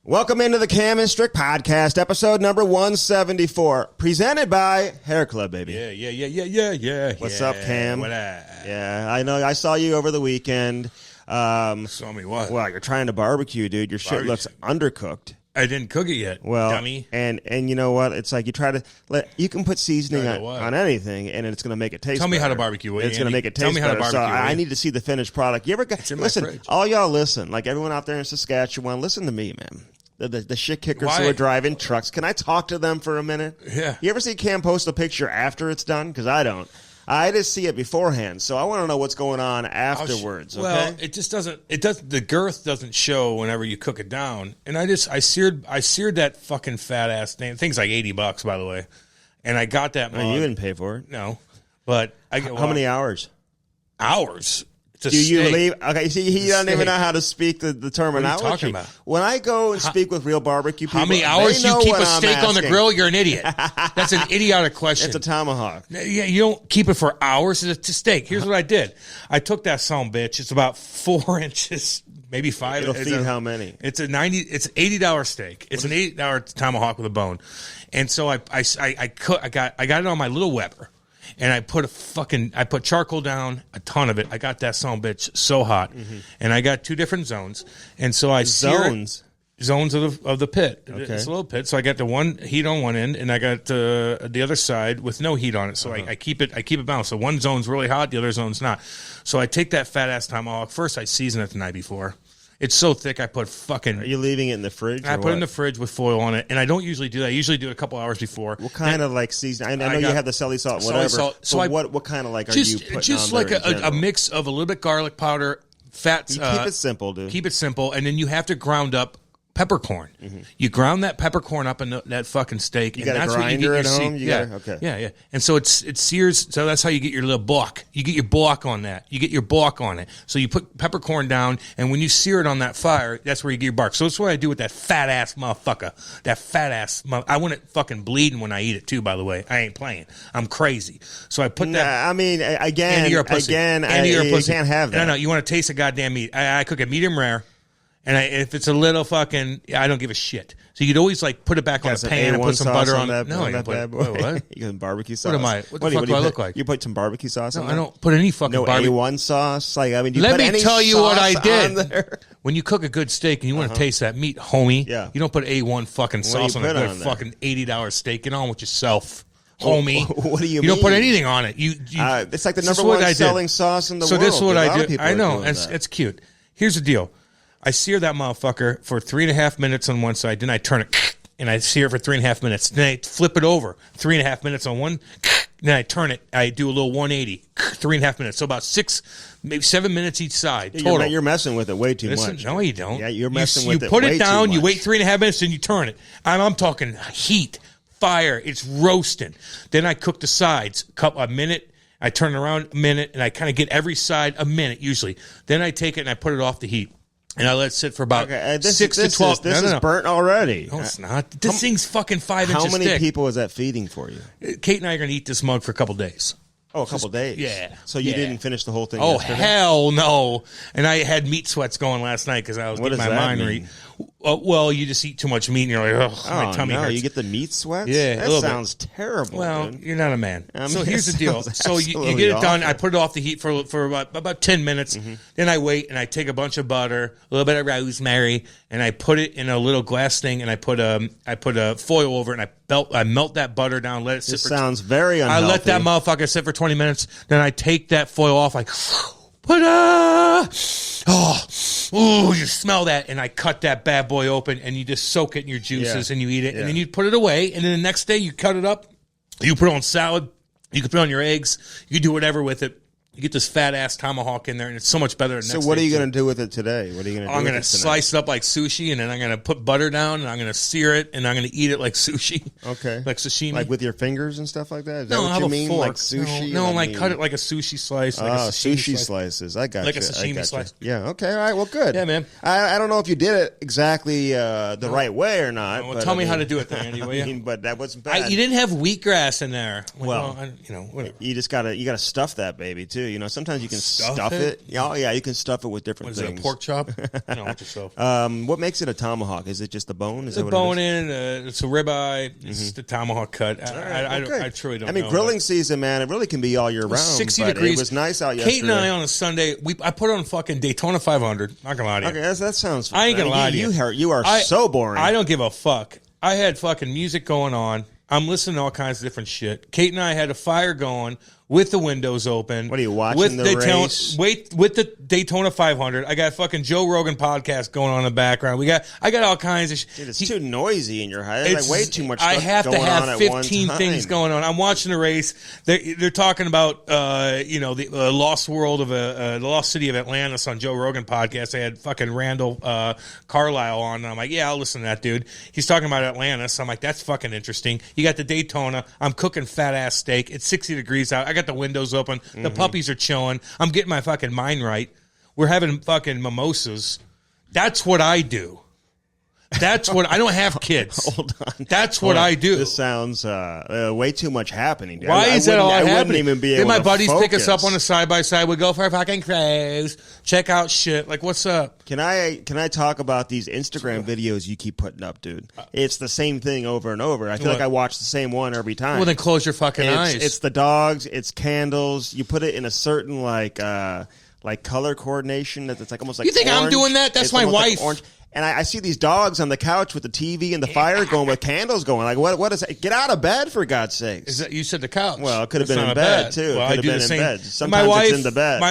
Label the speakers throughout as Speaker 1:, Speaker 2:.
Speaker 1: Welcome into the Cam Strick Podcast, episode number 174, presented by Hair Club, baby.
Speaker 2: Yeah.
Speaker 1: What's up, Cam?
Speaker 2: What up?
Speaker 1: Yeah, I know. I saw you over the weekend.
Speaker 2: Saw me what?
Speaker 1: Well, you're trying to barbecue, dude. Your shit looks undercooked.
Speaker 2: I didn't cook it yet,
Speaker 1: well,
Speaker 2: dummy.
Speaker 1: And you know what? It's like you try to you can put seasoning on anything, and it's going to make it taste.
Speaker 2: Tell me
Speaker 1: better.
Speaker 2: how to barbecue.
Speaker 1: It's going to make it taste.
Speaker 2: Tell me how to
Speaker 1: better.
Speaker 2: barbecue.
Speaker 1: So I need to see the finished product. You ever listen? All y'all listen. Like everyone out there in Saskatchewan, listen to me, man. The shit kickers who are driving trucks. Can I talk to them for a minute?
Speaker 2: Yeah.
Speaker 1: You ever see Cam post a picture after it's done? Because I don't. I just see it beforehand, so I want to know what's going on afterwards.
Speaker 2: Well, it just doesn't. It does. The girth doesn't show whenever you cook it down. And I seared that fucking fat ass thing. Thing's like $80, by the way. And I got that.
Speaker 1: You didn't pay for it.
Speaker 2: No, but
Speaker 1: how many hours?
Speaker 2: Hours.
Speaker 1: Do you leave? Okay, see, he doesn't even know how to speak the terminology.
Speaker 2: What are you talking about?
Speaker 1: When I go and speak with real barbecue people,
Speaker 2: how many hours you keep a steak on the grill? You're an idiot. That's an idiotic question.
Speaker 1: It's a tomahawk.
Speaker 2: Yeah, you don't keep it for hours. It's a steak. Here's what I did. I took that son bitch. It's about 4 inches, maybe 5.
Speaker 1: It'll feed how many?
Speaker 2: It's an $80 steak. It's an $80 tomahawk with a bone. And so I got it on my little Weber. And I put charcoal down, a ton of it. I got that son bitch so hot. Mm-hmm. And I got 2 different zones. And so I zones of the pit. Okay. It's a little pit. So I got the one heat on one end, and I got the other side with no heat on it. So I keep it balanced. So one zone's really hot, the other zone's not. So I take that fat ass tomahawk. First I season it the night before. It's so thick, I put fucking...
Speaker 1: Are you leaving it in the fridge?
Speaker 2: I put it in the fridge with foil on it, and I don't usually do that. I usually do it a couple hours before.
Speaker 1: What kind of like season? I know you have the celery salt, whatever. Salt. So what kind of like are you putting
Speaker 2: just
Speaker 1: on
Speaker 2: like a mix of a little bit garlic powder, fat.
Speaker 1: You keep it simple, dude.
Speaker 2: Keep it simple, and then you have to ground up peppercorn. Mm-hmm. You ground that peppercorn up in that fucking steak.
Speaker 1: You got a grinder at home?
Speaker 2: Yeah. And so it sears. So that's how you get your little balk. You get your balk on that. You get your balk on it. So you put peppercorn down, and when you sear it on that fire, that's where you get your bark. So that's what I do with that fat ass motherfucker. I want it fucking bleeding when I eat it too. By the way, I ain't playing. I'm crazy. So I put that.
Speaker 1: I mean, again, you can't have that.
Speaker 2: No. You want to taste the goddamn meat? I cook it medium rare. And if it's a little fucking, I don't give a shit. So you'd always like put it back on a pan and put some butter on it. No,
Speaker 1: that bad boy. What? You got barbecue sauce.
Speaker 2: What am I? What the fuck do I look like?
Speaker 1: You put some barbecue sauce on there?
Speaker 2: I don't put any fucking barbecue.
Speaker 1: No A1 sauce? Like, I mean,
Speaker 2: let me tell you what I did. When you cook a good steak and you want to taste that meat, homie, you don't put A1 fucking sauce on a fucking $80 steak. Get on with yourself. Homie,
Speaker 1: what do you mean?
Speaker 2: You don't put anything on it.
Speaker 1: It's like the number one selling sauce in the world.
Speaker 2: So this is what I do. I know. It's cute. Here's the deal. I sear that motherfucker for 3.5 minutes on one side. Then I turn it and I sear it for 3.5 minutes. Then I flip it over 3.5 minutes on one. Then I turn it. I do a little 180, 3.5 minutes. So about 6, maybe 7 minutes each side total.
Speaker 1: You're messing with it way too much.
Speaker 2: No, you don't.
Speaker 1: Yeah, you're messing with it.
Speaker 2: You put it down. You wait 3.5 minutes, then you turn it. I'm talking heat, fire. It's roasting. Then I cook the sides. A minute. I turn it around a minute, and I kind of get every side a minute usually. Then I take it and I put it off the heat. And I let it sit for about 6 to 12.
Speaker 1: This is burnt already.
Speaker 2: No, it's not. This thing's fucking 5 inches thick.
Speaker 1: How many people is that feeding for you?
Speaker 2: Kate and I are going to eat this mug for a couple days.
Speaker 1: Oh, a couple days?
Speaker 2: Yeah.
Speaker 1: So you didn't finish the whole thing yesterday?
Speaker 2: Hell no. And I had meat sweats going last night because I was getting my mind read. Well, you just eat too much meat and you're like, my tummy hurts.
Speaker 1: You get the meat sweats?
Speaker 2: Yeah,
Speaker 1: that sounds terrible.
Speaker 2: Well,
Speaker 1: dude.
Speaker 2: You're not a man.
Speaker 1: I mean,
Speaker 2: so here's the deal. So you get it done. I put it off the heat for about 10 minutes. Mm-hmm. Then I wait and I take a bunch of butter, a little bit of rosemary, and I put it in a little glass thing and I put a foil over it and I melt that butter down, let it sit.
Speaker 1: This sounds very unhealthy.
Speaker 2: I let that motherfucker sit for 20 minutes. Then I take that foil off like, you smell that, and I cut that bad boy open, and you just soak it in your juices, and you eat it, and then you put it away, and then the next day you cut it up, you put it on salad, you can put it on your eggs, you can do whatever with it. You get this fat ass tomahawk in there, and it's so much better.
Speaker 1: So what are you going to do with it today? What are you going to do?
Speaker 2: I'm going to slice it up like sushi, and then I'm going to put butter down, and I'm going to sear it, and I'm going to eat it like sushi.
Speaker 1: Okay,
Speaker 2: like sashimi,
Speaker 1: like with your fingers and stuff like that. Is that
Speaker 2: no,
Speaker 1: what
Speaker 2: I have
Speaker 1: you
Speaker 2: a
Speaker 1: mean?
Speaker 2: fork.
Speaker 1: Like sushi?
Speaker 2: No, like cut it like a sushi slice. Like a
Speaker 1: sushi slices. I got
Speaker 2: like
Speaker 1: you.
Speaker 2: Like a sashimi slice.
Speaker 1: Yeah. Okay. All right. Well, good.
Speaker 2: Yeah, man.
Speaker 1: I don't know if you did it exactly the right way or not.
Speaker 2: Well, tell me how to do it then, anyway.
Speaker 1: But that wasn't bad.
Speaker 2: You didn't have wheatgrass in there.
Speaker 1: Well,
Speaker 2: whatever.
Speaker 1: You just gotta stuff that baby too. You know, sometimes you can stuff it. Oh yeah, you can stuff it with different things.
Speaker 2: What is it, a pork chop? I don't know what yourself.
Speaker 1: What makes it a tomahawk? Is it just the bone? Is
Speaker 2: the
Speaker 1: that what
Speaker 2: bone
Speaker 1: it is?
Speaker 2: in, it's a ribeye. It's the tomahawk cut. I truly don't know.
Speaker 1: I mean, grilling season, man, it really can be all year round.
Speaker 2: 60 degrees.
Speaker 1: It was nice out yesterday.
Speaker 2: Kate and I on a Sunday, I put on fucking Daytona 500. Not gonna lie to you.
Speaker 1: Okay, that sounds.
Speaker 2: I ain't gonna lie to you.
Speaker 1: You are so boring.
Speaker 2: I don't give a fuck. I had fucking music going on. I'm listening to all kinds of different shit. Kate and I had a fire going with the windows open.
Speaker 1: What are you watching, the race?
Speaker 2: With the Daytona 500. I got fucking Joe Rogan podcast going on in the background. I got all kinds of shit.
Speaker 1: Dude, it's too noisy in your house. There's like way too much stuff
Speaker 2: I have
Speaker 1: going
Speaker 2: to have
Speaker 1: on
Speaker 2: 15 things going on. I'm watching the race. They're talking about the lost world of the lost city of Atlantis on Joe Rogan podcast. They had fucking Randall Carlisle on. And I'm like, yeah, I'll listen to that dude. He's talking about Atlantis. I'm like, that's fucking interesting. You got the Daytona. I'm cooking fat ass steak. It's 60 degrees out. I got the windows open. The puppies are chilling. I'm getting my fucking mind right. We're having fucking mimosas. That's what I do. That's what I don't have kids.
Speaker 1: Hold on.
Speaker 2: That's what I do.
Speaker 1: This sounds way too much happening. Dude.
Speaker 2: Why is that all happening?
Speaker 1: I wouldn't even be able
Speaker 2: then my
Speaker 1: to
Speaker 2: buddies
Speaker 1: focus.
Speaker 2: pick us up on a side by side. We go for a fucking cruise. Check out shit. Like, what's up?
Speaker 1: Can I talk about these Instagram videos you keep putting up, dude? It's the same thing over and over. I feel like I watch the same one every time.
Speaker 2: Well, then close your fucking eyes.
Speaker 1: It's the dogs. It's candles. You put it in a certain like color coordination. It's like almost like.
Speaker 2: You think
Speaker 1: orange.
Speaker 2: I'm doing that? That's my wife.
Speaker 1: Like and I see these dogs on the couch with the TV and the fire going with candles going. Like, what is that? Get out of bed, for God's sakes.
Speaker 2: Is that, you said the couch.
Speaker 1: Well, it could have been in bed, too.
Speaker 2: Well,
Speaker 1: it could have been in bed. Sometimes
Speaker 2: wife,
Speaker 1: it's in the bed.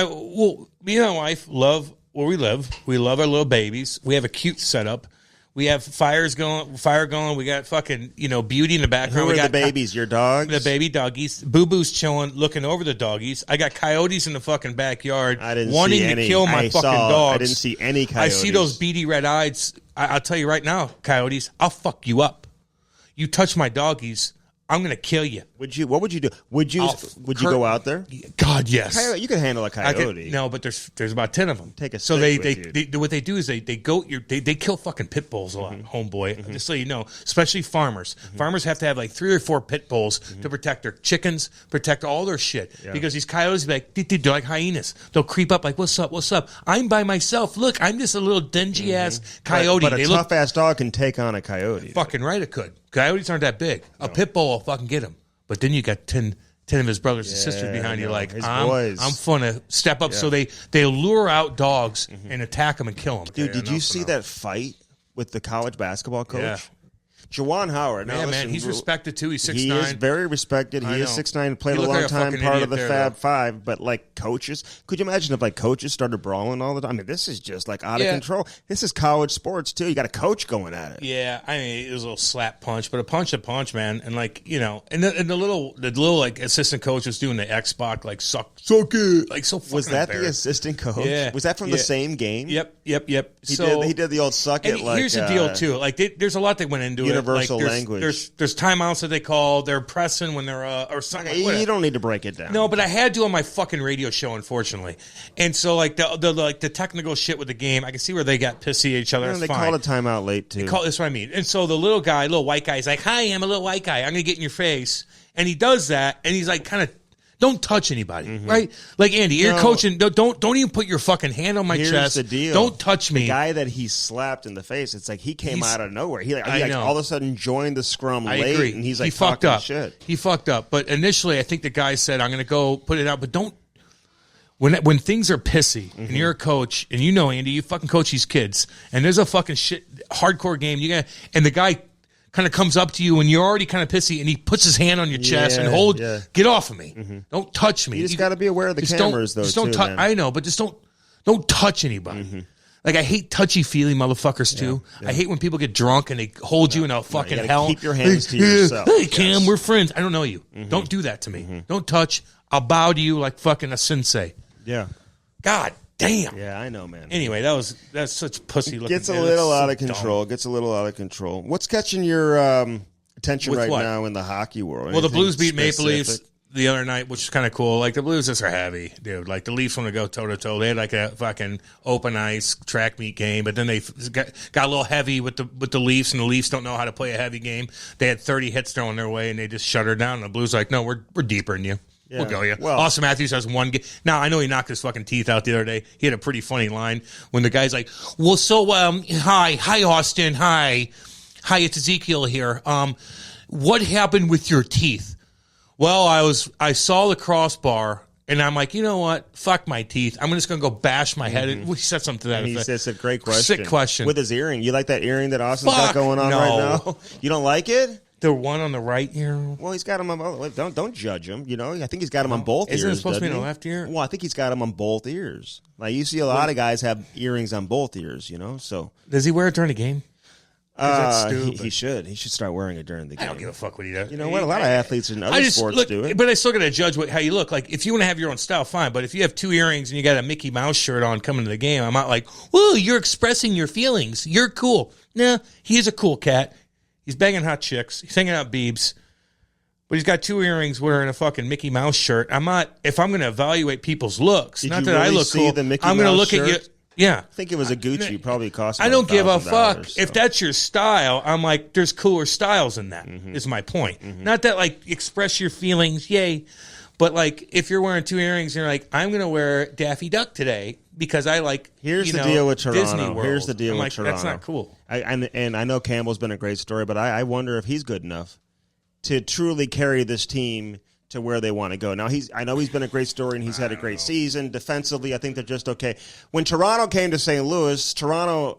Speaker 2: Me and my wife love where we live. We love our little babies. We have a cute setup. We have fire going. We got fucking, beauty in the background.
Speaker 1: Who
Speaker 2: we
Speaker 1: are
Speaker 2: got
Speaker 1: the babies? Your dogs?
Speaker 2: The baby doggies. Boo-Boo's chilling, looking over the doggies. I got coyotes in the fucking backyard wanting to kill my fucking dogs.
Speaker 1: I didn't see any coyotes.
Speaker 2: I see those beady red eyes. I'll tell you right now, coyotes, I'll fuck you up. You touch my doggies, I'm going to kill you.
Speaker 1: What would you do? Would you go out there?
Speaker 2: God, yes.
Speaker 1: You can handle a coyote.
Speaker 2: No, but there's about 10 of them.
Speaker 1: Take a
Speaker 2: so
Speaker 1: stick
Speaker 2: they what they do is they kill fucking pit bulls a lot, homeboy. Just so you know, especially farmers. Farmers have to have like 3 or 4 pit bulls to protect their chickens, protect all their shit. Yeah. Because these coyotes be like they're like hyenas. They'll creep up like, what's up? I'm by myself. Look, I'm just a little dingy ass coyote.
Speaker 1: But a tough ass dog can take on a coyote.
Speaker 2: Fucking right, it could. Coyotes aren't that big. A pit bull will fucking get him. But then you got 10 of his brothers and sisters behind you like, I'm going to step up. Yeah. So they lure out dogs and attack them and kill them.
Speaker 1: Dude, did you see that fight with the college basketball coach? Yeah. Juwan Howard. Now,
Speaker 2: man, he's respected too. He's 6'9".
Speaker 1: He is very respected. He is 6'9", played a long time, part of the Fab Five. But like coaches, could you imagine if like coaches started brawling all the time? I mean, this is just like out of control. This is college sports too. You got a coach going at it.
Speaker 2: Yeah, I mean, it was a little slap punch, but a punch, man. And like and the little like assistant coach was doing the Xbox like suck it, like so.
Speaker 1: Was that the assistant coach?
Speaker 2: Yeah.
Speaker 1: Was that from the same game?
Speaker 2: Yep.
Speaker 1: He did the old suck it. Like,
Speaker 2: here's the deal too. Like there's a lot that went into it.
Speaker 1: Universal language.
Speaker 2: There's timeouts that they call. They're pressing when they're or something.
Speaker 1: Okay, you don't need to break it down.
Speaker 2: No, but I had to on my fucking radio show, unfortunately. And so like the technical shit with the game, I can see where they got pissy at each other.
Speaker 1: They called a timeout late too.
Speaker 2: That's what I mean. And so the little white guy, is like, "Hi, I'm a little white guy. I'm gonna get in your face." And he does that, and he's like, kind of. Don't touch anybody, right? Like Andy, you're coaching. Don't even put your fucking hand on my chest.
Speaker 1: Here's the deal.
Speaker 2: Don't touch me.
Speaker 1: The guy that he slapped in the face, it's like he came out of nowhere. He all of a sudden joined the scrum late,
Speaker 2: agree.
Speaker 1: And he's like
Speaker 2: he fucked up.
Speaker 1: Shit.
Speaker 2: He fucked up. But initially, I think the guy said, "I'm going to go put it out." But don't. When things are pissy and you're a coach and Andy, you fucking coach these kids and there's a fucking hardcore game. And the guy kind of comes up to you and you're already kind of pissy and he puts his hand on your chest and get off of me. Don't touch me.
Speaker 1: You just got to be aware of the cameras though.
Speaker 2: Just don't touch. I know, but just don't touch anybody. Like I hate touchy-feely motherfuckers too. I hate when people get drunk and they hold you in a fucking hell.
Speaker 1: Keep your hands to yourself.
Speaker 2: Hey Cam, we're friends. I don't know you. Don't do that to me. Don't touch. I'll bow to you like fucking a sensei.
Speaker 1: Yeah.
Speaker 2: God damn.
Speaker 1: Yeah, I know, man.
Speaker 2: Anyway, that's such pussy looking.
Speaker 1: Gets a little out of control. What's catching your attention right now in the hockey world?
Speaker 2: Well, the Blues beat Maple Leafs the other night, which is kind of cool. Like the Blues just are heavy, dude. Like the Leafs want to go toe to toe. They had like a fucking open ice track meet game, but then they got a little heavy with the Leafs, and the Leafs don't know how to play a heavy game. They had 30 hits thrown their way, and they just shut her down. And the Blues like, no, we're deeper than you. Yeah. We'll go, yeah. Well, Austin Matthews has one game. Now, I know he knocked his fucking teeth out the other day. He had a pretty funny line when the guy's like, well, so, hi, Austin, hi, it's Ezekiel here. What happened with your teeth? Well, I saw the crossbar, and I'm like, you know what? Fuck my teeth. I'm just going to go bash my head. We said something to that effect.
Speaker 1: That's a great question.
Speaker 2: Sick question.
Speaker 1: With his earring. You like that earring that Austin's got going on right now? You don't like it?
Speaker 2: The one on the right ear?
Speaker 1: Well, he's got him on both. Don't judge him. You know, I think he's got him on both ears.
Speaker 2: Isn't it supposed to be in the left ear?
Speaker 1: Well, I think he's got him on both ears. Like, you see a lot of guys have earrings on both ears, you know, so.
Speaker 2: Does he wear it during the game?
Speaker 1: He should. He should start wearing it during the game.
Speaker 2: I don't give a fuck what he does.
Speaker 1: You know what? A lot of athletes in other sports do it.
Speaker 2: But I still got to judge how you look. Like, if you want to have your own style, fine. But if you have 2 earrings and you got a Mickey Mouse shirt on coming to the game, I'm not like, whoa, you're expressing your feelings. You're cool. Nah, he is a cool cat. He's banging hot chicks. He's hanging out Biebs. But he's got 2 earrings wearing a fucking Mickey Mouse shirt. I'm not, if I'm going to evaluate people's looks, not that I look cool, I'm going to look at you. Yeah.
Speaker 1: I think it was a Gucci. Probably cost
Speaker 2: I don't give a fuck. So. If that's your style, I'm like, there's cooler styles than that, is my point. Not that, like, express your feelings, yay. But, like, if you're wearing 2 earrings and you're like, I'm going to wear Daffy Duck today because I like,
Speaker 1: Here's the deal with Toronto.
Speaker 2: Disney World.
Speaker 1: Here's the deal with Toronto.
Speaker 2: That's not cool.
Speaker 1: And I know Campbell's been a great story, but I wonder if he's good enough to truly carry this team to where they want to go. Now, I know he's been a great story, and he's had a great season. Defensively, I think they're just okay. When Toronto came to St. Louis, Toronto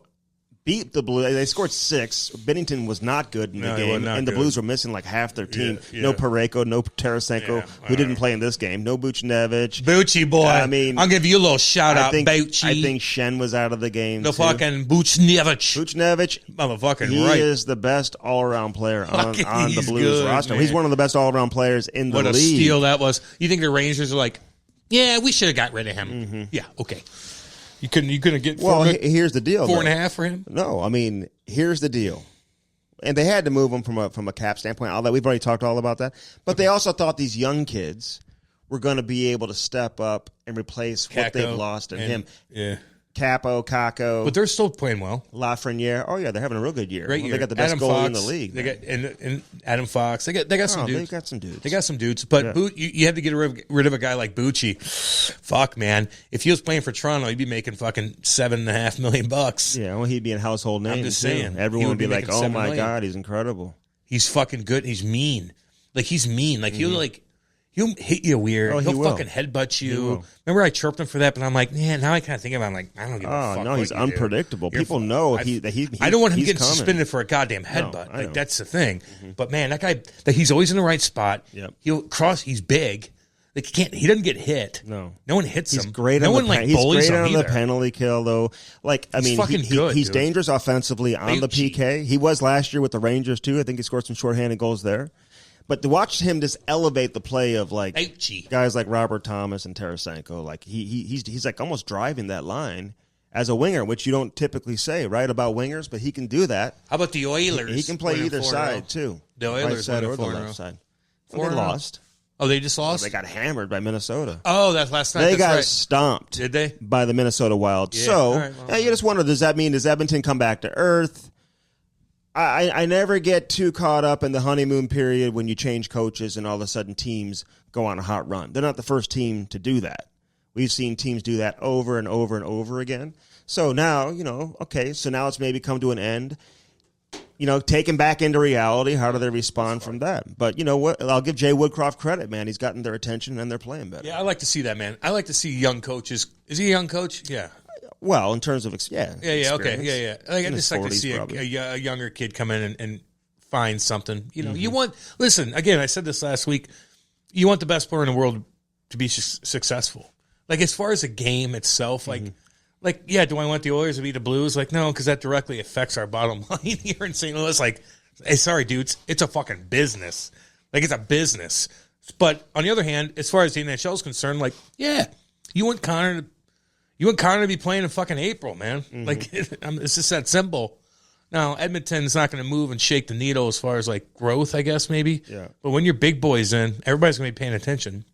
Speaker 1: beat the Blues. They scored 6. Bennington was not good in the game, and the Blues were missing like half their team. Yeah. No Parayko, no Tarasenko, who didn't play in this game. No Buchnevich.
Speaker 2: Bucci, boy. I mean, I'll give you a little shout-out, Bucci.
Speaker 1: I think Shen was out of the game,
Speaker 2: The fucking Buchnevich.
Speaker 1: Motherfucking he is the best all-around player on the Blues roster. Man. He's one of the best all-around players in the league.
Speaker 2: What a steal that was. You think the Rangers are like, yeah, we should have got rid of him. Yeah, okay. You couldn't get
Speaker 1: here's the deal.
Speaker 2: 4.5 for him?
Speaker 1: No, I mean, here's the deal. And they had to move him from a cap standpoint. All that we've already talked all about that. But they also thought these young kids were going to be able to step up and replace what they've lost in him.
Speaker 2: Yeah.
Speaker 1: Kako.
Speaker 2: But they're still playing well.
Speaker 1: Lafreniere. Oh, yeah, they're having a real good year.
Speaker 2: Great year.
Speaker 1: They got the best goalie in the league.
Speaker 2: They got and Adam Fox. They got some dudes.
Speaker 1: They got some dudes.
Speaker 2: But you have to get rid of a guy like Bucci. Fuck, man. If he was playing for Toronto, he'd be making fucking $7.5 million.
Speaker 1: Yeah, well, he'd be a household name.
Speaker 2: I'm just saying.
Speaker 1: Everyone would be like, oh, my God, he's incredible.
Speaker 2: He's fucking good. He's mean. Like, he's mean. Like, he'll hit you weird.
Speaker 1: Oh,
Speaker 2: he'll fucking headbutt you. Remember, I chirped him for that, but I'm like, man, now I kind of think about it. I'm like, I don't give a fuck. Oh, no,
Speaker 1: he's unpredictable. People know that he
Speaker 2: I don't want him getting suspended for a goddamn headbutt. Like, that's the thing. But, man, that guy, he's always in the right spot.
Speaker 1: Yep.
Speaker 2: He's big. Like, he doesn't get hit.
Speaker 1: No
Speaker 2: one hits him.
Speaker 1: He's great on the penalty kill, though. Like, I mean, he's dangerous offensively on the PK. He was last year with the Rangers, too. I think he scored some shorthanded goals there. But to watch him just elevate the play of like guys like Robert Thomas and Tarasenko, like he's like almost driving that line as a winger, which you don't typically say, right, about wingers, but he can do that.
Speaker 2: How about the Oilers?
Speaker 1: He can play either side too.
Speaker 2: The Oilers
Speaker 1: right side or the left side. Well, they lost.
Speaker 2: Oh, they just lost?
Speaker 1: They got hammered by Minnesota.
Speaker 2: Oh, that's last night.
Speaker 1: They got stomped.
Speaker 2: Did they?
Speaker 1: By the Minnesota Wild. Yeah. So you just wonder, does that mean, does Edmonton come back to earth? I never get too caught up in the honeymoon period when you change coaches and all of a sudden teams go on a hot run. They're not the first team to do that. We've seen teams do that over and over and over again. So now, so now it's maybe come to an end. Taken back into reality, how do they respond from that? But you know what? I'll give Jay Woodcroft credit, man. He's gotten their attention and they're playing better.
Speaker 2: Yeah, I like to see that, man. I like to see young coaches. Is he a young coach? Yeah.
Speaker 1: Well, in terms of okay,
Speaker 2: yeah. I just like to see a younger kid come in and find something. You want. Listen, again, I said this last week. You want the best player in the world to be successful. Like as far as the game itself, do I want the Oilers to beat the Blues? Like, no, because that directly affects our bottom line here in St. Louis. Like, hey, sorry, dudes, it's a fucking business. Like, it's a business. But on the other hand, as far as the NHL is concerned, you want Connor to be playing in fucking April, man. Like, it's just that simple. Now, Edmonton's not going to move and shake the needle as far as, like, growth, I guess, maybe.
Speaker 1: Yeah.
Speaker 2: But when your big boy's in, everybody's going to be paying attention.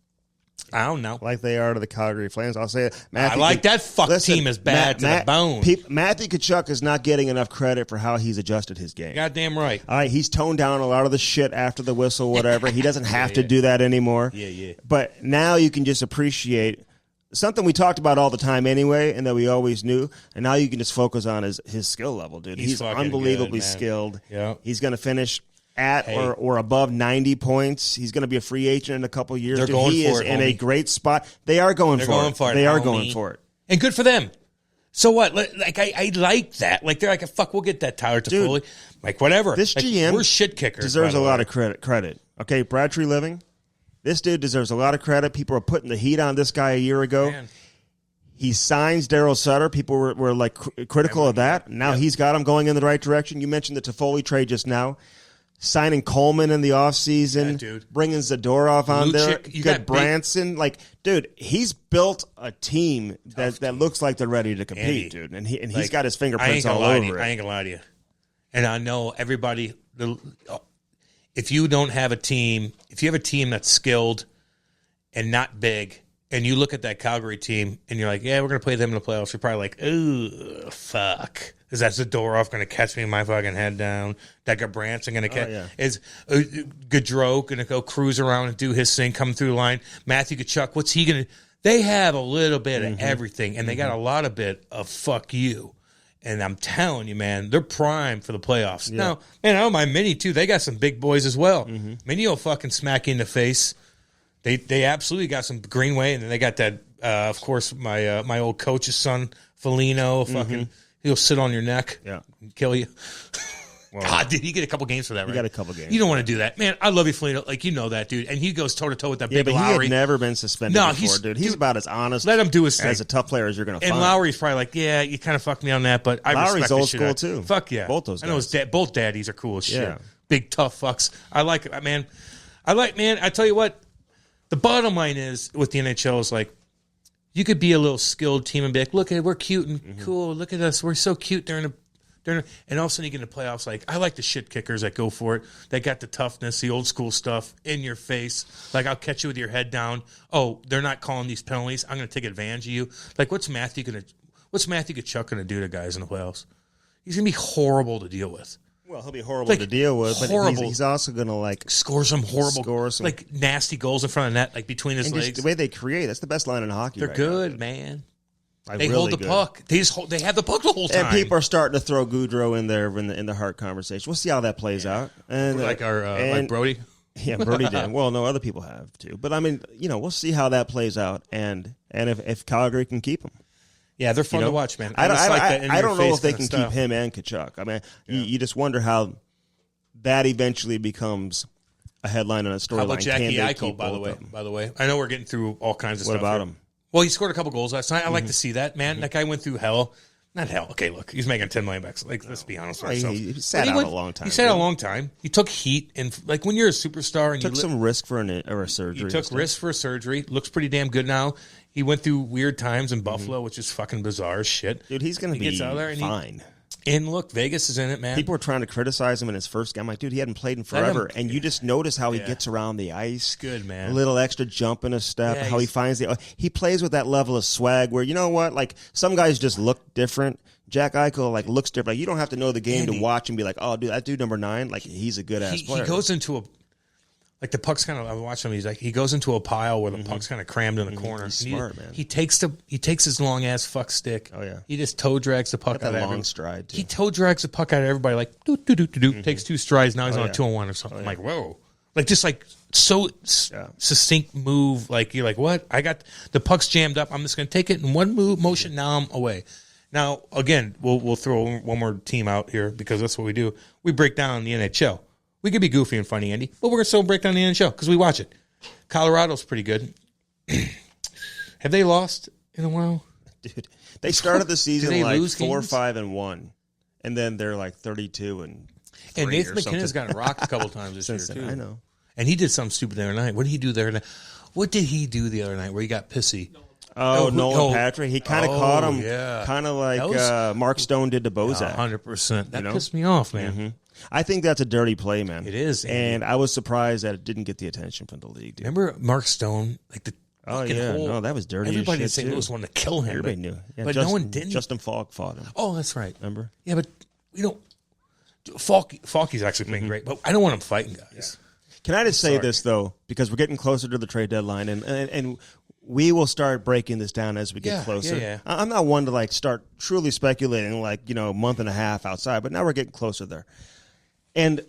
Speaker 2: I don't know.
Speaker 1: Like they are to the Calgary Flames. I'll say it.
Speaker 2: I like that team is bad to the bone.
Speaker 1: Matthew Tkachuk is not getting enough credit for how he's adjusted his game.
Speaker 2: Goddamn right.
Speaker 1: All right, he's toned down a lot of the shit after the whistle, whatever. He doesn't have to do that anymore.
Speaker 2: Yeah.
Speaker 1: But now you can just appreciate something we talked about all the time anyway, and that we always knew. And now you can just focus on his skill level, dude. He's unbelievably skilled.
Speaker 2: Yeah.
Speaker 1: He's going to finish at or above 90 points. He's going to be a free agent in a couple years.
Speaker 2: They're going
Speaker 1: he
Speaker 2: for
Speaker 1: is
Speaker 2: it,
Speaker 1: in
Speaker 2: homie.
Speaker 1: a great spot. They are going for it. They are going for it.
Speaker 2: And good for them. So what? Like I like that. Like they're like, fuck, we'll get that Tyler Toffoli. Like whatever.
Speaker 1: This
Speaker 2: like,
Speaker 1: GM
Speaker 2: we're shit kickers.
Speaker 1: Deserves a lot of credit. Okay, Brad Treliving. This dude deserves a lot of credit. People were putting the heat on this guy a year ago.
Speaker 2: Man.
Speaker 1: He signs Daryl Sutter. People were like critical of that. Now he's got him going in the right direction. You mentioned the Toffoli trade just now. Signing Coleman in the offseason, bringing Zadorov on there, good Branson. Like, dude, he's built a team that looks like they're ready to compete, dude. And he's got his fingerprints all over it.
Speaker 2: I ain't gonna lie to you. And I know everybody, if you don't have a team, if you have a team that's skilled and not big, and you look at that Calgary team and you're like, yeah, we're going to play them in the playoffs, you're probably like, ooh, fuck. Is that Zadorov going to catch me with my fucking head down? That Branson going to catch? Is Gaudreau going to go cruise around and do his thing, come through the line? Matthew Tkachuk, what's he going to? They have a little bit of everything, and they got a lot of bit of fuck you. And I'm telling you, man, they're primed for the playoffs. Yeah. Now, man, I don't mind Minnie, too. They got some big boys as well. Minnie will fucking smack you in the face. They absolutely got some Greenway, and then they got that, of course, my old coach's son, Foligno. Fucking, he'll sit on your neck and kill you. Well, God, did he get a couple games for that, right?
Speaker 1: He got a couple games.
Speaker 2: You don't want to do that. Man, I love you, Foligno. Like, you know that, dude. And he goes toe-to-toe with that big Lowry.
Speaker 1: He had never been suspended before, dude. He's about as honest
Speaker 2: let him do his thing.
Speaker 1: As a tough player as you're going to find.
Speaker 2: And Lowry's probably like, yeah, you kind of fucked me on that, but I
Speaker 1: Lowry's
Speaker 2: respect
Speaker 1: old
Speaker 2: the shit
Speaker 1: school, too.
Speaker 2: Fuck yeah.
Speaker 1: Both those guys.
Speaker 2: I know both daddies are cool as shit.
Speaker 1: Yeah.
Speaker 2: Big, tough fucks. I like it, man. I tell you what, the bottom line is with the NHL is like, you could be a little skilled team and be like, look, we're cute and cool. Look at us. We're so cute and all of a sudden you get in the playoffs. Like, I like the shit kickers that go for it. They got the toughness, the old school stuff in your face. Like, I'll catch you with your head down. Oh, they're not calling these penalties. I'm going to take advantage of you. Like, what's Matthew Tkachuk going to do to guys in the playoffs? He's going to be horrible to deal with.
Speaker 1: Well, he'll be horrible to deal with, but he's also going to,
Speaker 2: score some nasty goals in front of net, like, between his legs.
Speaker 1: Just the way they create, that's the best line in hockey.
Speaker 2: They're good, man. They
Speaker 1: really
Speaker 2: hold the puck. They have the puck the whole time.
Speaker 1: And people are starting to throw Gaudreau in there in the Hart conversation. We'll see how that plays out. And
Speaker 2: like Brody.
Speaker 1: Yeah, Brody did. Well, no, other people have too. But I mean, we'll see how that plays out, and if Calgary can keep him.
Speaker 2: Yeah, they're fun to watch, man.
Speaker 1: I don't know if they can keep him and Tkachuk. I mean, you just wonder how that eventually becomes a headline on a storyline.
Speaker 2: How about Jackie Eichel, by the way? I know we're getting through all kinds of stuff.
Speaker 1: What about him?
Speaker 2: Well, he scored a couple goals last night. I like to see that, man. That guy went through hell. Not hell. Okay, look, he's making $10 million. Like, let's be honest with ourselves.
Speaker 1: He sat out a long time.
Speaker 2: He sat out a long time. He took heat, and like when you're a superstar, and
Speaker 1: took some risk for a surgery.
Speaker 2: He took risk for a surgery. Looks pretty damn good now. He went through weird times in Buffalo, which is fucking bizarre as shit.
Speaker 1: Dude, he's going to be fine.
Speaker 2: And look, Vegas is in it, man.
Speaker 1: People were trying to criticize him in his first game. I'm like, dude, he hadn't played in forever. And you just notice how he gets around the ice.
Speaker 2: Good, man.
Speaker 1: A little extra jump in a step. How he finds he plays with that level of swag where, you know what? Like, some guys just look different. Jack Eichel, looks different. Like, you don't have to know the game to watch and be like, oh, dude, that dude number 9, like, he's a good-ass player.
Speaker 2: He goes into the puck's kind of, I'm watching him, he goes into a pile where the puck's kind of crammed in the corner.
Speaker 1: He's smart, man.
Speaker 2: He takes his long ass fuck stick.
Speaker 1: Oh, yeah.
Speaker 2: He just toe drags the puck out of everybody.
Speaker 1: Long stride, too.
Speaker 2: He toe drags the puck out of everybody, like, takes 2 strides. Now he's on a 2-on-1 or something. I'm like, whoa. Like, just like, so succinct move. Like, you're like, what? I got the puck's jammed up. I'm just going to take it in one motion. Now I'm away. Now, again, we'll throw one more team out here because that's what we do. We break down the NHL. We could be goofy and funny, Andy, but we're going to still break down the NHL because we watch it. Colorado's pretty good. Have they lost in a while?
Speaker 1: Dude, they started the season like 4-5-1, and then they're like 32 and
Speaker 2: Nathan McKinnon's gotten rocked a couple times this year, too.
Speaker 1: I know.
Speaker 2: And he did something stupid the other night. What did he do the other night? What did he do the other night where he got pissy?
Speaker 1: Nolan Patrick. He kind of caught him, kind of like Mark Stone did to Bozak.
Speaker 2: 100%. That pissed me off, man.
Speaker 1: I think that's a dirty play, man.
Speaker 2: It is.
Speaker 1: And I was surprised that it didn't get the attention from the league, dude.
Speaker 2: Remember Mark Stone, like
Speaker 1: Oh, yeah. No, that was dirty.
Speaker 2: Everybody in
Speaker 1: as shit
Speaker 2: St. Louis wanted to kill him.
Speaker 1: Everybody knew. Yeah,
Speaker 2: but no one didn't.
Speaker 1: Justin Falk fought him.
Speaker 2: Oh, that's right.
Speaker 1: Remember?
Speaker 2: Yeah, but we don't. Falky's actually playing great, but I don't want him fighting guys.
Speaker 1: Yeah. Can I just say this, though? Because we're getting closer to the trade deadline, and we will start breaking this down as we get closer.
Speaker 2: Yeah.
Speaker 1: I'm not one to, like, start truly speculating, like, a month and a half outside, but now we're getting closer there. And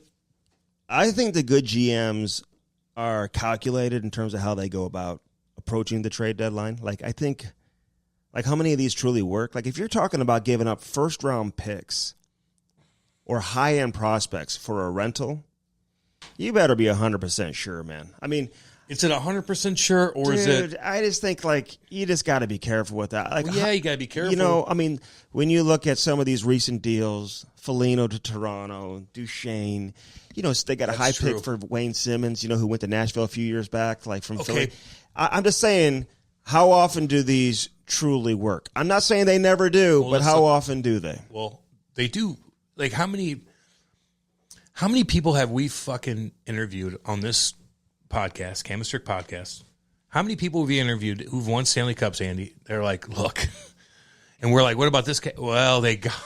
Speaker 1: I think the good GMs are calculated in terms of how they go about approaching the trade deadline. Like, I think, like, how many of these truly work? Like, if you're talking about giving up first-round picks or high-end prospects for a rental, you better be 100% sure, man. I mean,
Speaker 2: is it 100% sure, or is it?
Speaker 1: I just think, like, you just got to be careful with that. Like,
Speaker 2: you got to be careful.
Speaker 1: I mean, when you look at some of these recent deals, Foligno to Toronto, Duchesne, they got a high pick for Wayne Simmons, who went to Nashville a few years back, like from Philly. I'm just saying, how often do these truly work? I'm not saying they never do, but how often do they?
Speaker 2: Well, they do. Like, how many people have we fucking interviewed on this podcast, Cam Strick Podcast? How many people have we interviewed who've won Stanley Cups, Andy? They're like, look, and we're like, what about this? Well,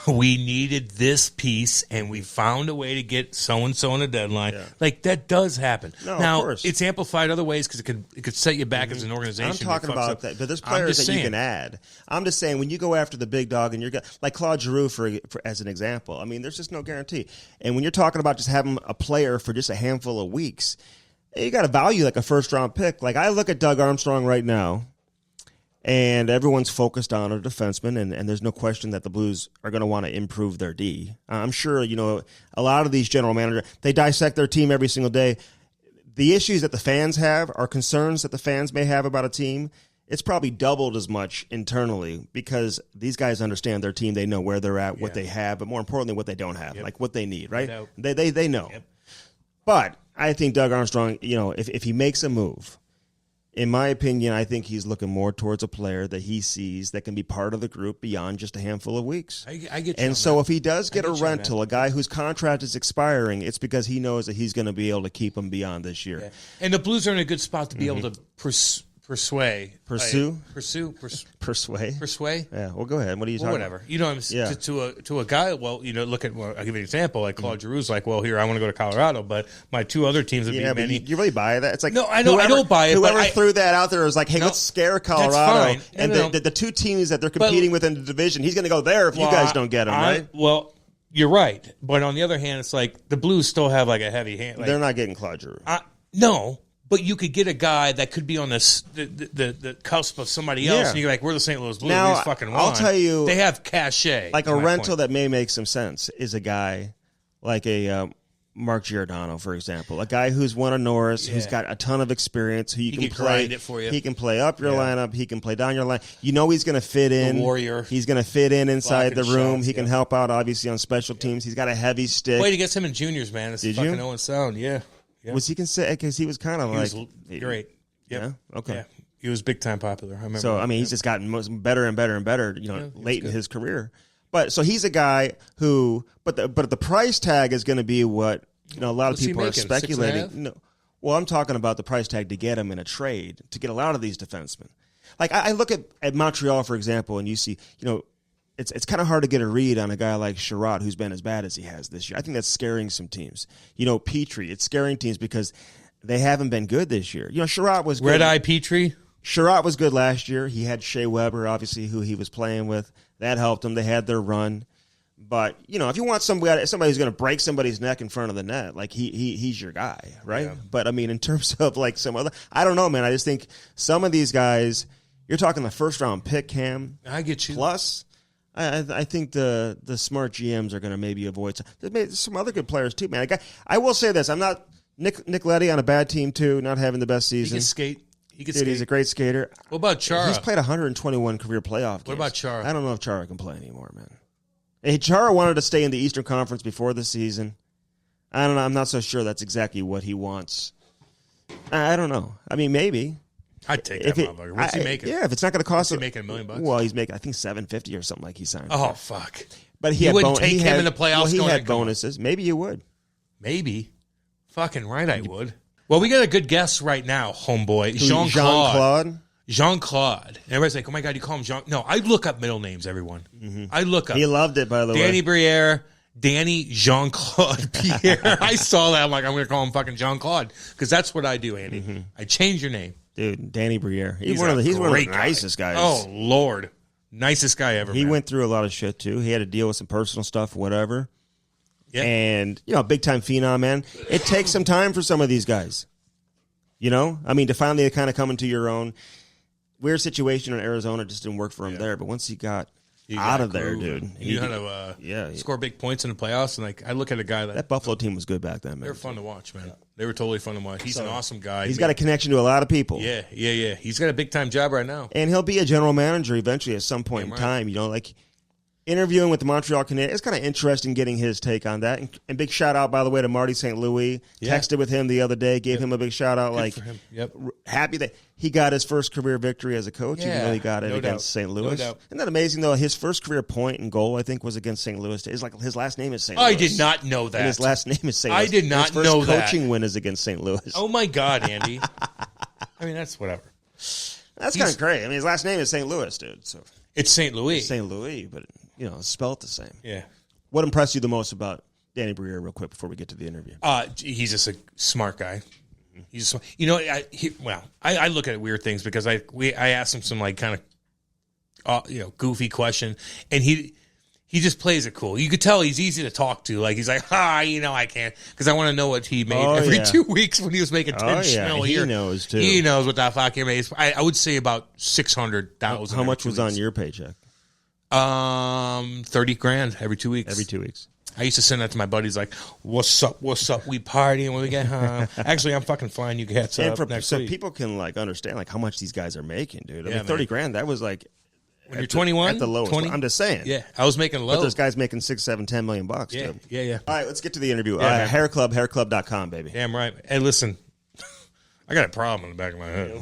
Speaker 2: we needed this piece, and we found a way to get so-and-so on a deadline. Yeah. Like, that does happen.
Speaker 1: No,
Speaker 2: now,
Speaker 1: of course.
Speaker 2: it's amplified other ways because it could set you back as an organization.
Speaker 1: I'm talking about that, but there's players that you can add. I'm just saying, when you go after the big dog, and you're like Claude Giroux, for as an example, I mean, there's just no guarantee. And when you're talking about just having a player for just a handful of weeks, you got to value like a first-round pick. Like, I look at Doug Armstrong right now, and everyone's focused on a defenseman, and there's no question that the Blues are going to want to improve their D. I'm sure, a lot of these general managers, they dissect their team every single day. The issues that the fans have are concerns that the fans may have about a team. It's probably doubled as much internally because these guys understand their team. They know where they're at, what they have, but more importantly, what they don't have, like what they need, right? They know. Yep. But I think Doug Armstrong, if he makes a move, in my opinion, I think he's looking more towards a player that he sees that can be part of the group beyond just a handful of weeks.
Speaker 2: I get you.
Speaker 1: And so if he does get a rental, a guy whose contract is expiring, it's because he knows that he's going to be able to keep him beyond this year. Yeah.
Speaker 2: And the Blues are in a good spot to be able to persuade.
Speaker 1: Persuade? Yeah, well, go ahead. What are you talking
Speaker 2: whatever. About? To a guy, look at, I'll give you an example. Like Claude Giroux's like, well, here, I want to go to Colorado, but my two other teams would be many.
Speaker 1: You really buy that? It's like,
Speaker 2: no, I know, I don't buy it.
Speaker 1: Whoever threw that out there was like, hey, let's scare Colorado. And the two teams that they're competing with in the division, he's going to go there if you guys don't get him, right?
Speaker 2: Well, you're right. But on the other hand, it's like the Blues still have like a heavy hand. Like,
Speaker 1: they're not getting Claude Giroux.
Speaker 2: No. But you could get a guy that could be on the cusp of somebody else, and you're like, we're the St. Louis Blues.
Speaker 1: Now,
Speaker 2: we fucking won.
Speaker 1: I'll tell you,
Speaker 2: they have cachet.
Speaker 1: Like a rental that may make some sense is a guy like a Mark Giordano, for example, a guy who's won a Norris, who's got a ton of experience, who you can play.
Speaker 2: It for you.
Speaker 1: He can play up your lineup. He can play down your line. He's going to fit in.
Speaker 2: The warrior.
Speaker 1: He's going to fit in inside the room. Shots, he can help out, obviously, on special teams. He's got a heavy stick.
Speaker 2: Played against him in juniors, man. It's fucking Owen Sound, yeah. Yeah.
Speaker 1: Was he considered? Because he was kind of like
Speaker 2: great. Yep.
Speaker 1: Yeah. Okay. Yeah.
Speaker 2: He was big time popular. I remember.
Speaker 1: So I mean, he's just gotten better and better and better. Late in his career. But so he's a guy who, but the price tag is going to be what a lot of people are speculating. No, well, I'm talking about the price tag to get him in a trade to get a lot of these defensemen. Like I look at Montreal, for example, and you see, It's kind of hard to get a read on a guy like Sherratt, who's been as bad as he has this year. I think that's scaring some teams. Petrie, it's scaring teams because they haven't been good this year. Sherratt was good.
Speaker 2: Red-Eye Petrie?
Speaker 1: Sherratt was good last year. He had Shea Weber, obviously, who he was playing with. That helped him. They had their run. But, if you want somebody who's going to break somebody's neck in front of the net, like he's your guy, right? Yeah. But, I mean, in terms of like some other – I don't know, man. I just think some of these guys – you're talking the first-round pick, Cam.
Speaker 2: I get you.
Speaker 1: Plus – I think the smart GMs are going to maybe avoid there's some other good players too, man. I will say this: I'm not Nick Leddy on a bad team too, not having the best season.
Speaker 2: He can skate.
Speaker 1: He's a great skater.
Speaker 2: What about Chara?
Speaker 1: He's played 121 career playoff games.
Speaker 2: What about Chara?
Speaker 1: I don't know if Chara can play anymore, man. Hey, Chara wanted to stay in the Eastern Conference before the season. I don't know. I'm not so sure that's exactly what he wants. I don't know. I mean, maybe.
Speaker 2: I'd take that motherfucker. What's he making?
Speaker 1: Yeah, if it's not going to cost
Speaker 2: him. What's he making, $1 million?
Speaker 1: Well, he's making, I think, $750 or something like he signed.
Speaker 2: Oh, fuck.
Speaker 1: But
Speaker 2: he wouldn't take him in the playoffs.
Speaker 1: Well, he had bonuses. Maybe you would.
Speaker 2: Maybe. Fucking right I would. Well, we got a good guest right now, homeboy. Jean-Claude. Jean-Claude. And everybody's like, oh, my God, you call him Jean. No, I look up middle names, everyone. Mm-hmm. I look up.
Speaker 1: He loved it, by the way.
Speaker 2: Danny Briere, Danny Jean-Claude Pierre. I saw that. I'm like, I'm going to call him fucking Jean-Claude because that's what I do, Andy. Mm-hmm. I change your name.
Speaker 1: Dude, Danny Briere. He's one of the nicest guys.
Speaker 2: Oh, Lord. Nicest guy ever.
Speaker 1: He went through a lot of shit, too. He had to deal with some personal stuff, whatever. Yeah. And, big-time phenom, man. It takes some time for some of these guys. I mean, to finally kind of come into your own. Weird situation in Arizona just didn't work for him there. But once he got out of there, dude.
Speaker 2: He knew how to score big points in the playoffs. And, I look at a guy
Speaker 1: that Buffalo team was good back then, man.
Speaker 2: They were fun to watch, man. They were totally fun to watch. He's an awesome guy.
Speaker 1: He's got a connection to a lot of people.
Speaker 2: Yeah. He's got a big-time job right now.
Speaker 1: And he'll be a general manager eventually at some point in time, interviewing with the Montreal Canadiens. It's kind of interesting getting his take on that. And big shout out, by the way, to Marty St. Louis. Yeah. Texted with him the other day, gave him a big shout out.
Speaker 2: Good for him. Yep.
Speaker 1: Happy that he got his first career victory as a coach, even though he got it against St. Louis. No doubt. Isn't that amazing, though? His first career point and goal, I think, was against St. Louis. It's like his last name is St. Louis.
Speaker 2: I did not know that.
Speaker 1: And his last name is St. Louis.
Speaker 2: I did not know that.
Speaker 1: His first coaching win is against St. Louis.
Speaker 2: Oh, my God, Andy. I mean, that's whatever.
Speaker 1: That's kind of great. I mean, his last name is St. Louis, dude. So
Speaker 2: it's St. Louis.
Speaker 1: It's St. Louis, but... it's spelled the same.
Speaker 2: Yeah.
Speaker 1: What impressed you the most about Danny Briere, real quick, before we get to the interview?
Speaker 2: He's just a smart guy. He's, I look at weird things because I asked him some kind of, goofy question, and he just plays it cool. You could tell he's easy to talk to. He's like, I can't, because I want to know what he made every 2 weeks when he was making 10 schmil a year.
Speaker 1: He knows too.
Speaker 2: He knows what the fuck he made. I would say about $600,000.
Speaker 1: How much was on your paycheck?
Speaker 2: $30,000 every 2 weeks.
Speaker 1: Every 2 weeks.
Speaker 2: I used to send that to my buddies like, what's up? We partying when we get home. Actually, I'm fucking flying you guys up next week.
Speaker 1: So people can understand how much these guys are making, dude. I mean, $30,000, that was
Speaker 2: when you're 21?
Speaker 1: At the lowest.
Speaker 2: 20?
Speaker 1: I'm just saying.
Speaker 2: Yeah, I was making low.
Speaker 1: But this guy's making $6, $7, $10 million bucks, dude.
Speaker 2: Yeah.
Speaker 1: All right, let's get to the interview. Hair Club, hairclub.com, baby.
Speaker 2: Damn right. Hey, listen. I got a problem in the back of my head.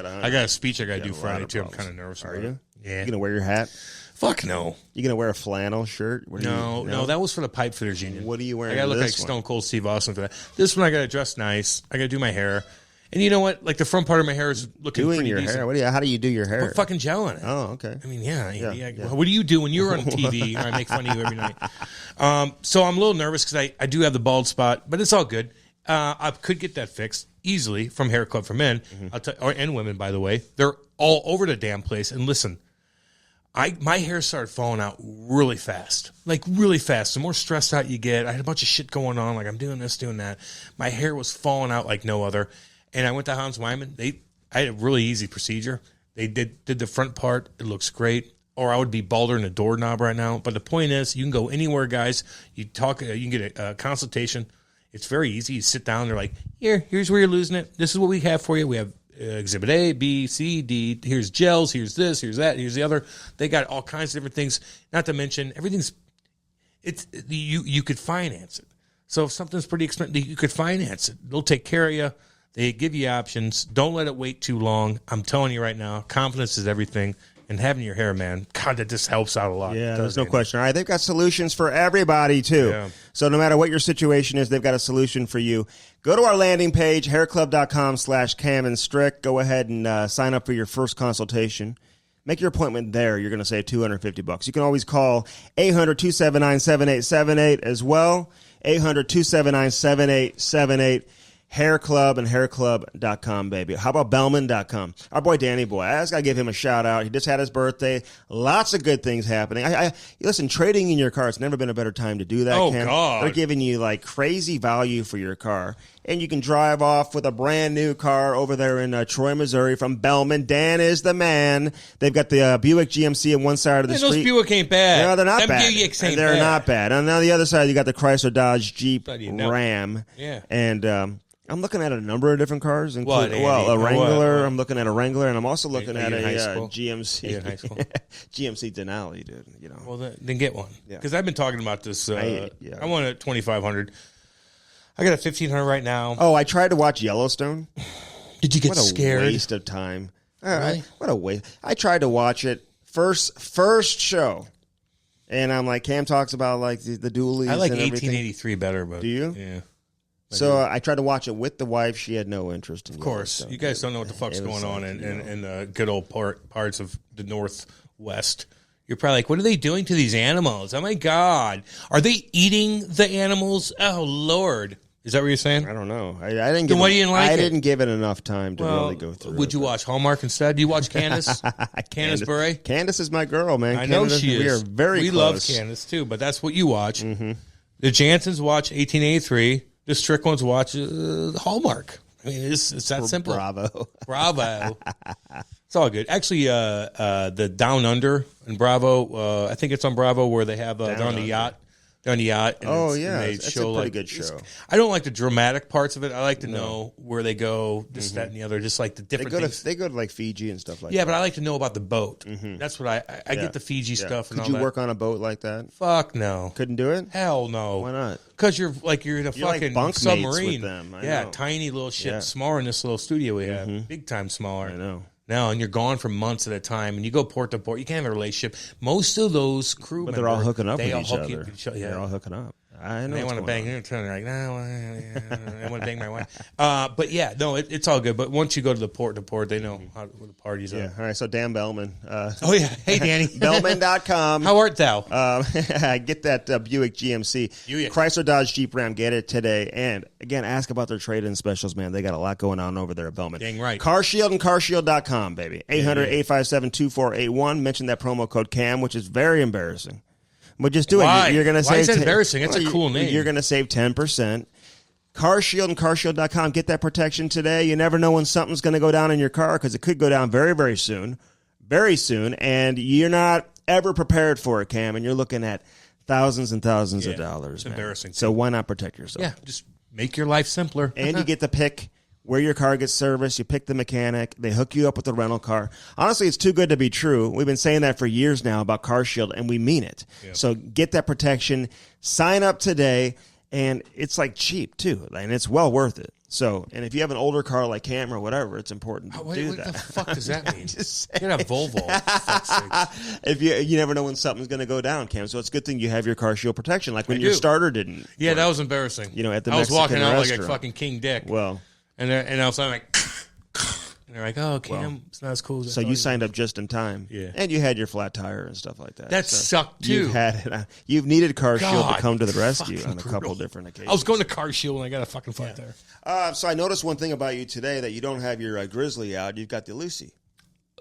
Speaker 2: I got a speech I got to do Friday, too. I'm kind of nervous about it. Yeah.
Speaker 1: You going to wear your hat?
Speaker 2: Fuck no.
Speaker 1: You going to wear a flannel shirt?
Speaker 2: No, that was for the Pipe Fitters Union.
Speaker 1: What are you wearing?
Speaker 2: I got to look like Stone Cold Steve Austin for that. This one I got to dress nice. I got to do my hair. And you know what? The front part of my hair is looking pretty
Speaker 1: your
Speaker 2: decent.
Speaker 1: Hair? How do you do your hair?
Speaker 2: Put fucking gel in it.
Speaker 1: Oh, okay.
Speaker 2: I mean, yeah. What do you do when you're on TV? I make fun of you every night. So I'm a little nervous because I do have the bald spot, but it's all good. I could get that fixed easily from Hair Club for Men, and women, by the way. They're all over the damn place. And listen, my hair started falling out really fast. Really fast. The more stressed out you get, I had a bunch of shit going on. I'm doing this, doing that. My hair was falling out like no other. And I went to Hans Wyman. I had a really easy procedure. They did the front part. It looks great. Or I would be balder than a doorknob right now. But the point is, you can go anywhere, guys. You talk. You can get a consultation. It's very easy. You sit down. They're like, here's where you're losing it. This is what we have for you. We have Exhibit A, B, C, D. Here's gels. Here's this. Here's that. Here's the other. They got all kinds of different things. Not to mention, everything's. You could finance it. So if something's pretty expensive, you could finance it. They'll take care of you. They give you options. Don't let it wait too long. I'm telling you right now, confidence is everything. And having your hair, man, God, that just helps out a lot.
Speaker 1: Yeah, there's no question. All right, they've got solutions for everybody, too. Yeah. So no matter what your situation is, they've got a solution for you. Go to our landing page, hairclub.com/Cam Strick. Go ahead and sign up for your first consultation. Make your appointment there. You're going to save $250. You can always call 800-279-7878 as well. 800-279-7878. Hair Club and hairclub.com, baby. How about Bellman.com? Our boy Danny Boy. I just got to give him a shout out. He just had his birthday. Lots of good things happening. Listen, trading in your car, it's never been a better time to do that, Ken.
Speaker 2: God.
Speaker 1: They're giving you crazy value for your car. And you can drive off with a brand new car over there in Troy, Missouri from Bellman. Dan is the man. They've got the Buick GMC on one side of the street.
Speaker 2: Those Buick ain't bad.
Speaker 1: No, they're not
Speaker 2: Them
Speaker 1: bad.
Speaker 2: Buicks ain't
Speaker 1: they're
Speaker 2: bad.
Speaker 1: not bad. And on the other side, you got the Chrysler Dodge Jeep Ram.
Speaker 2: Yeah.
Speaker 1: And I'm looking at a number of different cars, including a Wrangler.
Speaker 2: What?
Speaker 1: I'm looking at a Wrangler, and I'm also looking at a
Speaker 2: GMC. Are you in high school?
Speaker 1: GMC Denali, dude.
Speaker 2: Well, then get one. Because I've been talking about this. I want a 2500. I got a 1500 right now.
Speaker 1: Oh, I tried to watch Yellowstone.
Speaker 2: Did you get scared?
Speaker 1: What a waste of time.
Speaker 2: Really?
Speaker 1: What a waste. I tried to watch it first show, and I'm like, Cam talks about the dualies.
Speaker 2: I like
Speaker 1: and
Speaker 2: 1883 better, but
Speaker 1: do you?
Speaker 2: Yeah.
Speaker 1: So I tried to watch it with the wife. She had no interest in it.
Speaker 2: Of course. You guys don't know what the fuck's going on in the good old parts of the Northwest. You're probably like, what are they doing to these animals? Oh, my God. Are they eating the animals? Oh, Lord. Is that what you're saying?
Speaker 1: I don't know. I didn't give I didn't give it enough time to really go through
Speaker 2: Would you watch Hallmark instead? Do you watch Candace? Candace Briere?
Speaker 1: Candace is my girl, man.
Speaker 2: I know she is.
Speaker 1: We are very close.
Speaker 2: We love Candace, too, but that's what you watch. Mm-hmm. The Jansons watch 1883. The Strick ones watch Hallmark. I mean, it's that simple.
Speaker 1: Bravo.
Speaker 2: It's all good. Actually, the Down Under in Bravo, I think it's on Bravo where they have they're on the yacht. They're on the yacht. And
Speaker 1: it's a pretty good show.
Speaker 2: I don't like the dramatic parts of it. I like to know where they go, this, that, and the other, just like the different things.
Speaker 1: They go to like Fiji and stuff like that.
Speaker 2: Yeah, but I like to know about the boat. Mm-hmm. That's what I get the Fiji stuff and all that.
Speaker 1: Could you work on a boat like that?
Speaker 2: Fuck no.
Speaker 1: Couldn't do it?
Speaker 2: Hell no.
Speaker 1: Why not?
Speaker 2: Because you're in a fucking
Speaker 1: like
Speaker 2: submarine.
Speaker 1: With them. I know.
Speaker 2: Tiny little ship, smaller than this little studio we have. Big time smaller.
Speaker 1: I know.
Speaker 2: No, and you're gone for months at a time, and you go port to port. You can't have a relationship. Most of those crew members,
Speaker 1: they're all hooking up with each other.
Speaker 2: Yeah.
Speaker 1: They're all hooking up. I know.
Speaker 2: They want to bang her, and they're like, no, I want to bang my wife. But yeah, no, it's all good. But once you go to the port, they know where the parties are.
Speaker 1: Yeah. All right. So Dan Bellman.
Speaker 2: Hey Danny.
Speaker 1: Bellman.com.
Speaker 2: How art thou?
Speaker 1: Get that Buick GMC. Chrysler Dodge Jeep Ram. Get it today. And again, ask about their trade-in specials, man. They got a lot going on over there at Bellman.
Speaker 2: Dang right.
Speaker 1: CarShield and CarShield.com, baby. 800-857-2481. Mention that promo code CAM, which is very embarrassing. But just do it. You're going to save.
Speaker 2: Why is that embarrassing? It's a cool name.
Speaker 1: You're going to save 10%. CarShield and CarShield.com. Get that protection today. You never know when something's going to go down in your car because it could go down very, very soon. Very soon. And you're not ever prepared for it, Cam. And you're looking at thousands and thousands of dollars.
Speaker 2: It's embarrassing.
Speaker 1: So why not protect yourself?
Speaker 2: Yeah, just make your life simpler.
Speaker 1: And you get to pick where your car gets serviced. You pick the mechanic. They hook you up with the rental car. Honestly, it's too good to be true. We've been saying that for years now about CarShield, and we mean it. Yep. So get that protection. Sign up today, and it's like cheap, too, and it's well worth it. So, and if you have an older car like Cam or whatever, it's important to do that.
Speaker 2: What the fuck does that mean? Get a Volvo.
Speaker 1: If you never know when something's going to go down, Cam. So it's a good thing you have your CarShield protection, like when your starter didn't.
Speaker 2: Yeah, work. That was embarrassing.
Speaker 1: At the
Speaker 2: I was
Speaker 1: Mexican
Speaker 2: walking out
Speaker 1: restaurant.
Speaker 2: like a fucking King Dick.
Speaker 1: Well.
Speaker 2: And I was like, and they're like, oh, Cam, it's not as cool as I
Speaker 1: thought. So you signed up just in time.
Speaker 2: Yeah.
Speaker 1: And you had your flat tire and stuff like that.
Speaker 2: That sucked, too.
Speaker 1: You've needed CarShield to come to the rescue on a couple different occasions.
Speaker 2: I was going to CarShield and I got a fucking flat tire.
Speaker 1: So I noticed one thing about you today, that you don't have your Grizzly out. You've got the Lucy.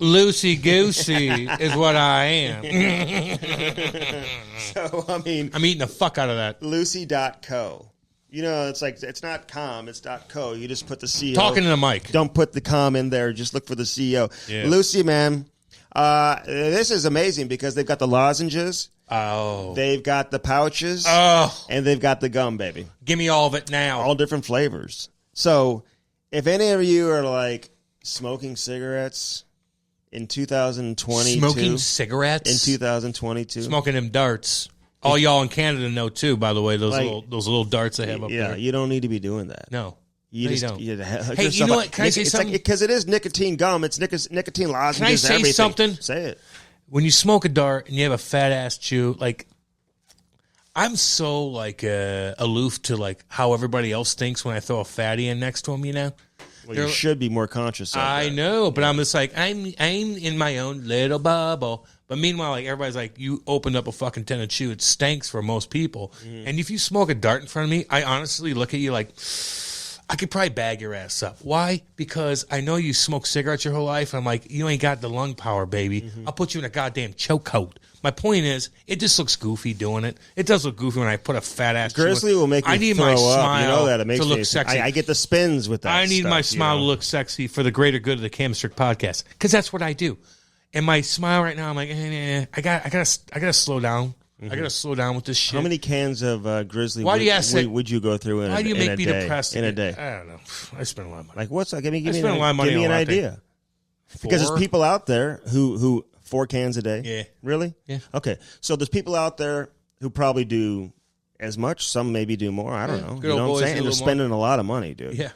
Speaker 2: Loosey-goosey is what I am.
Speaker 1: So, I mean,
Speaker 2: I'm eating the fuck out of that.
Speaker 1: Lucy.co. It's not com, it's .co. You just put the CEO.
Speaker 2: Talking to the mic.
Speaker 1: Don't put the com in there. Just look for the CEO. Yeah. Lucy, man, this is amazing because they've got the lozenges.
Speaker 2: Oh.
Speaker 1: They've got the pouches.
Speaker 2: Oh.
Speaker 1: And they've got the gum, baby.
Speaker 2: Give me all of it now.
Speaker 1: All different flavors. So if any of you are like smoking cigarettes in 2022.
Speaker 2: Smoking cigarettes?
Speaker 1: In 2022.
Speaker 2: Smoking them darts. All y'all in Canada know too, by the way, those little darts they have up there.
Speaker 1: Yeah, you don't need to be doing that.
Speaker 2: No.
Speaker 1: You
Speaker 2: don't.
Speaker 1: Hey,
Speaker 2: you know what? Can I say something?
Speaker 1: Because it is nicotine gum. It's nicotine lozenges.
Speaker 2: Can I say
Speaker 1: everything.
Speaker 2: something?
Speaker 1: Say it.
Speaker 2: When you smoke a dart and you have a fat ass chew, like I'm so aloof to how everybody else thinks when I throw a fatty in next to them.
Speaker 1: Well, you should be more conscious of that.
Speaker 2: I know, but I'm just like I'm in my own little bubble. But meanwhile, everybody's like, you opened up a fucking tin of chew. It stinks for most people. Mm. And if you smoke a dart in front of me, I honestly look at you like, I could probably bag your ass up. Why? Because I know you smoke cigarettes your whole life. And I'm like, you ain't got the lung power, baby. Mm-hmm. I'll put you in a goddamn chokehold. My point is, it just looks goofy doing it. It does look goofy when I put a fat ass.
Speaker 1: Grizzly will make me throw up. You know that it makes
Speaker 2: to look
Speaker 1: me
Speaker 2: sexy.
Speaker 1: I get the spins with that.
Speaker 2: I need my smile to look sexy for the greater good of the Cam Strick Podcast because that's what I do. And my smile right now, I'm like, I gotta slow down. Mm-hmm. I gotta slow down with this shit.
Speaker 1: How many cans of Grizzly
Speaker 2: would you
Speaker 1: go through in a day?
Speaker 2: Why do you make me depressed
Speaker 1: in a day?
Speaker 2: I don't know. I spend a lot of money.
Speaker 1: Like what's give me
Speaker 2: a lot of money.
Speaker 1: Give me an idea. Because there's people out there who 4 cans a day.
Speaker 2: Yeah.
Speaker 1: Really?
Speaker 2: Yeah.
Speaker 1: Okay. So there's people out there who probably do as much. Some maybe do more. I don't know.
Speaker 2: You know what I'm saying?
Speaker 1: And they're spending a lot of money, dude.
Speaker 2: Yeah.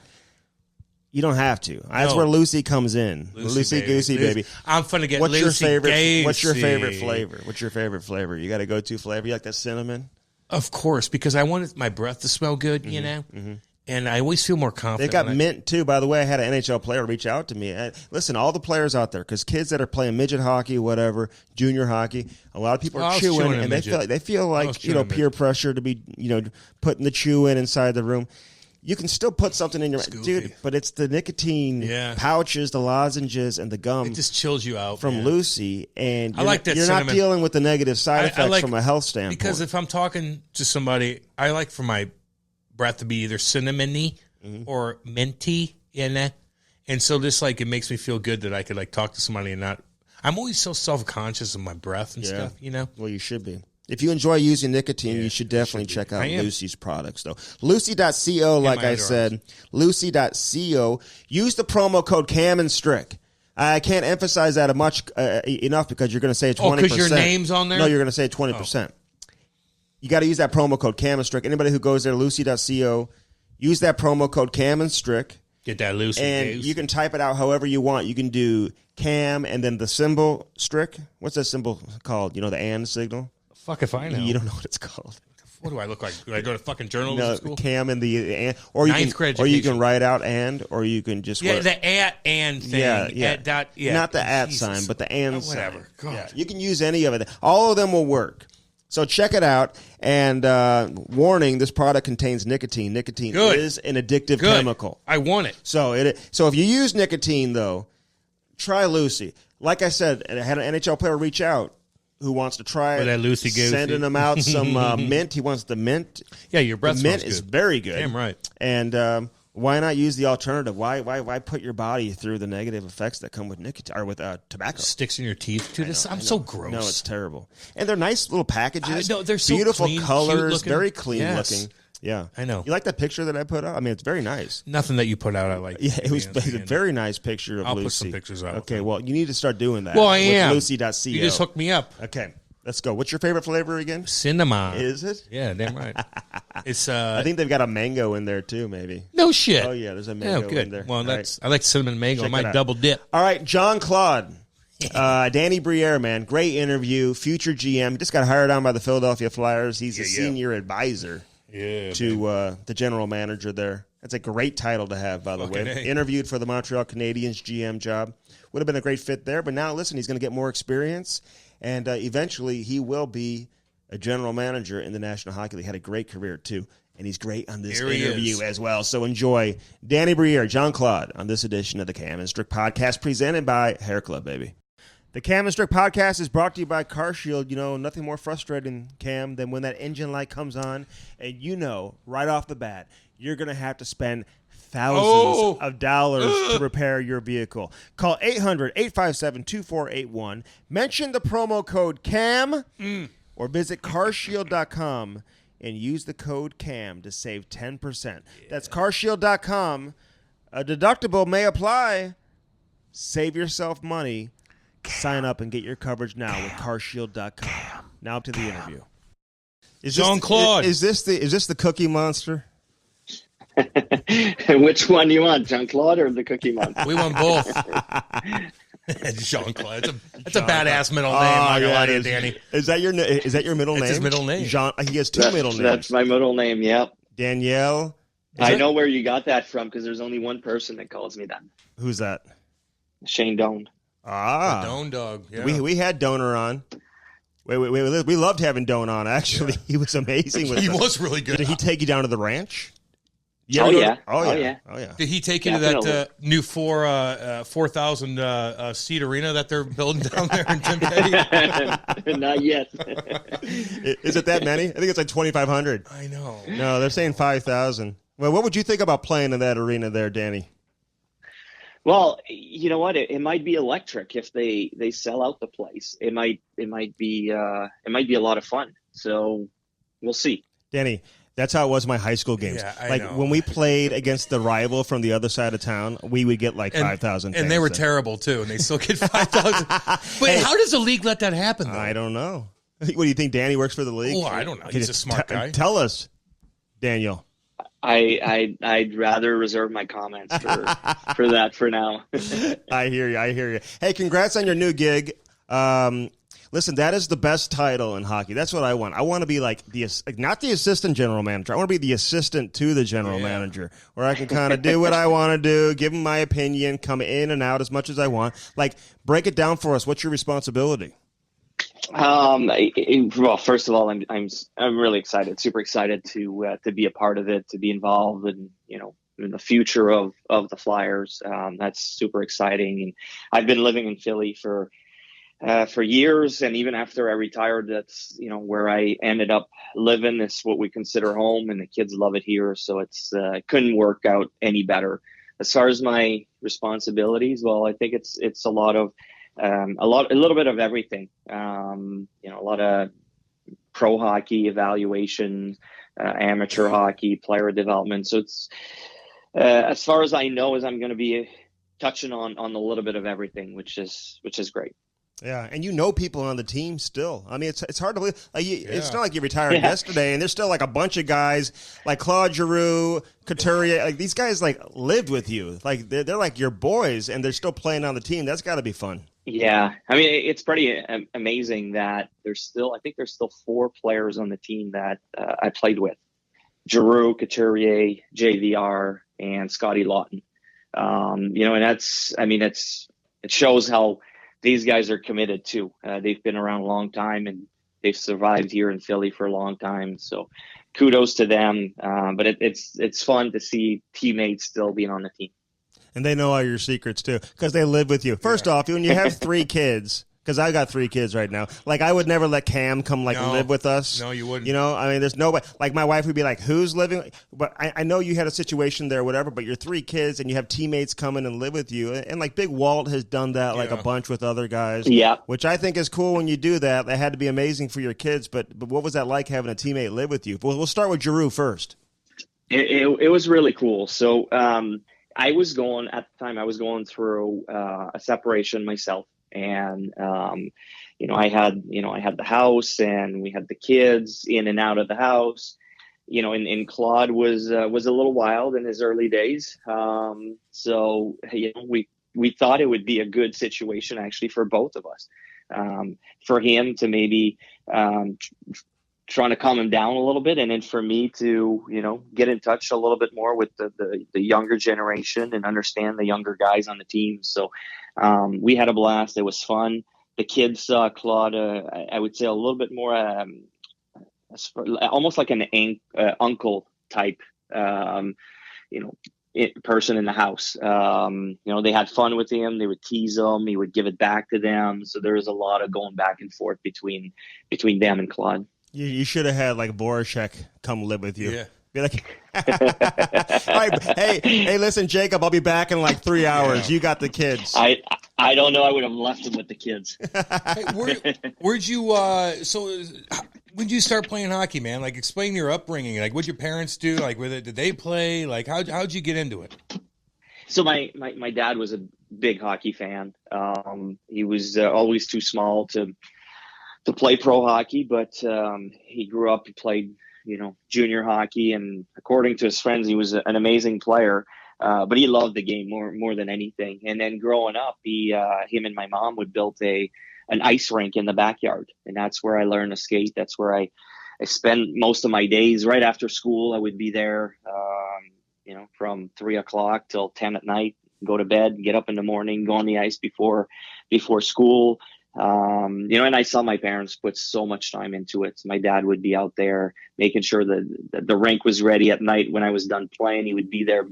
Speaker 1: You don't have to. That's where Lucy comes in. Lucy Goosey, baby.
Speaker 2: I'm finna get
Speaker 1: What's your favorite
Speaker 2: flavor?
Speaker 1: What's your favorite flavor? You got a go-to flavor? You like that cinnamon?
Speaker 2: Of course, because I wanted my breath to smell good, you know?
Speaker 1: Mm-hmm.
Speaker 2: And I always feel more confident.
Speaker 1: They got mint, too. By the way, I had an NHL player reach out to me. Listen, all the players out there, because kids that are playing midget hockey, whatever, junior hockey, a lot of people are chewing, and they feel like peer pressure to be putting the chew inside the room. You can still put something in your dude, but it's the nicotine pouches, the lozenges, and the gum.
Speaker 2: It just chills you out
Speaker 1: from Lucy, and
Speaker 2: I like that
Speaker 1: you're
Speaker 2: cinnamon.
Speaker 1: Not dealing with the negative side effects from a health standpoint.
Speaker 2: Because if I'm talking to somebody, I like for my breath to be either cinnamony or minty, and so this it makes me feel good that I could talk to somebody and not. I'm always so self-conscious of my breath and stuff,
Speaker 1: Well, you should be. If you enjoy using nicotine, you should definitely check out Lucy's products, though. Lucy.co, like I said, Lucy.co. Use the promo code Cam Strick. I can't emphasize that enough because you're going to save 20%. Oh,
Speaker 2: because your name's on there?
Speaker 1: No, you're going to save 20%. You got to use that promo code Cam Strick. Anybody who goes there, Lucy.co, use that promo code Cam Strick.
Speaker 2: Get that Lucy.
Speaker 1: And you can type it out however you want. You can do Cam and then the symbol Strick. What's that symbol called? The and signal?
Speaker 2: Fuck if I know.
Speaker 1: You don't know what it's called.
Speaker 2: What do I look like? Do I go to fucking journalism school?
Speaker 1: Cam and the and, or you can write out and, or you can just
Speaker 2: the at and thing.
Speaker 1: Yeah. Not the at sign, but the and
Speaker 2: whatever.
Speaker 1: sign.
Speaker 2: God.
Speaker 1: Yeah, you can use any of it. All of them will work. So check it out. And warning: this product contains nicotine. Nicotine is an addictive chemical.
Speaker 2: I want it.
Speaker 1: So if you use nicotine, though, try Lucy. Like I said, I had an NHL player reach out who wants to try it.
Speaker 2: That Lucy
Speaker 1: sending him out some mint. He wants the mint.
Speaker 2: Yeah, your breath
Speaker 1: mint is very good.
Speaker 2: Damn right.
Speaker 1: And why not use the alternative? Why put your body through the negative effects that come with nicotine or with tobacco?
Speaker 2: Sticks in your teeth, too. I'm so gross.
Speaker 1: No, it's terrible. And they're nice little packages.
Speaker 2: They're so
Speaker 1: beautiful
Speaker 2: clean,
Speaker 1: colors, very clean looking. Yeah,
Speaker 2: I know.
Speaker 1: You like that picture that I put out? I mean, it's very nice.
Speaker 2: Nothing that you put out I like.
Speaker 1: Yeah, it was a very nice picture of Lucy.
Speaker 2: I'll put some pictures out.
Speaker 1: Okay, well, you need to start doing that.
Speaker 2: Well, I am.
Speaker 1: Lucy.co.
Speaker 2: You just hooked me up.
Speaker 1: Okay, let's go. What's your favorite flavor again?
Speaker 2: Cinnamon.
Speaker 1: Is it?
Speaker 2: Yeah, damn right. It's.
Speaker 1: I think they've got a mango in there too, maybe.
Speaker 2: No shit.
Speaker 1: Oh yeah, there's a mango in there.
Speaker 2: Well, I like cinnamon mango. I might double dip.
Speaker 1: All right, Jean-Claude. Danny Briere, man, great interview. Future GM, just got hired on by the Philadelphia Flyers. He's a senior advisor to the general manager there. That's a great title to have, by the way. Interviewed for the Montreal Canadiens GM job. Would have been a great fit there, but now listen, he's going to get more experience, and eventually he will be a general manager in the National Hockey League. Had a great career too, and he's great on this interview as well. So enjoy Danny Briere, Jean-Claude on this edition of the Cam Strick Podcast, presented by Hair Club, baby. The Cam Strick Podcast is brought to you by CarShield. Nothing more frustrating, Cam, than when that engine light comes on and right off the bat, you're going to have to spend thousands of dollars to repair your vehicle. Call 800-857-2481. Mention the promo code CAM or visit carshield.com and use the code CAM to save 10%. Yeah. That's carshield.com. A deductible may apply. Save yourself money. Sign up and get your coverage now with carshield.com. Now to the interview.
Speaker 2: Jean-Claude.
Speaker 1: Is this the Cookie Monster?
Speaker 3: Which one do you want, Jean-Claude or the Cookie Monster?
Speaker 2: We want both. Jean-Claude. That's a badass middle name. I'm gonna lie to you, Danny.
Speaker 1: Is that your middle name?
Speaker 2: It's his middle name.
Speaker 1: Jean. He has two middle names.
Speaker 3: That's my middle name. Yep.
Speaker 1: Danielle.
Speaker 3: I know where you got that from because there's only one person that calls me that.
Speaker 1: Who's that?
Speaker 3: Shane Doan.
Speaker 1: Ah,
Speaker 2: Doan Dog. Yeah.
Speaker 1: We had Donor on. We loved having Doan on. Actually, he was amazing.
Speaker 2: He was really good.
Speaker 1: Did he take you down to the ranch?
Speaker 3: Oh yeah.
Speaker 2: Did he take you to that new 4,000 seat arena that they're building down there in Tim Petty?
Speaker 3: Not yet.
Speaker 1: Is it that many? I think it's like 2,500.
Speaker 2: I know.
Speaker 1: No, they're saying 5,000. Well, what would you think about playing in that arena there, Danny?
Speaker 3: Well, you know what? It might be electric if they sell out the place. It might be a lot of fun. So we'll see.
Speaker 1: Danny, that's how it was in my high school games.
Speaker 2: Yeah, I know.
Speaker 1: When we played against the rival from the other side of town, we would get 5,000.
Speaker 2: And they were terrible too, and they still get 5,000. Wait, how does the league let that happen, though?
Speaker 1: I don't know. What do you think? Danny works for the league?
Speaker 2: Oh, I don't know. He's a smart guy.
Speaker 1: Tell us, Daniel.
Speaker 3: I'd rather reserve my comments for that for now.
Speaker 1: I hear you. Hey, congrats on your new gig. Listen, that is the best title in hockey. That's what I want. I want to be like not the assistant general manager. I want to be the assistant to the general manager, where I can kind of do what I want to do, give them my opinion, come in and out as much as I want. Like, break it down for us. What's your responsibility?
Speaker 3: Well, first of all, I'm really excited, super excited to be a part of it, to be involved in the future of the Flyers. That's super exciting. And I've been living in Philly for years, and even after I retired, that's where I ended up living. Is what we consider home, and the kids love it here. So it couldn't work out any better. As far as my responsibilities, well, I think it's a little bit of everything. A lot of pro hockey evaluation, amateur hockey, player development. So it's as far as I know, I'm going to be touching on a little bit of everything, which is great.
Speaker 1: Yeah, and people on the team still. I mean, it's hard to believe. It's not like you retired yesterday, and there's still like a bunch of guys like Claude Giroux, Couturier. Like these guys like lived with you. Like they're like your boys, and they're still playing on the team. That's got to be fun.
Speaker 3: Yeah, I mean, it's pretty amazing that I think there's still 4 players on the team that I played with: Giroux, Couturier, JVR, and Scotty Lawton. And it shows how these guys are committed too. They've been around a long time, and they've survived here in Philly for a long time. So kudos to them. But it's fun to see teammates still being on the team.
Speaker 1: And they know all your secrets too, because they live with you. First off, when you have 3 kids, because I got 3 kids right now, like I would never let Cam come live with us.
Speaker 2: No, you wouldn't.
Speaker 1: I mean, there's nobody. Like my wife would be like, "Who's living?" But I know you had a situation there, whatever. But you're 3 kids, and you have teammates come in and live with you. And like Big Walt has done that like a bunch with other guys.
Speaker 3: Yeah,
Speaker 1: which I think is cool when you do that. That had to be amazing for your kids. But what was that like having a teammate live with you? We'll start with Giroux first.
Speaker 3: It was really cool. So I was going through a separation myself. And, I had the house, and we had the kids in and out of the house, and Claude was a little wild in his early days. So, we thought it would be a good situation actually for both of us, for him to maybe, trying to calm him down a little bit, and then for me to get in touch a little bit more with the younger generation and understand the younger guys on the team. So we had a blast. It was fun. The kids saw Claude, I would say, a little bit more almost like an uncle type person in the house. They had fun with him. They would tease him. He would give it back to them. So there was a lot of going back and forth between them and Claude.
Speaker 1: You should have had like Voracek come live with you. Yeah. Be like, all right, hey, listen, Jacob, I'll be back in like 3 hours. You got the kids.
Speaker 3: I don't know. I would have left him with the kids.
Speaker 2: Hey, where'd you? When did you start playing hockey, man? Like, explain your upbringing. Like, what'd your parents do? Like, did they play? Like, how'd you get into it?
Speaker 3: So my dad was a big hockey fan. He was always too small to play pro hockey, but he grew up. He played, junior hockey, and according to his friends, he was an amazing player. But he loved the game more than anything. And then growing up, him and my mom would build an ice rink in the backyard, and that's where I learned to skate. That's where I spent most of my days. Right after school, I would be there, from 3:00 till 10 at night. Go to bed, get up in the morning, go on the ice before school. And I saw my parents put so much time into it. My dad would be out there making sure that the rink was ready at night. When I was done playing, he would be there,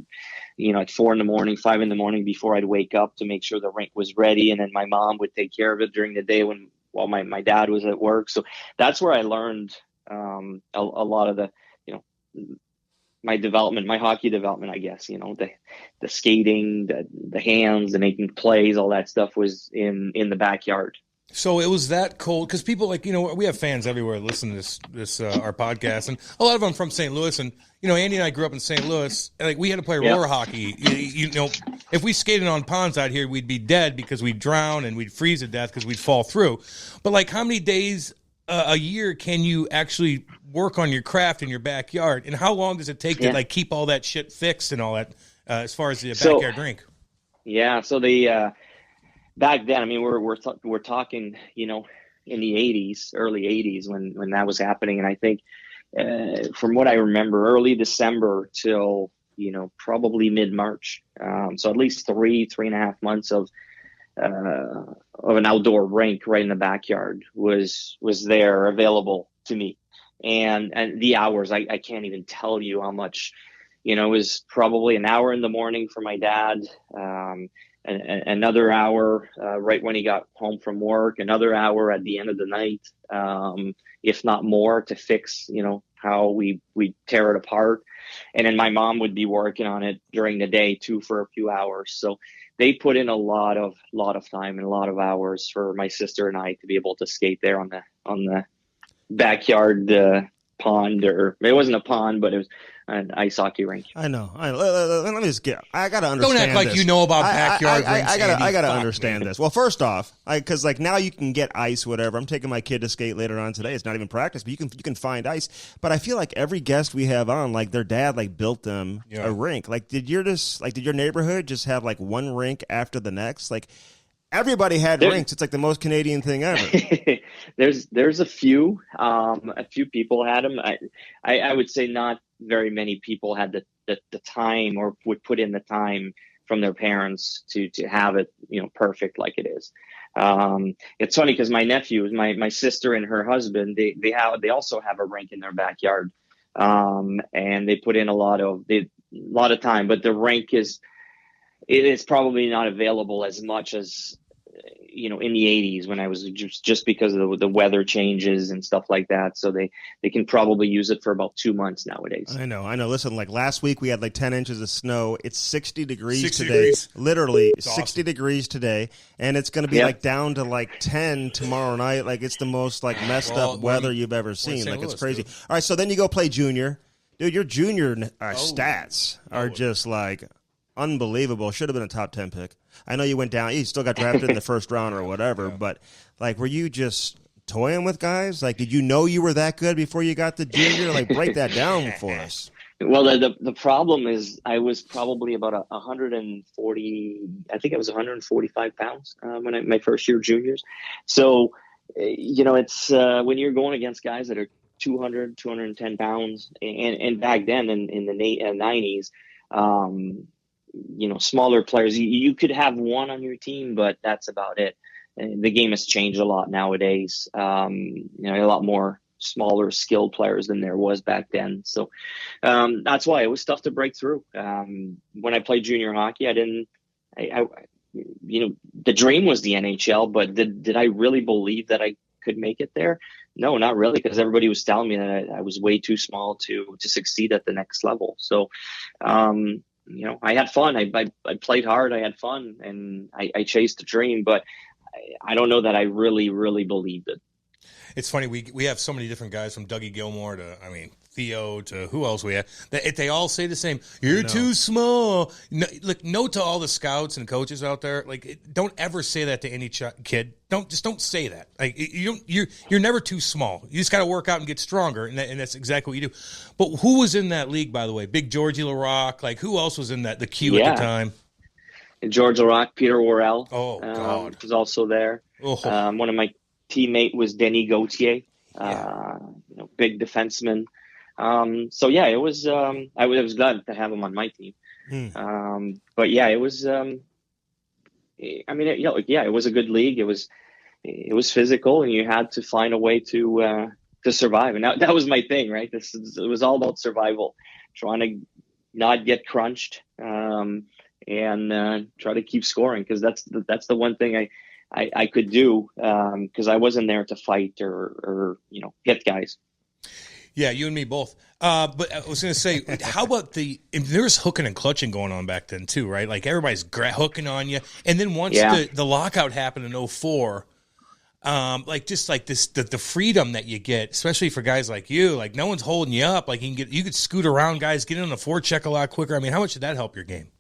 Speaker 3: at 4 a.m, 5 a.m. before I'd wake up to make sure the rink was ready. And then my mom would take care of it during the day while my dad was at work. So that's where I learned a lot of my development, my hockey development, I guess. The skating, the hands, the making plays, all that stuff was in the backyard.
Speaker 2: So it was that cold because people we have fans everywhere listen to this our podcast, and a lot of them from St. Louis. And Andy and I grew up in St. Louis. Like we had to play roller hockey. If we skated on ponds out here, we'd be dead because we'd drown and we'd freeze to death because we'd fall through. But like, how many days a year can you actually work on your craft in your backyard, and how long does it take to like keep all that shit fixed and all that as far as the backyard rink? Yeah,
Speaker 3: so the back then, I mean, we're talking, in the 80s, early 80s when that was happening. And I think from what I remember, early December till, probably mid-March. So at least 3.5 months of an outdoor rink right in the backyard was there available to me. And the hours, I can't even tell you how much, it was probably an hour in the morning for my dad, and another hour right when he got home from work, another hour at the end of the night, if not more, to fix, how we tear it apart. And then my mom would be working on it during the day too for a few hours. So they put in a lot of time and a lot of hours for my sister and I to be able to skate there on the backyard pond, or it wasn't a pond, but it was an ice hockey rink.
Speaker 1: I know. Let me just I gotta understand.
Speaker 2: Don't act like you know about backyard rinks.
Speaker 1: I gotta understand this. Well, first off, because now you can get ice, whatever. I'm taking my kid to skate later on today. It's not even practice, but you can find ice. But I feel like every guest we have on, like their dad, built them a rink. Did your neighborhood just have one rink after the next? Everybody had rinks. It's the most Canadian thing ever.
Speaker 3: There's a few people had them. I would say not very many people had the time or would put in the time from their parents to have it, perfect like it is. It's funny because my nephews, my sister and her husband, they also have a rink in their backyard, and they put in a lot of time. But the rink is probably not available as much as in the 80s when I was just because of the weather changes and stuff like that. So they can probably use it for about 2 months nowadays. I
Speaker 1: know. Listen, last week we had 10 inches of snow. It's 60 degrees today. Literally it's 60 awesome. Degrees today. And it's going to be down to 10 tomorrow night. It's the most messed up weather you've ever seen. It's crazy. Dude. All right. So then you go play junior. Dude, your junior stats are just unbelievable. Should have been a top 10 pick. I know you went down. You still got drafted in the first round or whatever, but were you just toying with guys? Did you know you were that good before you got the junior? Break that down for us.
Speaker 3: Well, the problem is I was probably about 140. I think I was 145 pounds when my first year juniors. So, it's when you're going against guys that are 200, 210 pounds, and back then in the 90s. Smaller players, you could have one on your team, but that's about it. And the game has changed a lot nowadays. A lot more smaller skilled players than there was back then. So that's why it was tough to break through. When I played junior hockey, the dream was the NHL, but did I really believe that I could make it there? No, not really, because everybody was telling me that I was way too small to succeed at the next level. So, I had fun. I played hard. I had fun, and I chased the dream. But I don't know that I really, really believed it.
Speaker 2: It's funny. We have so many different guys from Dougie Gilmore to Theo to who else we have. They all say the same. You're too small. No to all the scouts and coaches out there. Don't ever say that to any kid. Don't say that. You're never too small. You just got to work out and get stronger, and that's exactly what you do. But who was in that league, by the way? Big Georgie LaRocque. Who else was in the queue at the time?
Speaker 3: George LaRocque, Peter Worrell.
Speaker 2: Oh God,
Speaker 3: was also there. Oh. One of my teammate was Denis Gauthier. Big defenseman. It was. I was glad to have him on my team. But it was. It was a good league. It was physical, and you had to find a way to survive. And that was my thing, right? It was all about survival, trying to not get crunched, and try to keep scoring, because that's the one thing I could do, because I wasn't there to fight or hit guys.
Speaker 2: Yeah, you and me both. But I was going to say, how about there's hooking and clutching going on back then too, right? Everybody's hooking on you. And then once the lockout happened in 2004, the freedom that you get, especially for guys like you, no one's holding you up. You could scoot around guys, get in on the forecheck a lot quicker. How much did that help your game?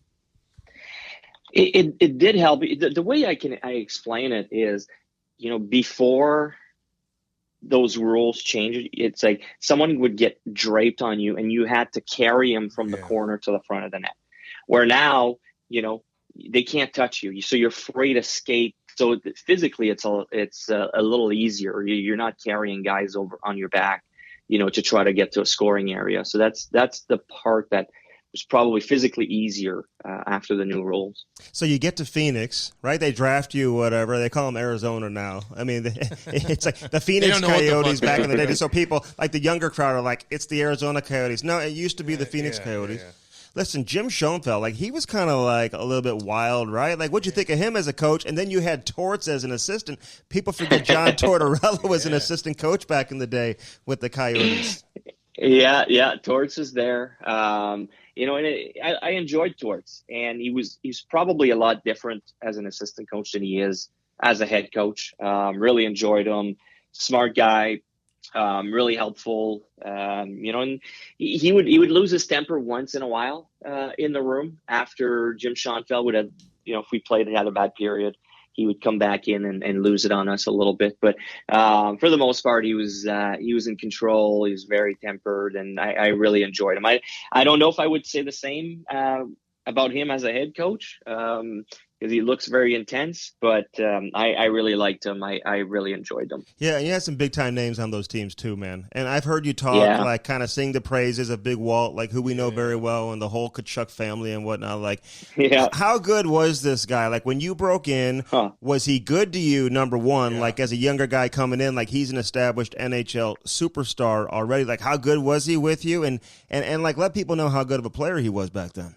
Speaker 3: It did help. The way I explain it is, before those rules changed, it's someone would get draped on you and you had to carry him from the corner to the front of the net. Where now, they can't touch you. So you're free to skate So physically, it's a little easier. You're not carrying guys over on your back, to try to get to a scoring area. So that's the part that was probably physically easier after the new rules.
Speaker 1: So you get to Phoenix, right? They draft you, whatever. They call them Arizona now. I mean, it's like the Phoenix Coyotes back in the day. So people, like the younger crowd, are like, it's the Arizona Coyotes. No, it used to be the Phoenix Coyotes. Yeah. Listen, Jim Schoenfeld, like he was kind of like a little bit wild, right? Like, what'd you think of him as a coach? And then you had Torts as an assistant. People forget John Tortorella was an assistant coach back in the day with the Coyotes.
Speaker 3: Yeah, Torts was there. And I enjoyed Torts, and he's probably a lot different as an assistant coach than he is as a head coach. Really enjoyed him. Smart guy. Really helpful, and he would lose his temper once in a while in the room after Jim Schoenfeld would have, if we played and had a bad period, he would come back in and lose it on us a little bit. But for the most part, he was in control. He was very tempered, and I really enjoyed him. I don't know if I would say the same about him as a head coach. Because he looks very intense, but I really liked him. I really enjoyed him.
Speaker 1: Yeah, and you had some big-time names on those teams too, man. And I've heard you talk, like, kind of sing the praises of Big Walt, like, who we know very well, and the whole Tkachuk family and whatnot. Like, how good was this guy? Like, when you broke in, was he good to you, number one? Like, as a younger guy coming in, like, he's an established NHL superstar already. Like, how good was he with you? And like, let people know how good of a player he was back then.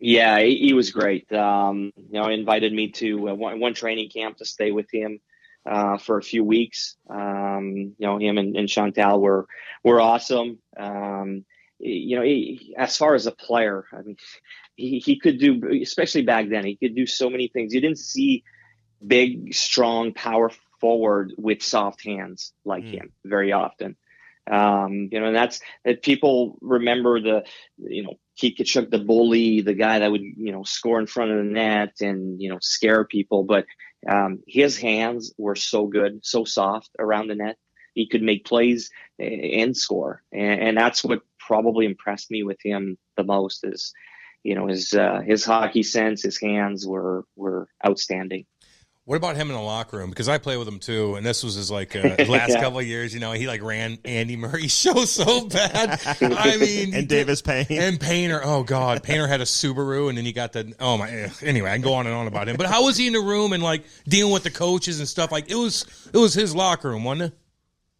Speaker 3: Yeah, he was great. He invited me to one training camp to stay with him for a few weeks. Him and Chantal were awesome. As far as a player, I mean, he could do, especially back then, he could do so many things. You didn't see big, strong, power forward with soft hands like him very often. And that's that people remember Keith Tkachuk, the bully, the guy that would, score in front of the net and, scare people. But his hands were so good, so soft around the net. He could make plays and score. And that's what probably impressed me with him the most is, his hockey sense, his hands were outstanding.
Speaker 2: What about him in the locker room? Because I play with him too, and this was his last couple of years. He ran Andy Murray's show so bad. I mean,
Speaker 1: and Davis Payne
Speaker 2: and Painter. Oh God, Painter had a Subaru, and then he got Anyway, I can go on and on about him. But how was he in the room and like dealing with the coaches and stuff? Like it was his locker room, wasn't it?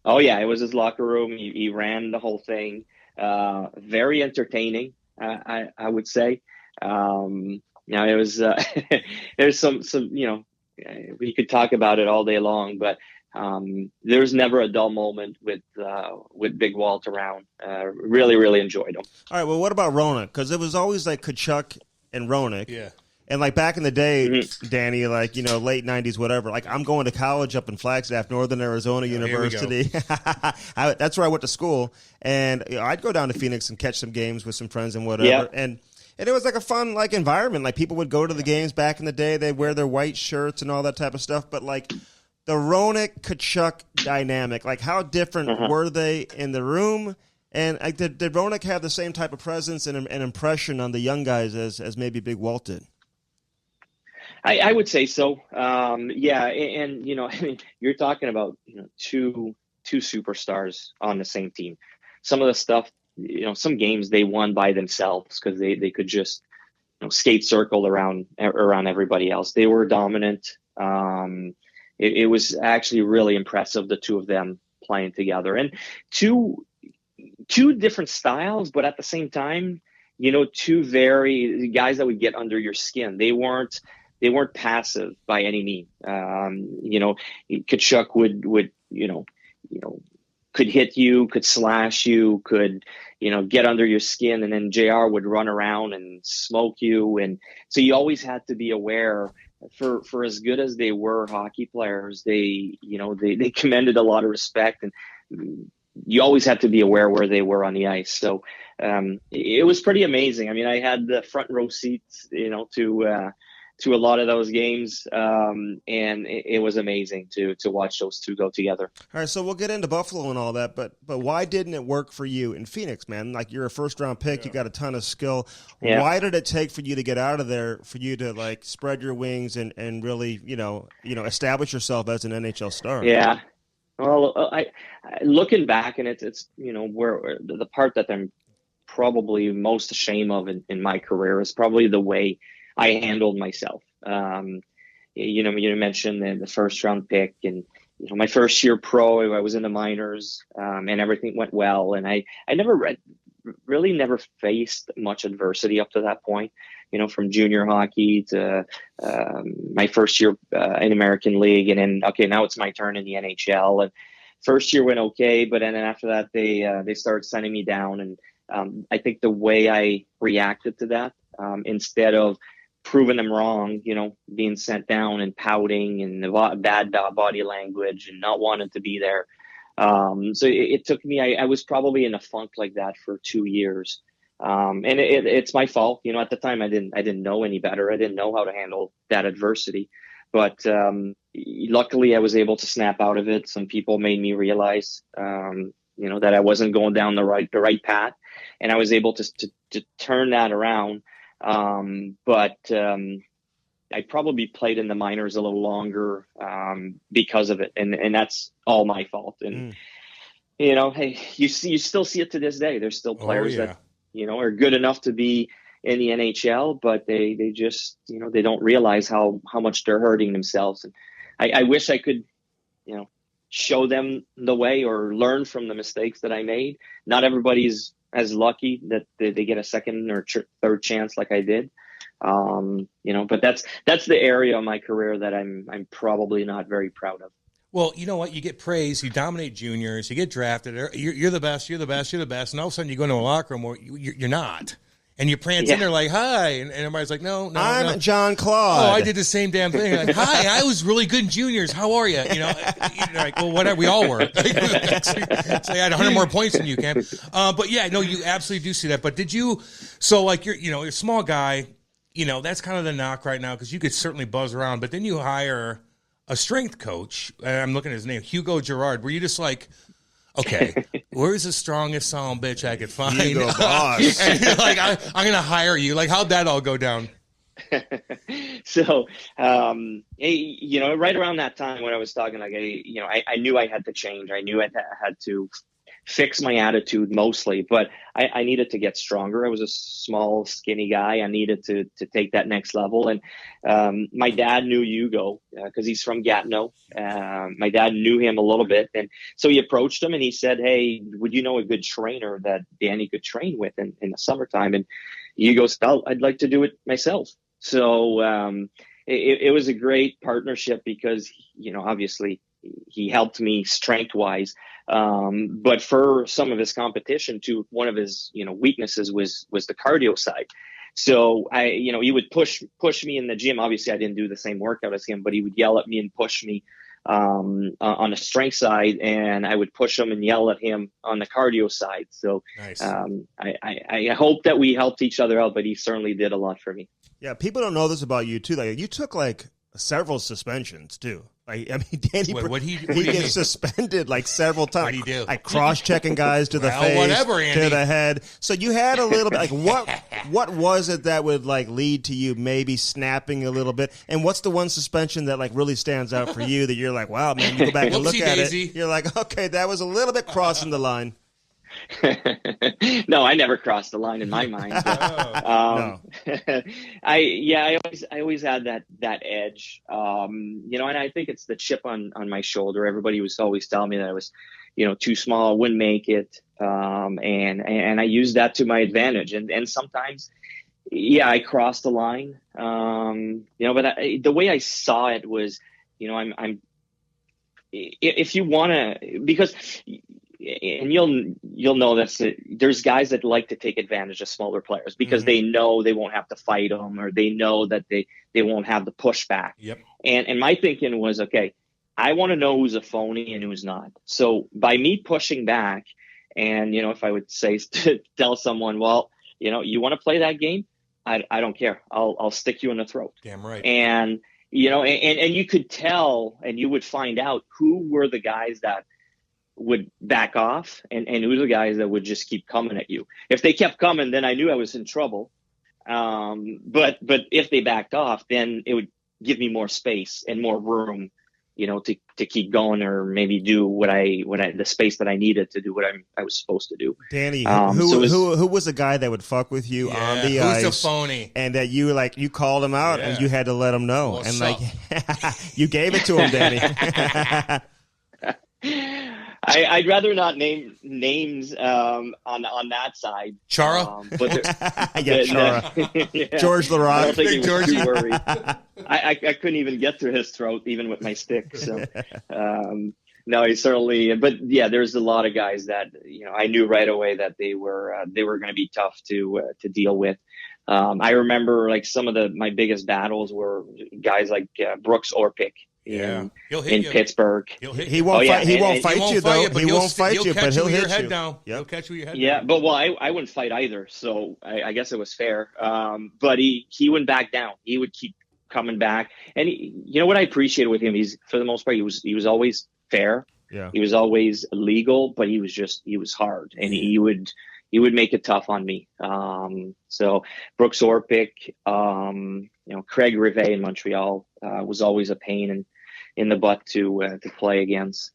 Speaker 3: Oh yeah, it was his locker room. He ran the whole thing. Very entertaining, I would say. It was there's some we could talk about it all day long, but there was never a dull moment with Big Walt around. Really, really enjoyed him.
Speaker 1: All right, well, what about Roenick? Because it was always like Tkachuk and Roenick.
Speaker 2: Yeah.
Speaker 1: And like back in the day, Danny, like, late 90s, whatever, like I'm going to college up in Flagstaff, Northern Arizona University. That's where I went to school. And I'd go down to Phoenix and catch some games with some friends and whatever. Yeah. And it was like a fun environment. Like people would go to the games back in the day. They'd wear their white shirts and all that type of stuff. But like the Roenick Tkachuk dynamic, like how different were they in the room? And like, did Roenick have the same type of presence and impression on the young guys as maybe Big Walt did?
Speaker 3: I would say so. Yeah, and I mean, you're talking about two superstars on the same team. Some of the stuff, some games they won by themselves because they could just skate circle around everybody else. They were dominant. It was actually really impressive, the two of them playing together, and two different styles, but at the same time, two very guys that would get under your skin. They weren't passive by any means. Tkachuk would could hit you, could slash you, could get under your skin, and then JR would run around and smoke you, and so you always had to be aware. For as good as they were hockey players, they commanded a lot of respect, and you always had to be aware where they were on the ice. So it was pretty amazing. I mean, I had the front row seats, to to a lot of those games, and it was amazing to watch those two go together.
Speaker 1: All right, so we'll get into Buffalo and all that, but why didn't it work for you in Phoenix, man? Like, you're a first-round pick, you got a ton of skill. Yeah. Why did it take for you to get out of there, for you to, like, spread your wings and really, establish yourself as an NHL star?
Speaker 3: Yeah. Well, I looking back, and it's where the part that I'm probably most ashamed of in my career is probably the way I handled myself. You mentioned the first round pick, and my first year pro, I was in the minors, and everything went well. And I never never faced much adversity up to that point. From junior hockey to my first year in American League, and then now it's my turn in the NHL. And first year went okay, but then after that they started sending me down, and I think the way I reacted to that, instead of proving them wrong, being sent down and pouting and the bad body language and not wanting to be there. So it took me, I was probably in a funk like that for 2 years. And it's my fault. At the time I didn't know any better. I didn't know how to handle that adversity, but luckily I was able to snap out of it. Some people made me realize, that I wasn't going down the right path, and I was able to turn that around. But I probably played in the minors a little longer because of it, and that's all my fault. And hey, you still see it to this day. There's still players that are good enough to be in the NHL, but they just they don't realize how much they're hurting themselves. And I wish I could show them the way or learn from the mistakes that I made. Not everybody's as lucky that they get a second or third chance like I did. But that's the area of my career that I'm probably not very proud of.
Speaker 2: Well, you know what? You get praise, you dominate juniors, you get drafted, you're the best, and all of a sudden you go into a locker room where you're not. And you prance in there like, hi, and everybody's like, no.
Speaker 1: I'm Jean-Claude.
Speaker 2: Oh, I did the same damn thing. Like, hi, I was really good in juniors. How are you? You're like, well, whatever. We all were. So I had 100 more points than you, Cam. But yeah, no, you absolutely do see that. But did you? So like you're a small guy. That's kind of the knock right now because you could certainly buzz around. But then you hire a strength coach. I'm looking at his name, Hugo Girard. Were you just like, okay, where's the strongest son of a bitch I could find?
Speaker 1: Hugo boss.
Speaker 2: And you're like, I'm going to hire you. Like, how'd that all go down?
Speaker 3: So, right around that time when I was talking, like, I knew I had to change. I knew I had to fix my attitude mostly, but I needed to get stronger. I was a small, skinny guy. I needed to take that next level. And my dad knew Hugo because he's from Gatineau. My dad knew him a little bit. And so he approached him and he said, hey, would you know a good trainer that Danny could train with in the summertime? And Hugo said, I'd like to do it myself. So it was a great partnership because, obviously he helped me strength-wise. But for some of his competition too, one of his, weaknesses was the cardio side. So he would push me in the gym. Obviously I didn't do the same workout as him, but he would yell at me and push me, on the strength side, and I would push him and yell at him on the cardio side. So,
Speaker 2: nice.
Speaker 3: I hope that we helped each other out, but he certainly did a lot for me.
Speaker 1: Yeah. People don't know this about you too. Like, you took like several suspensions too. Danny,
Speaker 2: what
Speaker 1: he gets suspended like several times.
Speaker 2: What do you do?
Speaker 1: Like cross-checking guys to the face,
Speaker 2: whatever, Andy.
Speaker 1: to the head. So you had a little bit. Like, what was it that would like lead to you maybe snapping a little bit? And what's the one suspension that like really stands out for you that you're like, wow, man? You go back and look at it. You're like, okay, that was a little bit crossing the line.
Speaker 3: No, I never crossed the line in my mind.
Speaker 1: No.
Speaker 3: I always had that edge, and I think it's the chip on my shoulder. Everybody was always telling me that I was, too small, wouldn't make it, and I used that to my advantage. And sometimes, I crossed the line, but the way I saw it was, I'm if you want to, because. And you'll know this. There's guys that like to take advantage of smaller players because they know they won't have to fight them, or they know that they won't have the pushback.
Speaker 2: Yep.
Speaker 3: And my thinking was, okay, I want to know who's a phony and who's not. So by me pushing back, and if I would say tell someone, well, you want to play that game, I don't care. I'll stick you in the throat.
Speaker 2: Damn right.
Speaker 3: And, you know, and you could tell, and you would find out who were the guys that would back off and who were the guys that would just keep coming at you. If they kept coming, then I knew I was in trouble. But if they backed off, then it would give me more space and more room, you know, to keep going, or maybe do the space that I needed to do what I was supposed to do.
Speaker 1: Danny, who was the guy that would fuck with you on the ice?
Speaker 2: Who's the phony?
Speaker 1: And that you called him out and you had to let him know. Well, and like you gave it to him, Danny.
Speaker 3: I'd rather not name names on that side.
Speaker 2: Chara?
Speaker 1: Chara. Yeah. George Laroque.
Speaker 3: I don't think he was too worried. I couldn't even get to his throat, even with my stick. So, no, he certainly. But yeah, there's a lot of guys that, you know, I knew right away that they were going to be tough to deal with. I remember like some of my biggest battles were guys like Brooks Orpik. In Pittsburgh.
Speaker 1: He won't fight you, though. He won't fight you, but he'll hit you.
Speaker 2: Down. Yep. He'll catch you with your head down.
Speaker 3: Yeah, but I wouldn't fight either, so I guess it was fair. But he wouldn't back down. He would keep coming back. And you know what I appreciated with him? He's, for the most part, he was always fair.
Speaker 1: Yeah.
Speaker 3: He was always legal, but he was hard, and he would make it tough on me. So Brooks Orpik, you know, Craig Rivet in Montreal was always a pain in the butt to play against.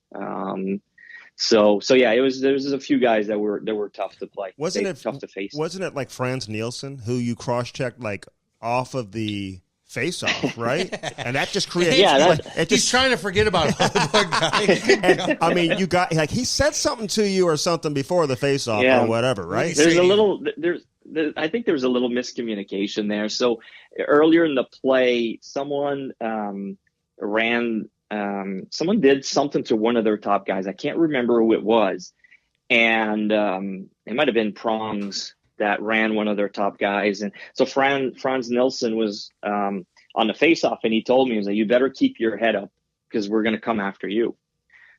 Speaker 3: So yeah, there was a few guys that were tough to play. Tough to face?
Speaker 1: Wasn't it like Franz Nielsen who you cross-checked like off of the face-off, right? And that just creates.
Speaker 2: He's trying to forget about the guy.
Speaker 1: I mean, you got like he said something to you or something before the face-off or whatever, right?
Speaker 3: I think there was a little miscommunication there. So earlier in the play, someone someone did something to one of their top guys. I can't remember who it was. And it might have been Prongs that ran one of their top guys. And so Franz Nielsen was on the faceoff, and he told me, he was like, you better keep your head up because we're going to come after you.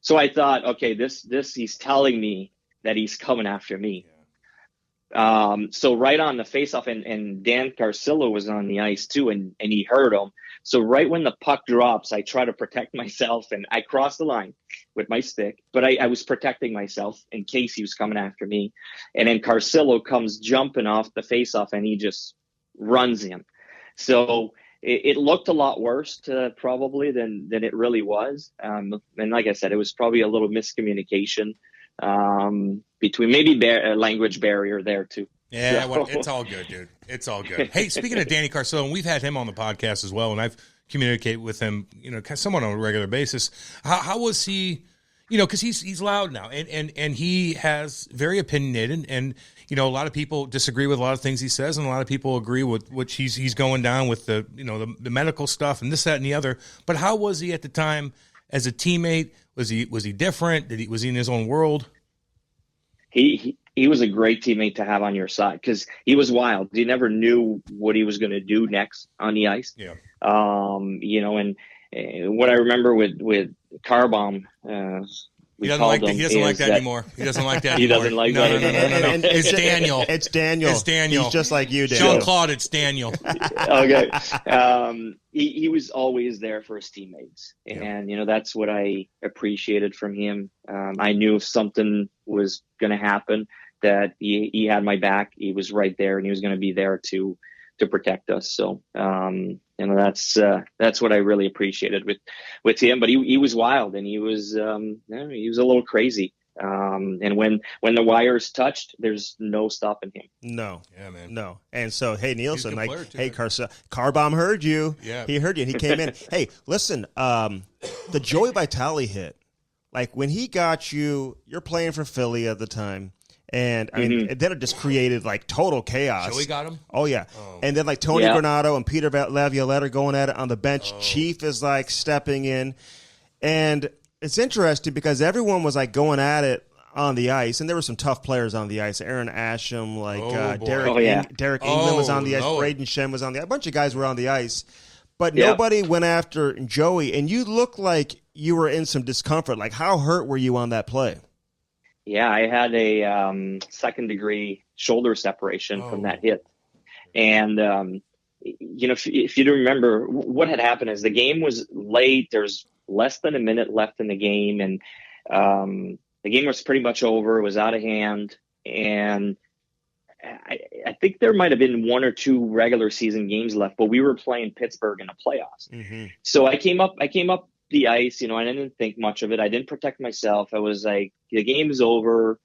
Speaker 3: So I thought, okay, this he's telling me that he's coming after me. So right on the faceoff, and Dan Carcillo was on the ice too, and he heard him. So right when the puck drops, I try to protect myself, and I cross the line with my stick, but I was protecting myself in case he was coming after me. And then Carcillo comes jumping off the faceoff, and he just runs him. So it looked a lot worse probably than it really was. And like I said, it was probably a little miscommunication between maybe language barrier there too.
Speaker 2: Yeah, well, it's all good, dude. It's all good. Hey, speaking of Danny Carcillo, and we've had him on the podcast as well, and I've communicated with him, you know, somewhat on a regular basis. How was he? You know, because he's loud now, and he has very opinionated, and you know, a lot of people disagree with a lot of things he says, and a lot of people agree with which he's going down with the medical stuff and this, that, and the other. But how was he at the time as a teammate? Was he different? Was he in his own world?
Speaker 3: He was a great teammate to have on your side because he was wild. You never knew what he was going to do next on the ice.
Speaker 2: Yeah.
Speaker 3: You know, and what I remember with Carbomb,
Speaker 2: he doesn't like that anymore. He doesn't like that anymore.
Speaker 3: He doesn't like that anymore.
Speaker 2: No. It's Daniel.
Speaker 1: It's Daniel. He's just like you, Daniel.
Speaker 2: Jean-Claude, it's Daniel.
Speaker 3: Okay. He was always there for his teammates. And, you know, that's what I appreciated from him. I knew if something was going to happen, that he had my back. He was right there, and he was going to be there to protect us. So, you know, that's what I really appreciated with him. But he was wild, and he was a little crazy. And when the wires touched, there's no stopping him.
Speaker 1: No.
Speaker 2: Yeah, man.
Speaker 1: No. And so, hey, Nielsen, like,
Speaker 2: hey,
Speaker 1: Carbomb heard you.
Speaker 2: Yeah.
Speaker 1: He heard you. He came in. Hey, listen, the Joey Vitale hit, like when he got you, you're playing for Philly at the time. And I mean, then it just created like total chaos.
Speaker 2: Joey got him?
Speaker 1: Oh, yeah. Oh. And then like Tony Granato and Peter Laviolette are going at it on the bench. Oh. Chief is like stepping in. And it's interesting because everyone was like going at it on the ice. And there were some tough players on the ice. Aaron Asham, like Derek England was on the ice. Braden Shen was on the ice. A bunch of guys were on the ice. But nobody went after Joey. And you looked like you were in some discomfort. Like, how hurt were you on that play?
Speaker 3: Yeah, I had a second-degree shoulder separation from that hit. And, if you remember, what had happened is the game was late. There's less than a minute left in the game. And the game was pretty much over. It was out of hand. And I think there might have been 1 or 2 regular season games left, but we were playing Pittsburgh in the playoffs. Mm-hmm. So I came up the ice, I didn't think much of it. I didn't protect myself. I was like, the game is over,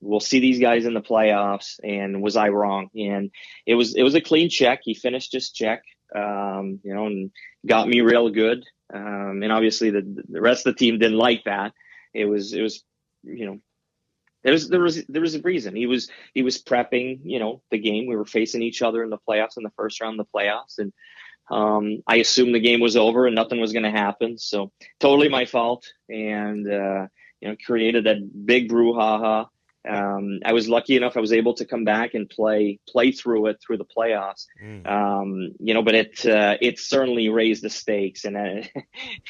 Speaker 3: we'll see these guys in the playoffs. And was I wrong? And it was a clean check. He finished his check, and got me real good. And obviously the rest of the team didn't like that. There was a reason. He was prepping, the game. We were facing each other in the playoffs, in the first round of the playoffs. And I assumed the game was over and nothing was going to happen. So totally my fault. And, created that big brouhaha. I was lucky enough. I was able to come back and play through the playoffs. But it certainly raised the stakes, and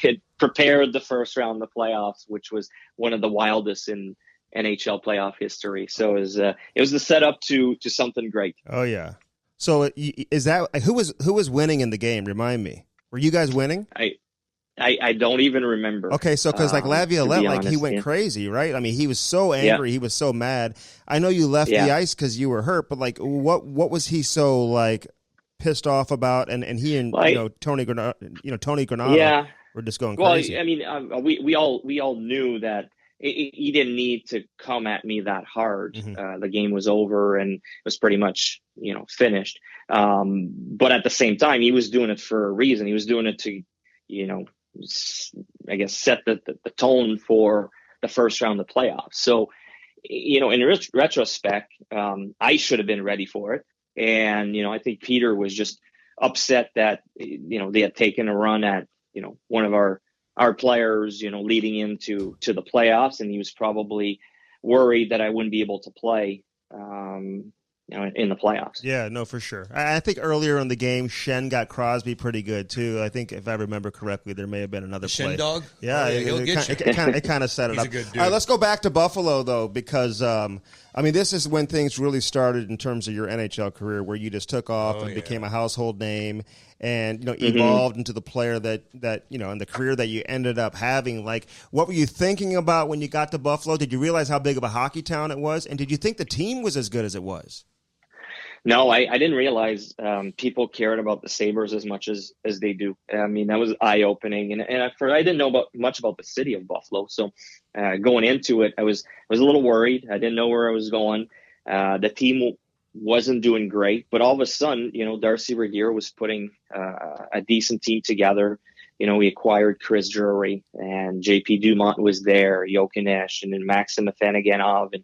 Speaker 3: it prepared the first round of the playoffs, which was one of the wildest in NHL playoff history. So it was the setup to something great.
Speaker 1: Oh yeah. So is that who was winning in the game? Remind me. Were you guys winning?
Speaker 3: I don't even remember.
Speaker 1: Okay, so because Laviolette, he went crazy, right? I mean, he was so angry, he was so mad. I know you left the ice because you were hurt, but what was he so pissed off about? And he and Tony Granado, were just going crazy.
Speaker 3: Well, I mean, we all knew that he didn't need to come at me that hard. Mm-hmm. The game was over and it was pretty much finished. But at the same time, he was doing it for a reason. He was doing it to I guess set the tone for the first round of the playoffs. So, in retrospect, I should have been ready for it. And, I think Peter was just upset that, they had taken a run at, one of our players, leading into the playoffs. And he was probably worried that I wouldn't be able to play, in the playoffs.
Speaker 1: Yeah, no, for sure. I think earlier in the game, Shen got Crosby pretty good too. I think if I remember correctly, there may have been another play.
Speaker 2: Shen dog?
Speaker 1: Yeah, it kind of set it
Speaker 2: He's
Speaker 1: up.
Speaker 2: A good dude.
Speaker 1: All right, let's go back to Buffalo though, because this is when things really started in terms of your NHL career, where you just took off and became a household name, and evolved into the player that and the career that you ended up having. What were you thinking about when you got to Buffalo? Did you realize how big of a hockey town it was, and did you think the team was as good as it was?
Speaker 3: No, I didn't realize people cared about the Sabres as much as they do. I mean, that was eye-opening, and I didn't know much about the city of Buffalo. So going into it, I was a little worried. I didn't know where I was going. The team wasn't doing great, but all of a sudden, Darcy Briere was putting a decent team together. We acquired Chris Drury, and JP Dumont was there, Jokic, and then Maxim Afanaganov, and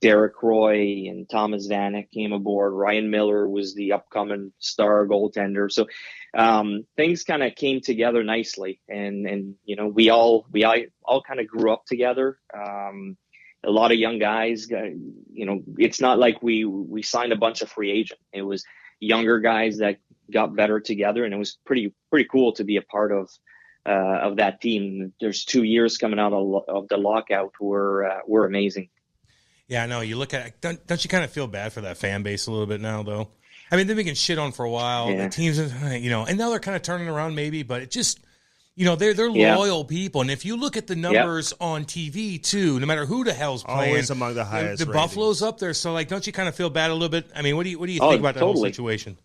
Speaker 3: Derek Roy and Thomas Vanek came aboard. Ryan Miller was the upcoming star goaltender. So things kind of came together nicely, and we all kind of grew up together. A lot of young guys. It's not like we signed a bunch of free agents. It was younger guys that got better together, and it was pretty cool to be a part of that team. There's 2 years coming out of the lockout were amazing.
Speaker 2: Yeah, I know. You look at it, don't you kind of feel bad for that fan base a little bit now, though? I mean, they've been getting shit on for a while. Yeah. The teams, and now they're kind of turning around maybe, but it just, they're loyal people. And if you look at the numbers on TV, too, no matter who the hell's playing.
Speaker 1: Always among the highest
Speaker 2: The Buffalo's up there. So, don't you kind of feel bad a little bit? I mean, what do you think about that whole situation?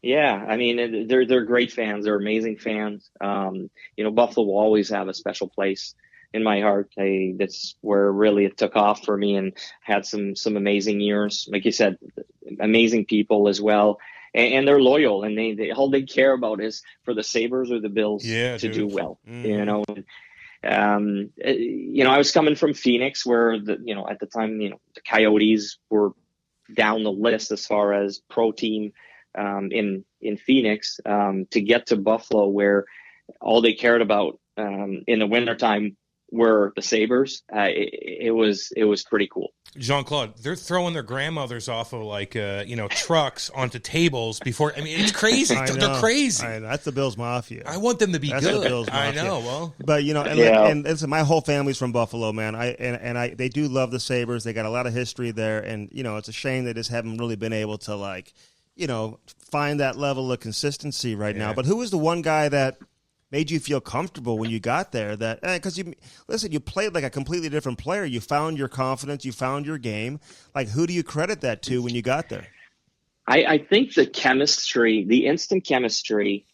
Speaker 3: Yeah, I mean, they're great fans. They're amazing fans. Buffalo will always have a special place in my heart. That's where really it took off for me, and had some amazing years. Like you said, amazing people as well, and they're loyal, and they all they care about is for the Sabres or the Bills to do well. I was coming from Phoenix, where at the time the Coyotes were down the list as far as pro team in Phoenix, to get to Buffalo, where all they cared about in the wintertime were the Sabres. It was pretty cool.
Speaker 2: Jean-Claude, they're throwing their grandmothers off of trucks onto tables before. I mean, it's crazy. They're crazy.
Speaker 1: That's the Bills Mafia.
Speaker 2: I want them to be
Speaker 1: That's
Speaker 2: good.
Speaker 1: The Bills Mafia.
Speaker 2: I know. Well,
Speaker 1: but and listen, my whole family's from Buffalo, man. They do love the Sabres. They got a lot of history there, and it's a shame they just haven't really been able to find that level of consistency right now. But who was the one guy that made you feel comfortable when you got there? That because you played like a completely different player. You found your confidence. You found your game. Like, who do you credit that to when you got there?
Speaker 3: I think the chemistry, the instant chemistry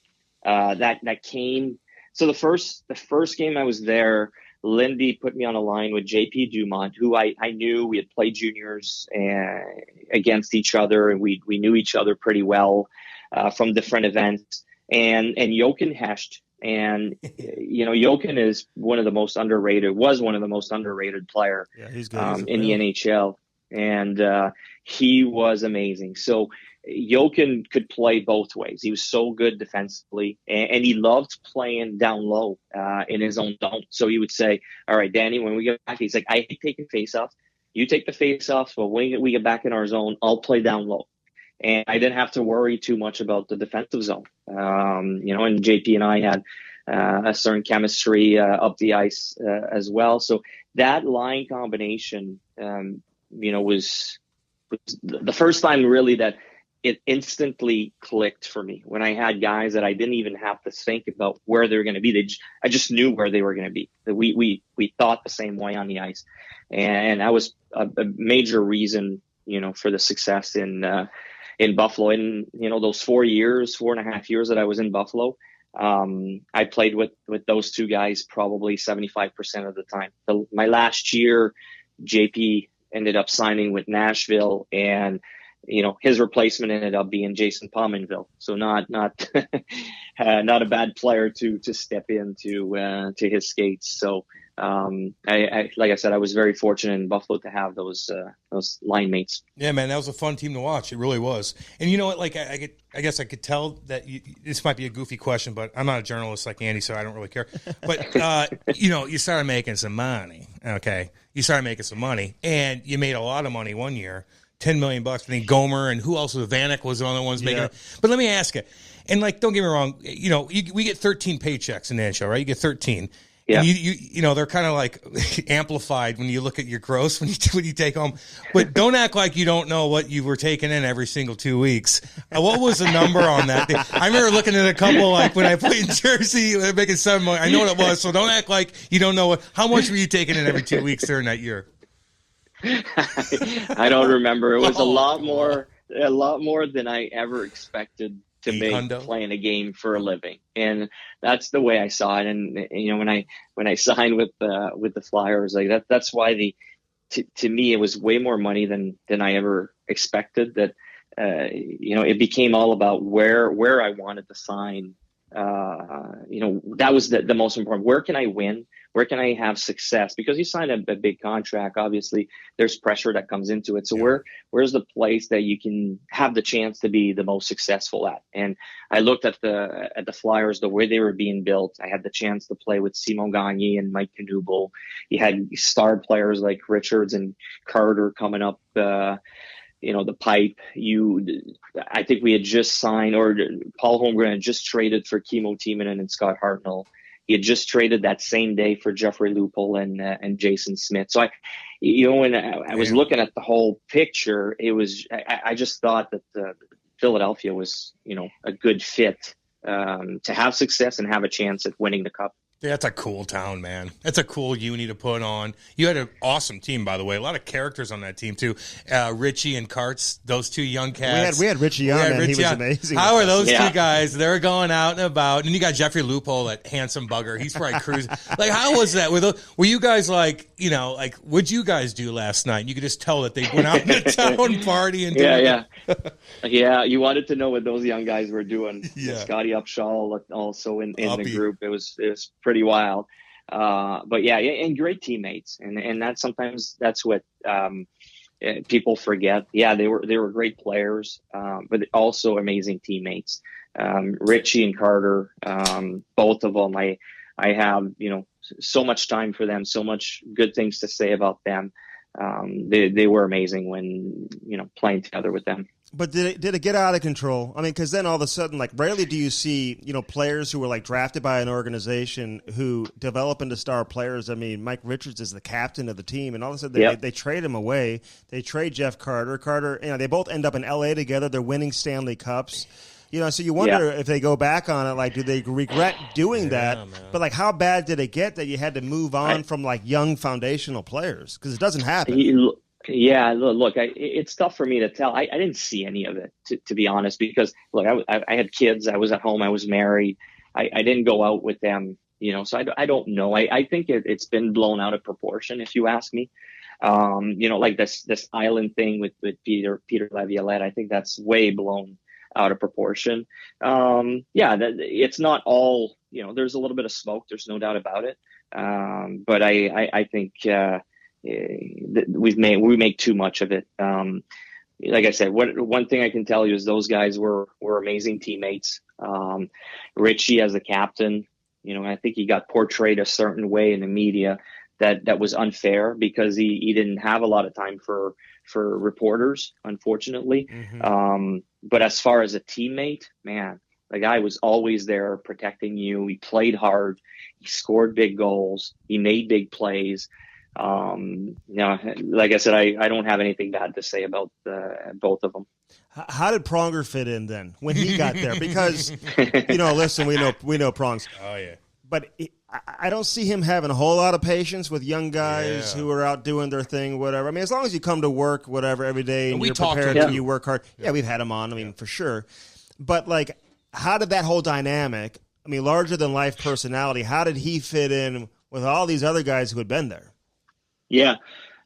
Speaker 3: that came. So the first game I was there, Lindy put me on a line with JP Dumont, who I knew. We had played juniors against each other, and we knew each other pretty well from different events. And Jochen Hecht. And, Jochen is was one of the most underrated player
Speaker 1: he's good.
Speaker 3: in the NHL. And he was amazing. So Jochen could play both ways. He was so good defensively, and he loved playing down low in his own zone. So he would say, all right, Danny, when we get back, he's like, I hate taking face-offs. You take the face-offs, but when we get back in our zone, I'll play down low. And I didn't have to worry too much about the defensive zone. And JP and I had a certain chemistry up the ice as well. So that line combination, was the first time really that it instantly clicked for me, when I had guys that I didn't even have to think about where they were going to be. I just knew where they were going to be. That we thought the same way on the ice, and that was a major reason, for the success in Buffalo. And those 4.5 years that I was in Buffalo, I played with those two guys probably 75% of the time. My last year, JP ended up signing with Nashville, and his replacement ended up being Jason Pominville. So not a bad player to step into to his skates. So I like I said, I was very fortunate in Buffalo to have those line mates.
Speaker 2: Yeah, man, that was a fun team to watch. It really was. And you know what? Like I guess I could tell that this might be a goofy question, but I'm not a journalist like Andy, so I don't really care. But you started making some money. Okay, you started making some money, and you made a lot of money one year. $10 million. I think Gomer and who else was Vanek was the only ones making it. But let me ask you, and don't get me wrong, we get 13 paychecks in the NHL, right? You get 13. Yeah. And you they're kind of like amplified when you look at your gross when you take home. But don't act like you don't know what you were taking in every single 2 weeks. What was the number on that? I remember looking at a couple like when I played in Jersey, making $7 million. I know what it was, so don't act like you don't know how much were you taking in every 2 weeks during that year.
Speaker 3: I don't remember. It was a lot more than I ever expected to make playing a game for a living, and that's the way I saw it. And when I signed with the Flyers, like that's why to me it was way more money than I ever expected. That it became all about where I wanted to sign. That was the most important. Where can I win? Where can I have success? Because you sign a big contract, obviously there's pressure that comes into it. So where's the place that you can have the chance to be the most successful at? And I looked at the Flyers, the way they were being built. I had the chance to play with Simon Gagné and Mike Knuble. You had star players like Richards and Carter coming up, the pipe. I think we had just signed, or Paul Holmgren had just traded for Kimmo Timonen and Scott Hartnell. He had just traded that same day for Jeffrey Lupul and Jason Smith. So when I was looking at the whole picture, I just thought that Philadelphia was a good fit to have success and have a chance at winning the cup.
Speaker 2: Yeah, that's a cool town, man. That's a cool uni to put on. You had an awesome team, by the way. A lot of characters on that team, too. Richie and Karts, those two young cats.
Speaker 1: We had Richie on, man. He was amazing.
Speaker 2: How are those two guys? They're going out and about. And you got Jeffrey Lupul, that handsome bugger. He's probably cruising. Like, how was that? Were you guys what'd you guys do last night? You could just tell that they went out in a town party. And
Speaker 3: Yeah, you wanted to know what those young guys were doing. Yeah. Scotty Upshaw also in the group. It was pretty wild. But and great teammates. And that's what people forget. Yeah, they were great players, but also amazing teammates. Richie and Carter, both of them, I have, so much time for them, so much good things to say about them. They were amazing when, playing together with them.
Speaker 1: But did it get out of control? I mean, because then all of a sudden, like, rarely do you see, players who were like drafted by an organization who develop into star players. I mean, Mike Richards is the captain of the team, and all of a sudden they trade him away. They trade Jeff Carter. They both end up in L.A. together. They're winning Stanley Cups. So you wonder if they go back on it, like, do they regret doing that? Man. But, like, how bad did it get that you had to move on from, like, young foundational players? Because it doesn't happen.
Speaker 3: Yeah, look, it's tough for me to tell. I didn't see any of it, to be honest, because, look, I had kids. I was at home. I was married. I didn't go out with them, so I don't know. I think it's been blown out of proportion, if you ask me. Like this island thing with Peter Laviolette, I think that's way blown out of proportion. It's not all, there's a little bit of smoke. There's no doubt about it. But I think we make too much of it. Like I said, one thing I can tell you is those guys were amazing teammates. Richie as the captain, I think he got portrayed a certain way in the media that was unfair because he didn't have a lot of time for reporters, unfortunately. Mm-hmm. But as far as a teammate, man, the guy was always there protecting you. He played hard. He scored big goals. He made big plays. Like I said, I don't have anything bad to say about both of them.
Speaker 1: How did Pronger fit in then when he got there? Because, listen, we know Prongs.
Speaker 2: Oh, yeah.
Speaker 1: But I don't see him having a whole lot of patience with young guys who are out doing their thing, whatever. I mean, as long as you come to work, whatever, every day, and you're prepared and you work hard. Yeah, we've had him on, I mean, for sure. But, like, how did that whole dynamic, I mean, larger-than-life personality, how did he fit in with all these other guys who had been there?
Speaker 3: Yeah.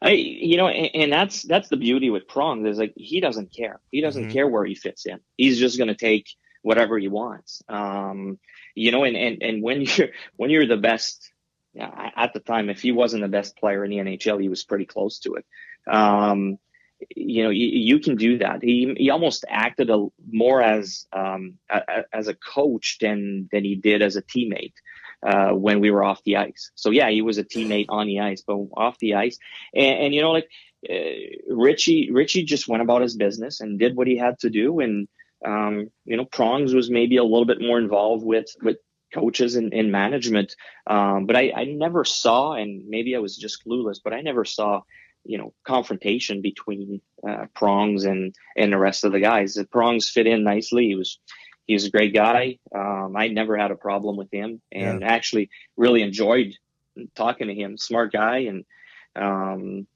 Speaker 3: And that's the beauty with Prong is, like, he doesn't care. He doesn't care where he fits in. He's just going to take whatever he wants. And when you're the best, at the time, if he wasn't the best player in the NHL, he was pretty close to it. You can do that. He almost acted more as a coach than he did as a teammate. When we were off the ice. So yeah, he was a teammate on the ice, but off the ice. And Richie just went about his business and did what he had to do. And, Prongs was maybe a little bit more involved with coaches and management. But I never saw, and maybe I was just clueless, but I never saw, confrontation between Prongs and the rest of the guys. Prongs fit in nicely. He's a great guy. I never had a problem with him, and actually really enjoyed talking to him. Smart guy, and I'm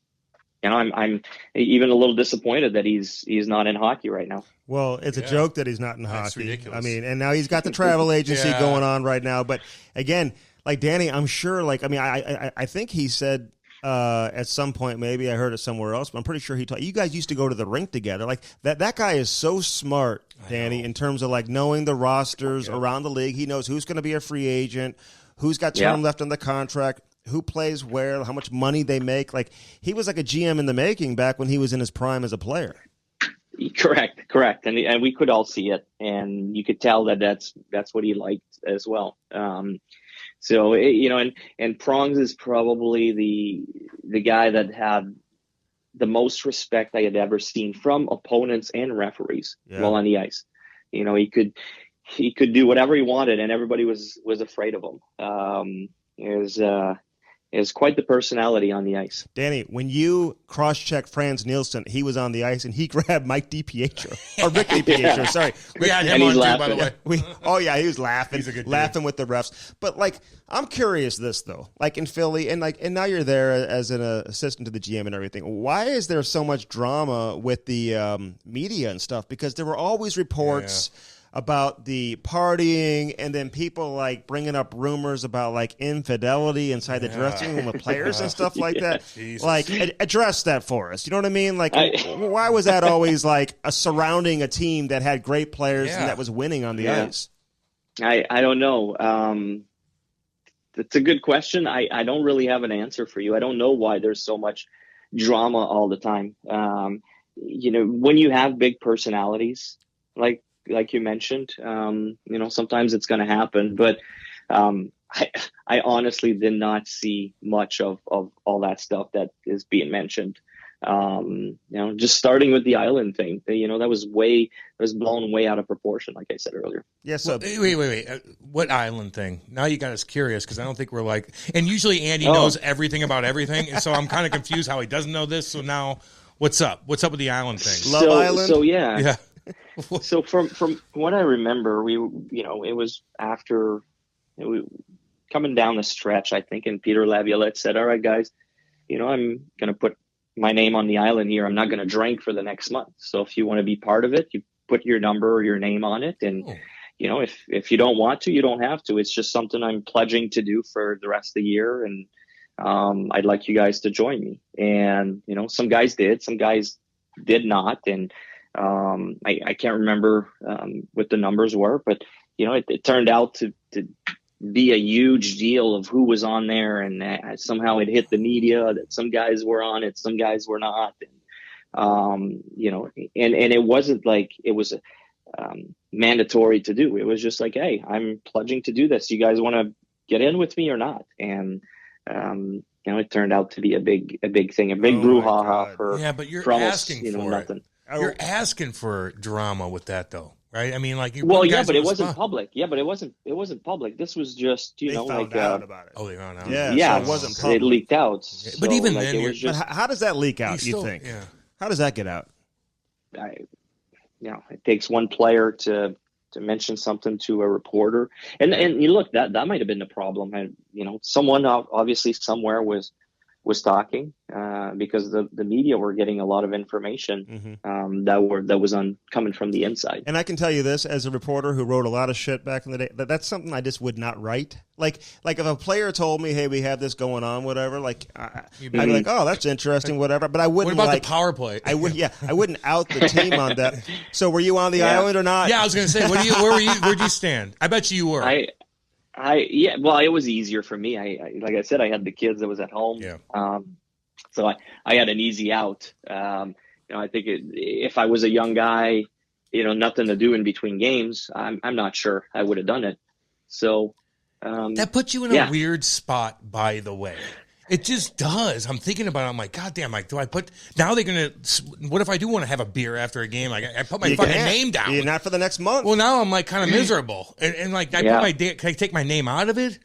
Speaker 3: even a little disappointed that he's not in hockey right now.
Speaker 1: Well, it's a joke that he's not in hockey.
Speaker 2: That's ridiculous.
Speaker 1: I mean, and now he's got the travel agency going on right now. But again, like Danny, I'm sure. Like, I mean, I think he said. At some point, maybe I heard it somewhere else, but I'm pretty sure you guys used to go to the rink together. Like that guy is so smart, Danny, in terms of like knowing the rosters around the league. He knows who's going to be a free agent, who's got term left on the contract, who plays where, how much money they make. Like he was like a GM in the making back when he was in his prime as a player.
Speaker 3: Correct. And we could all see it, and you could tell that's what he liked as well. So, and Prongs is probably the guy that had the most respect I had ever seen from opponents and referees while on the ice. He could do whatever he wanted, and everybody was afraid of him. Is quite the personality on the ice.
Speaker 1: Danny, when you cross-checked Franz Nielsen, he was on the ice, and he grabbed Mike DiPietro. Or Rick DiPietro, sorry.
Speaker 2: We had him on too, by the way.
Speaker 1: He was laughing. He's a good laughing with the refs. But, like, I'm curious this, though. Like, in Philly, and now you're there as an assistant to the GM and everything. Why is there so much drama with the media and stuff? Because there were always reports about the partying, and then people like bringing up rumors about like infidelity inside the dressing room with players and stuff like that. Jesus. Like, address that for us. You know what I mean? Like, why was that always like surrounding a team that had great players and that was winning on the ice?
Speaker 3: I don't know. That's a good question. I don't really have an answer for you. I don't know why there's so much drama all the time. When you have big personalities, like you mentioned, sometimes it's going to happen, but I honestly did not see much of all that stuff that is being mentioned. Just starting with the island thing, that was blown way out of proportion, like I said earlier.
Speaker 2: Yeah. So wait. What island thing? Now you got us curious, because I don't think we're like. And usually Andy knows everything about everything, and so I'm kind of confused how he doesn't know this. So now, what's up? What's up with the island thing?
Speaker 1: Love Island.
Speaker 3: So yeah. So from what I remember, it was after coming down the stretch, I think, and Peter Laviolette said, "All right, guys, I'm going to put my name on the island here. I'm not going to drink for the next month. So if you want to be part of it, you put your number or your name on it. And, if you don't want to, you don't have to. It's just something I'm pledging to do for the rest of the year. And I'd like you guys to join me." And, some guys did, some guys did not. And I can't remember what the numbers were, but, it turned out to be a huge deal of who was on there, and somehow it hit the media that some guys were on it, some guys were not, and it wasn't like it was mandatory to do. It was just like, hey, I'm pledging to do this. You guys want to get in with me or not? And it turned out to be a big thing, a big brouhaha for
Speaker 2: but you're
Speaker 3: almost,
Speaker 2: asking for
Speaker 3: nothing.
Speaker 2: You're asking for drama with that, though. Right? I mean, like,
Speaker 3: but it wasn't public. Yeah, but it wasn't public. This was just,
Speaker 1: they found out about it.
Speaker 2: Oh, they found out.
Speaker 1: Yeah, so it wasn't public.
Speaker 3: It leaked out.
Speaker 2: So, but even then,
Speaker 3: it was just,
Speaker 1: how does that leak out? You think?
Speaker 2: Yeah.
Speaker 1: How does that get out?
Speaker 3: It takes one player to mention something to a reporter, and you look, that might have been the problem. And someone obviously somewhere was talking because the media were getting a lot of information that was coming from the inside.
Speaker 1: And I can tell you this, as a reporter who wrote a lot of shit back in the day, that's something I just would not write. Like if a player told me, "Hey, we have this going on," whatever, I'd be like, "Oh, that's interesting," whatever. But I wouldn't.
Speaker 2: What about the power play?
Speaker 1: I wouldn't out the team on that. So were you on the island or not?
Speaker 2: Yeah, I was going to say, where were you? Where'd you stand? I bet you were.
Speaker 3: Well, it was easier for me. I like I said, I had the kids that was at home.
Speaker 2: Yeah.
Speaker 3: So I had an easy out. I think if I was a young guy, nothing to do in between games, I'm not sure I would have done it. So
Speaker 2: that puts you in a weird spot, by the way. It just does. I'm thinking about it. I'm like, God damn, do I put – now they're going to – what if I do want to have a beer after a game? I put my fucking name down.
Speaker 1: Yeah, not for the next month.
Speaker 2: Well, now I'm like kind of miserable. And can I take my name out of it?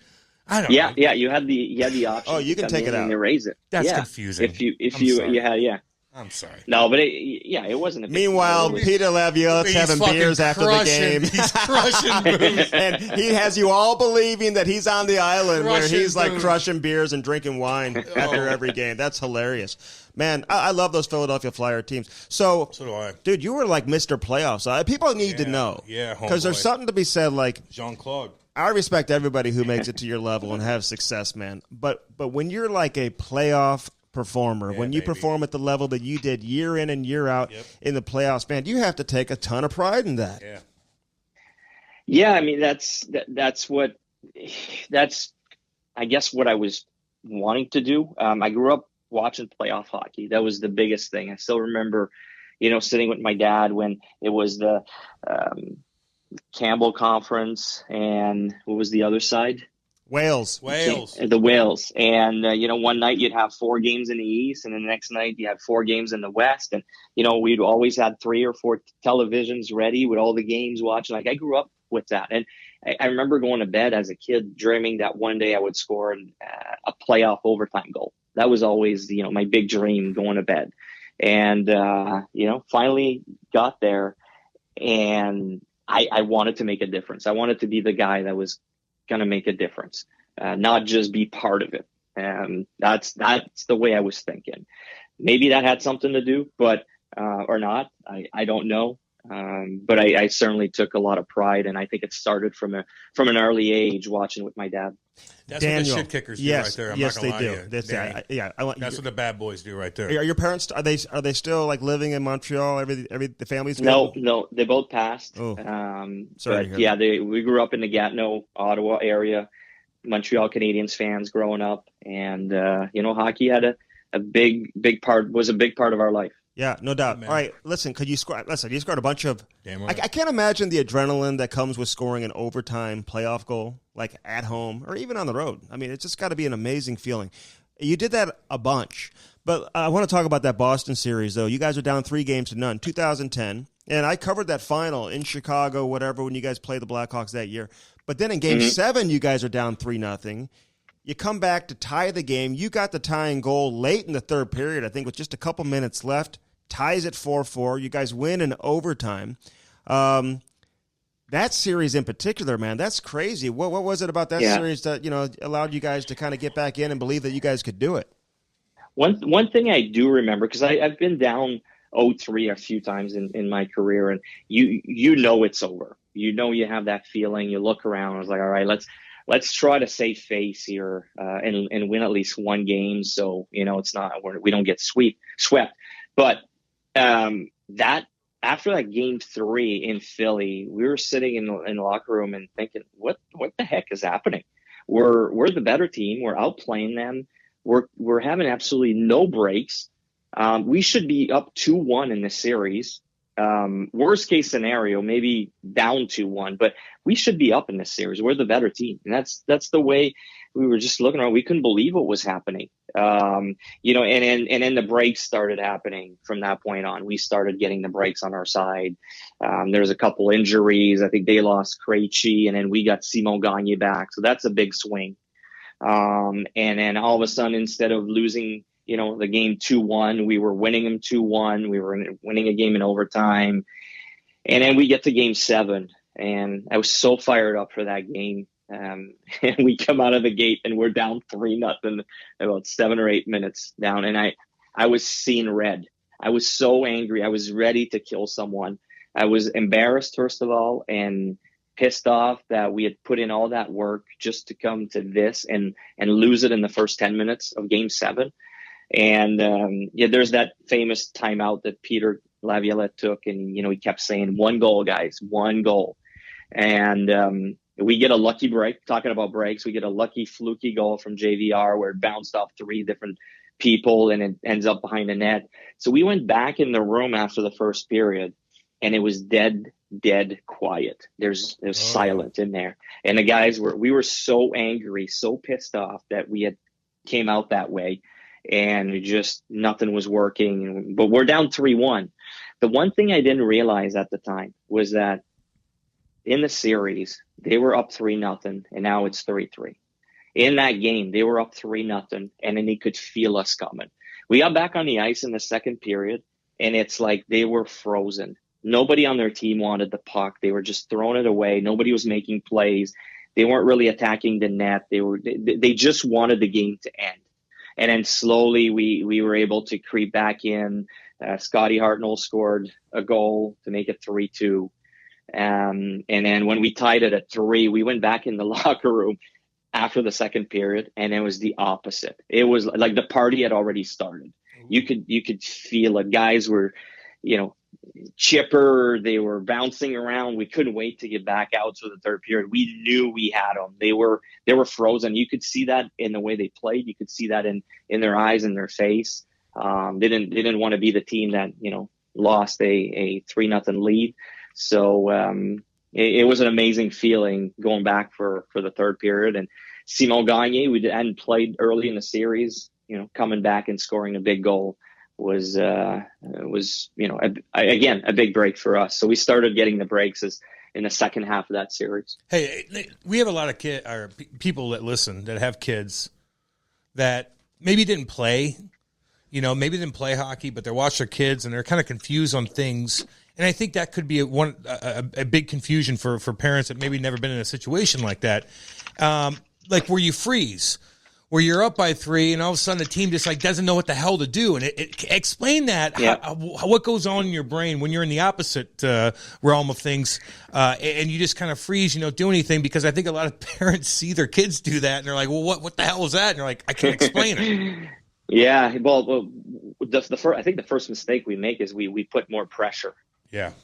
Speaker 2: I don't know.
Speaker 3: Yeah, you had the option.
Speaker 1: Oh, you can take it out
Speaker 3: and erase it.
Speaker 2: That's confusing.
Speaker 3: If you had.
Speaker 2: I'm sorry.
Speaker 3: No, but it wasn't.
Speaker 1: Meanwhile, Peter Laviolette's having beers after the game.
Speaker 2: He's crushing booze.
Speaker 1: And he has you all believing that he's on the island where he's like crushing beers and drinking wine after every game. That's hilarious. Man, I love those Philadelphia Flyer teams. So
Speaker 2: do I.
Speaker 1: Dude, you were like Mr. Playoffs. People need to know.
Speaker 2: Yeah,
Speaker 1: because there's something to be said like
Speaker 2: Jean-Claude.
Speaker 1: I respect everybody who makes it to your level and have success, man. But when you're like a playoff performer, when you perform at the level that you did year in and year out in the playoffs, man, you have to take a ton of pride in that.
Speaker 3: Yeah, I mean that's I guess what I was wanting to do. I grew up watching playoff hockey. That was the biggest thing. I still remember, sitting with my dad when it was the Campbell Conference, and what was the other side?
Speaker 1: Wales.
Speaker 3: The Wales. And, one night you'd have 4 games in the East, and the next night you had 4 games in the West. And, we'd always had 3 or 4 televisions ready with all the games watching. Like, I grew up with that. And I remember going to bed as a kid dreaming that one day I would score a playoff overtime goal. That was always, my big dream going to bed. And, finally got there, and I wanted to make a difference. I wanted to be the guy that was going to make a difference, not just be part of it. And that's the way I was thinking. Maybe that had something to do, but or not. I don't know. But I certainly took a lot of pride, and I think it started from an early age watching with my dad.
Speaker 2: That's
Speaker 1: Daniel,
Speaker 2: what the shit kickers do right there. I'm not gonna lie to you.
Speaker 1: That's
Speaker 2: what the bad boys do right there.
Speaker 1: Are your parents? Are they still like living in Montreal? The family's
Speaker 3: no, they both passed.
Speaker 1: Oh,
Speaker 3: sorry. But we grew up in the Gatineau, Ottawa area. Montreal Canadiens fans growing up, and hockey had a big part of our life.
Speaker 1: Yeah, no doubt. Man. All right, listen, you scored a bunch of
Speaker 2: Damn right.
Speaker 1: I can't imagine the adrenaline that comes with scoring an overtime playoff goal, like at home or even on the road. I mean, it's just got to be an amazing feeling. You did that a bunch, But I want to talk about that Boston series, though. You guys are down 3-0, 2010. And I covered that final in Chicago, whatever, when you guys played the Blackhawks that year. But then in Game 7, you guys are down 3-0. You come back to tie the game. You got the tying goal late in the third period, I think, with just a couple minutes left. Ties at 4-4. You guys win in overtime. That series in particular, man, that's crazy. What was it about that series that, allowed you guys to kind of get back in and believe that you guys could do it?
Speaker 3: One thing I do remember, because I've been down 0-3 a few times in my career, and you know it's over. You have that feeling. You look around. I was like, all right, let's try to save face here and win at least one game, so it's not we don't get swept. But that after that Game 3 in Philly, we were sitting in the locker room and thinking, what the heck is happening? We're the better team. We're outplaying them. We're having absolutely no breaks. We should be up 2-1 in this series. Worst case scenario, maybe down 2-1, but we should be up in this series. We're the better team. And that's the way we were just looking around. We couldn't believe what was happening. And then the breaks started happening from that point on. We started getting the breaks on our side. There's a couple injuries. I think they lost Krejci, and then we got Simon Gagne back. So that's a big swing. And then all of a sudden, instead of losing, the game 2-1, we were winning them 2-1. We were winning a game in overtime. And then we get to Game 7, and I was so fired up for that game. And we come out of the gate and we're down 3-0, about 7 or 8 minutes down. And I was seeing red. I was so angry. I was ready to kill someone. I was embarrassed, first of all, and pissed off that we had put in all that work just to come to this and lose it in the first 10 minutes of Game 7. And there's that famous timeout that Peter Laviolette took, and he kept saying, 1 goal, guys, 1 goal. And we get a lucky break. Talking about breaks, we get a lucky fluky goal from JVR where it bounced off 3 different people and it ends up behind the net. So we went back in the room after the first period, and it was dead quiet. There's silent in there. And the guys we were so angry, so pissed off that we had came out that way, and just nothing was working. But we're down 3-1. The one thing I didn't realize at the time was that in the series, they were up 3-0, and now it's 3-3. In that game, they were up 3-0, and then they could feel us coming. We got back on the ice in the second period, and it's like they were frozen. Nobody on their team wanted the puck. They were just throwing it away. Nobody was making plays. They weren't really attacking the net. They just wanted the game to end. And then slowly we were able to creep back in. Scotty Hartnell scored a goal to make it 3-2. And then when we tied it at 3, we went back in the locker room after the second period, and it was the opposite. It was like the party had already started. You could feel it. Guys were, chipper. They were bouncing around. We couldn't wait to get back out to the third period. We knew we had them. They were frozen. You could see that in the way they played. You could see that in their eyes and their face. They didn't want to be the team that lost a 3-0 lead. So it was an amazing feeling going back for the third period. And Simon Gagne, we hadn't played early in the series, coming back and scoring a big goal was a big break for us. So we started getting the breaks in the second half of that series.
Speaker 2: Hey, we have a lot of people that listen that have kids that maybe didn't play, maybe didn't play hockey, but they watch their kids and they're kind of confused on things. And I think that could be a big confusion for parents that maybe never been in a situation like that. Like where you freeze, where you're up by 3 and all of a sudden the team just doesn't know what the hell to do. And explain that, what goes on in your brain when you're in the opposite realm of things and you just kind of freeze, you don't do anything, because I think a lot of parents see their kids do that and they're like, well, what the hell was that? And they're like, I can't explain it.
Speaker 3: Yeah. Well, I think the first mistake we make is we put more pressure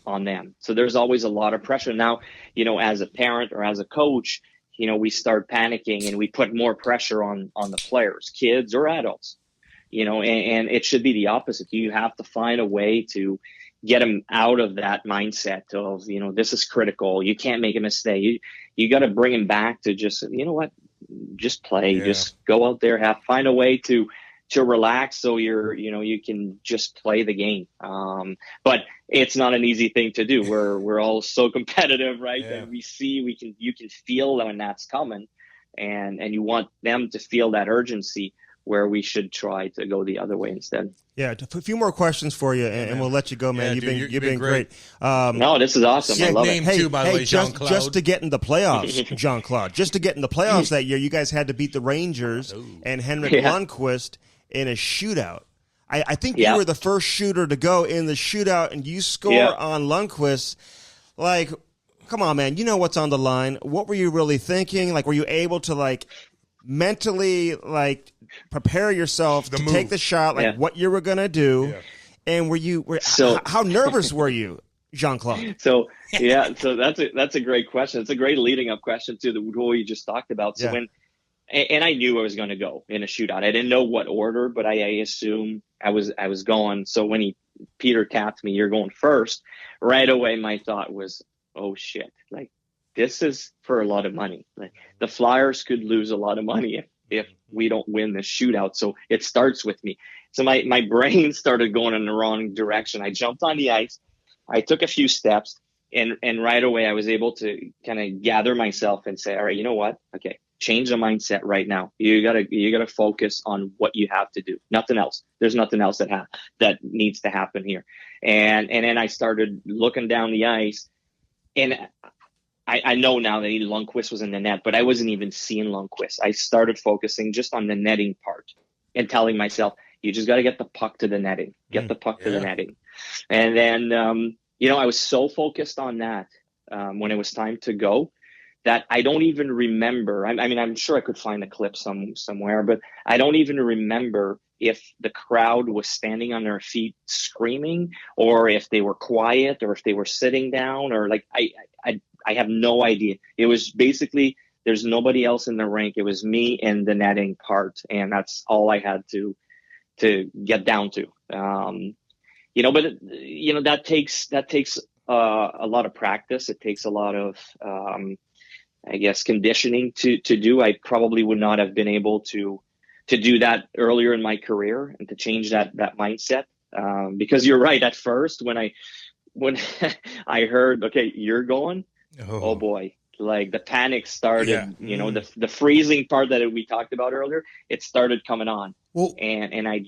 Speaker 3: on them. So there's always a lot of pressure. Now, as a parent or as a coach, we start panicking and we put more pressure on the players, kids or adults, and it should be the opposite. You have to find a way to get them out of that mindset of, this is critical. You can't make a mistake. You got to bring them back to just, just play, just go out there, find a way to relax, so you can just play the game. But it's not an easy thing to do. We're all so competitive, right?
Speaker 2: Yeah.
Speaker 3: And you can feel when that's coming, and you want them to feel that urgency, where we should try to go the other way instead.
Speaker 1: Yeah, a few more questions for you, and we'll let you go, man.
Speaker 2: Yeah,
Speaker 1: you've been great.
Speaker 3: No, this is awesome. I love it.
Speaker 1: Hey,
Speaker 2: too, by the way, Jean-Claude.
Speaker 1: just to get in the playoffs, Jean-Claude. Just to get in the playoffs that year, you guys had to beat the Rangers and Henrik Lundqvist in a shootout. I think you were the first shooter to go in the shootout, and you score on Lundqvist. Like, come on, man. You know what's on the line. What were you really thinking? Like, were you able to, mentally, prepare yourself to take the shot, what you were going to do? Yeah. And how nervous were you, Jean-Claude?
Speaker 3: So that's a great question. It's a great leading up question to what you just talked about. So and I knew I was going to go in a shootout. I didn't know what order, but I assumed I was going. So when Peter tapped me, "You're going first," right away my thought was, "Oh shit! This is for a lot of money. The Flyers could lose a lot of money if we don't win this shootout." So it starts with me. So my brain started going in the wrong direction. I jumped on the ice. I took a few steps, and right away I was able to kind of gather myself and say, "All right, you know what? Okay, change the mindset right now. You gotta focus on what you have to do. Nothing else. There's nothing else that needs to happen here." And then I started looking down the ice, and I know now that Lundqvist was in the net, but I wasn't even seeing Lundqvist. I started focusing just on the netting part and telling myself, "You just got to get the puck to the netting. Get the puck to the netting." And then, I was so focused on that when it was time to go that I don't even remember. I mean, I'm sure I could find a clip somewhere, but I don't even remember if the crowd was standing on their feet screaming, or if they were quiet, or if they were sitting down, or I have no idea. It was basically, there's nobody else in the rink. It was me and the netting part, and that's all I had to get down to. But that takes a lot of practice. It takes a lot of conditioning to do. I probably would not have been able to do that earlier in my career and to change that mindset. Because you're right. At first, when I heard, "Okay, you're going," oh boy, the panic started. Yeah. The freezing part that we talked about earlier, it started coming on. Well, and I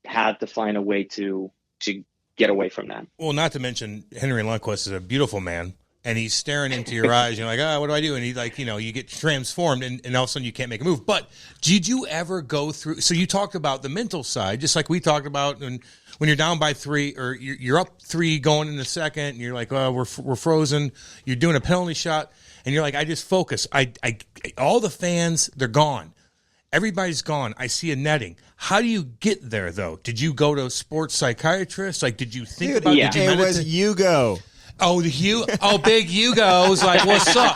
Speaker 3: had to find a way to get away from that.
Speaker 2: Well, not to mention Henry Lundqvist is a beautiful man, and he's staring into your eyes. You're like, what do I do? And he's like, you get transformed, and all of a sudden you can't make a move. But did you ever go through? So you talked about the mental side, just like we talked about, and when you're down by 3 or you're up 3 going in the second, and you're like, we're frozen. You're doing a penalty shot, and you're like, I just focus. All the fans, they're gone. Everybody's gone. I see a netting. How do you get there, though? Did you go to a sports psychiatrist? Did you think about it?
Speaker 1: It was Hugo.
Speaker 2: Oh, big Hugo's like, "What's up?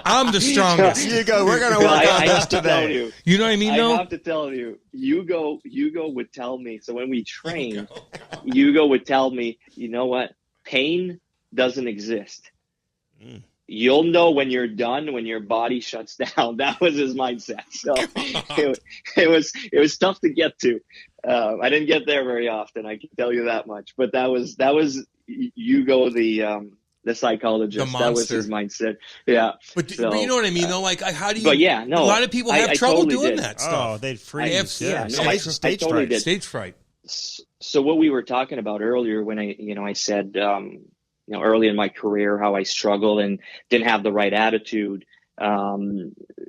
Speaker 2: I'm the strongest."
Speaker 1: Hugo, we're going to work on this today.
Speaker 2: You know what I mean, though?
Speaker 3: I have to tell you, Hugo would tell me. So when we train, Hugo would tell me, "You know what? Pain doesn't exist. You'll know when you're done, when your body shuts down." That was his mindset. So it was tough to get to. I didn't get there very often, I can tell you that much. But that was Hugo, the psychologist. That was his mindset. Yeah.
Speaker 2: But you know what I mean, though? How do you?
Speaker 3: But yeah, no.
Speaker 2: A lot of people have trouble
Speaker 3: totally
Speaker 2: doing that stuff.
Speaker 1: Oh, they'd freeze.
Speaker 2: Stage fright.
Speaker 3: So what we were talking about earlier, when I said, early in my career, how I struggled and didn't have the right attitude.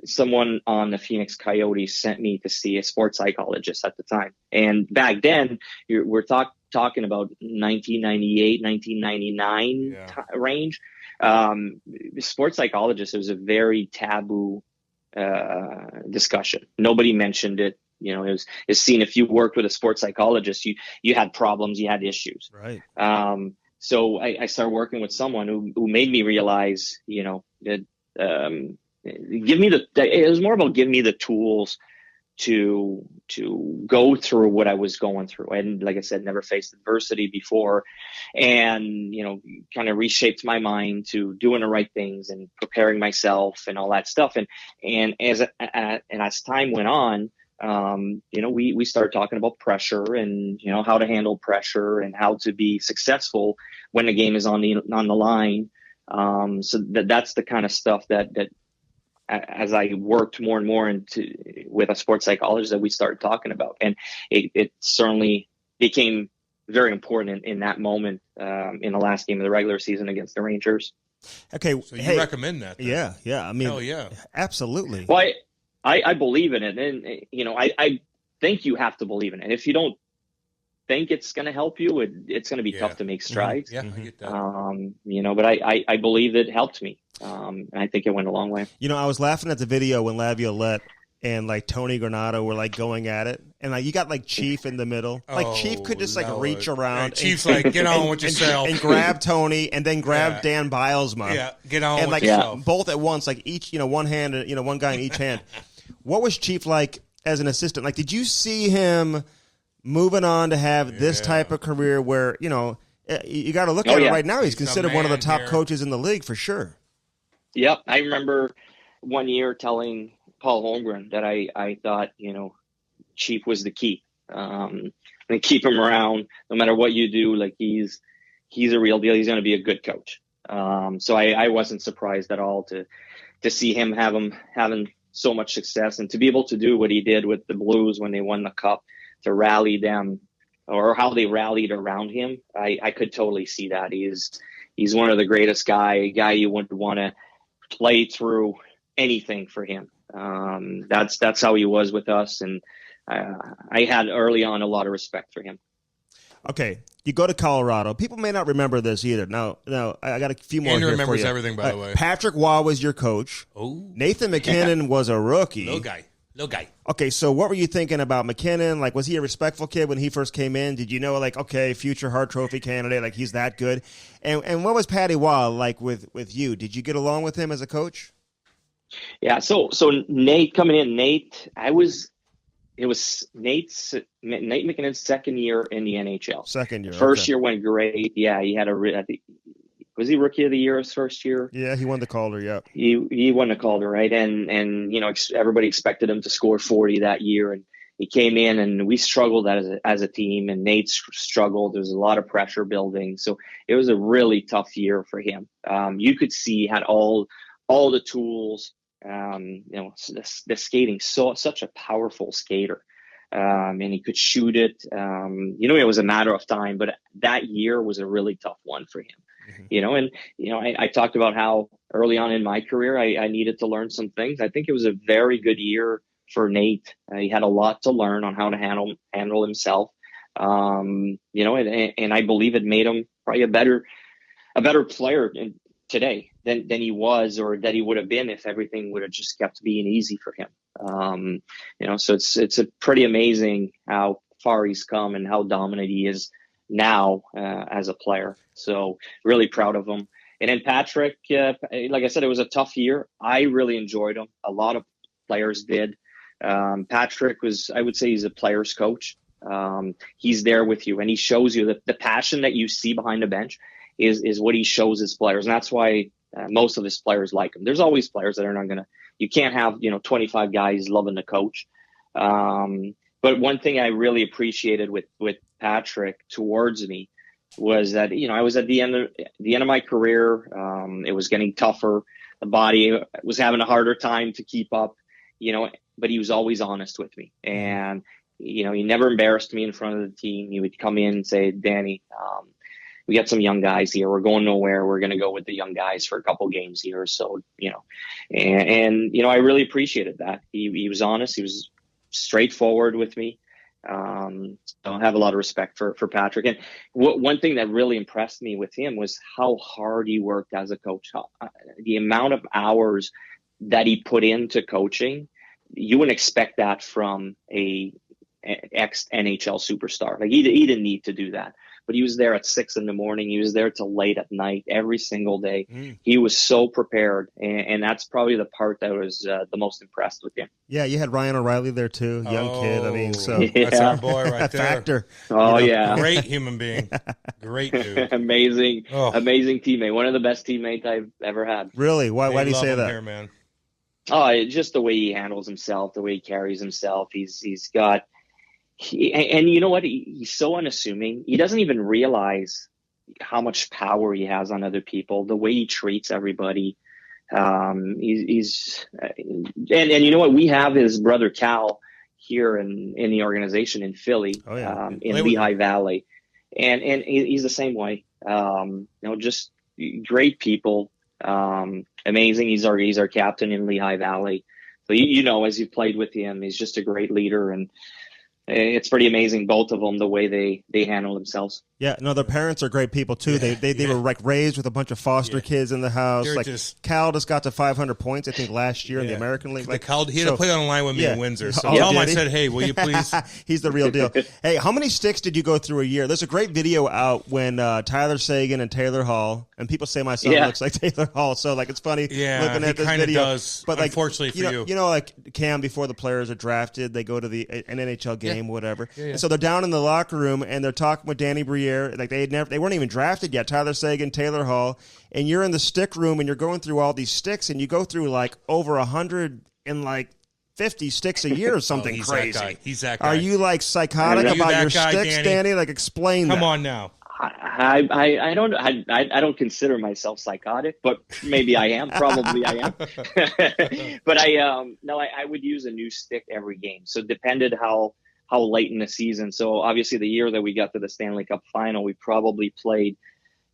Speaker 3: Someone on the Phoenix Coyotes sent me to see a sports psychologist at the time. And back then, we're talking about 1998, 1999 range. Sports psychologist, it was a very taboo discussion. Nobody mentioned it. It was seen, if you worked with a sports psychologist, you had problems, you had issues.
Speaker 1: Right.
Speaker 3: So I started working with someone who made me realize, that it was more about giving me the tools to go through what I was going through. And like I said, never faced adversity before, and, kind of reshaped my mind to doing the right things and preparing myself and all that stuff. And as time went on, we started talking about pressure and, how to handle pressure and how to be successful when the game is on the line. So that's the kind of stuff that as I worked more and more with a sports psychologist that we started talking about. And it certainly became very important in that moment, in the last game of the regular season against the Rangers.
Speaker 1: Okay.
Speaker 2: So you recommend that then?
Speaker 1: Yeah. I mean,
Speaker 2: hell yeah.
Speaker 1: Absolutely.
Speaker 3: Well, I believe in it. And, I think you have to believe in it. If you don't think it's going to help you, it's going to be tough to make strides.
Speaker 2: Yeah, I get that.
Speaker 3: But I believe it helped me. And I think it went a long way.
Speaker 1: I was laughing at the video when Laviolette and like Tony Granato were like going at it, and like you got like Chief in the middle. Like Chief could just like reach around.
Speaker 2: Chief's like, get on with yourself,
Speaker 1: and grab Tony, and then grab Dan Bilesma.
Speaker 2: Yeah, get on
Speaker 1: and
Speaker 2: with
Speaker 1: like
Speaker 2: yourself.
Speaker 1: Both at once, like each one hand, one guy in each hand. What was Chief like as an assistant? Like, did you see him moving on to have this type of career where you got to look at it right now? He's considered one of the top coaches in the league for sure.
Speaker 3: Yep, I remember one year telling Paul Holmgren that I thought, Chief was the key. And keep him around no matter what you do. Like he's a real deal. He's going to be a good coach. So I wasn't surprised at all to see him having so much success and to be able to do what he did with the Blues when they won the Cup, to rally them or how they rallied around him. I could totally see that. He's one of the greatest guy you wouldn't want to play through anything for him. That's how he was with us, and I had early on a lot of respect for him.
Speaker 1: Okay, you go to Colorado. People may not remember this either. Now I got a few more.
Speaker 2: Andrew
Speaker 1: here
Speaker 2: remembers
Speaker 1: for you.
Speaker 2: everything, by the way.
Speaker 1: Patrick Waugh was your coach.
Speaker 2: Oh,
Speaker 1: Nathan McKinnon was a rookie.
Speaker 2: Little guy.
Speaker 1: Okay, so what were you thinking about McKinnon? Like, was he a respectful kid when he first came in? Did you know, like, okay, future Hart Trophy candidate, like he's that good? And what was Patty Waugh like with you? Did you get along with him as a coach?
Speaker 3: Yeah, so Nate coming in, it was Nate McKinnon's second year in the NHL.
Speaker 1: Second year.
Speaker 3: First year went great. Yeah, he had was he Rookie of the Year his first year?
Speaker 1: Yeah, he won the Calder, yeah.
Speaker 3: He won the Calder, right? And everybody expected him to score 40 that year, and he came in and we struggled as a team, and Nate struggled. There was a lot of pressure building. So it was a really tough year for him. You could see he had all the tools. The skating, such a powerful skater, and he could shoot it. It was a matter of time, but that year was a really tough one for him. Mm-hmm. I talked about how early on in my career I needed to learn some things. I think it was a very good year for Nate. He had a lot to learn on how to handle himself. And I believe it made him probably a better player today than he was, or that he would have been if everything would have just kept being easy for him. So it's a pretty amazing how far he's come and how dominant he is now as a player. So really proud of him. And then Patrick, like I said, it was a tough year. I really enjoyed him. A lot of players did. Patrick I would say he's a player's coach. He's there with you, and he shows you the passion that you see behind the bench is what he shows his players. And that's why most of his players like him. There's always players that are not going to, you can't have, 25 guys loving the coach. But one thing I really appreciated with Patrick towards me was that, I was at the end of my career. It was getting tougher. The body was having a harder time to keep up, but he was always honest with me. And, he never embarrassed me in front of the team. He would come in and say, Danny, we got some young guys here. We're going nowhere. We're going to go with the young guys for a couple games here. So, and I really appreciated that. He was honest. He was straightforward with me. So I have a lot of respect for Patrick. And one thing that really impressed me with him was how hard he worked as a coach. The amount of hours that he put into coaching, you wouldn't expect that from a ex-NHL superstar. Like he didn't need to do that. But he was there at 6 a.m. He was there till late at night every single day. He was so prepared, and that's probably the part that was the most impressed with him.
Speaker 1: Yeah, you had Ryan O'Reilly there too, young kid. I mean, so
Speaker 2: that's our boy right there.
Speaker 1: Factor.
Speaker 3: Oh yeah,
Speaker 2: great human being, great dude,
Speaker 3: amazing teammate. One of the best teammates I've ever had.
Speaker 1: Really? Why do you say that?
Speaker 2: Here, man.
Speaker 3: Oh, just the way he handles himself, the way he carries himself. And you know what? He's so unassuming. He doesn't even realize how much power he has on other people. The way he treats everybody. And you know what? We have his brother Cal here in the organization in Philly, in Lehigh Valley, and he's the same way. Just great people. Amazing. He's our captain in Lehigh Valley. So, as you've played with him, he's just a great leader, and it's pretty amazing, both of them, the way they handle themselves.
Speaker 1: Yeah, no, their parents are great people too. Yeah, they were like raised with a bunch of foster kids in the house.
Speaker 2: They're
Speaker 1: like Cal just got to 500 points, I think, last year in the American League.
Speaker 2: He had to play on the line with me in Windsor. So tell him I said, hey, will you please?
Speaker 1: He's the real deal. Hey, how many sticks did you go through a year? There's a great video out when Tyler Seguin and Taylor Hall, and people say my son looks like Taylor Hall, so like it's funny looking at this video.
Speaker 2: Does, but like, unfortunately for you.
Speaker 1: Like Cam, before the players are drafted, they go to an NHL game, whatever. Yeah. And so they're down in the locker room and they're talking with Danny Briere. Like they weren't even drafted yet. Tyler Seguin, Taylor Hall, and you're in the stick room and you're going through all these sticks, and you go through like over 150 sticks a year or something crazy.
Speaker 2: He's that guy.
Speaker 1: Are you like psychotic about your sticks, Danny? Like explain that.
Speaker 2: Come on now.
Speaker 3: I don't consider myself psychotic, but maybe I am. Probably I am. But I would use a new stick every game. So it depended how late in the season. So obviously the year that we got to the Stanley Cup final, we probably played,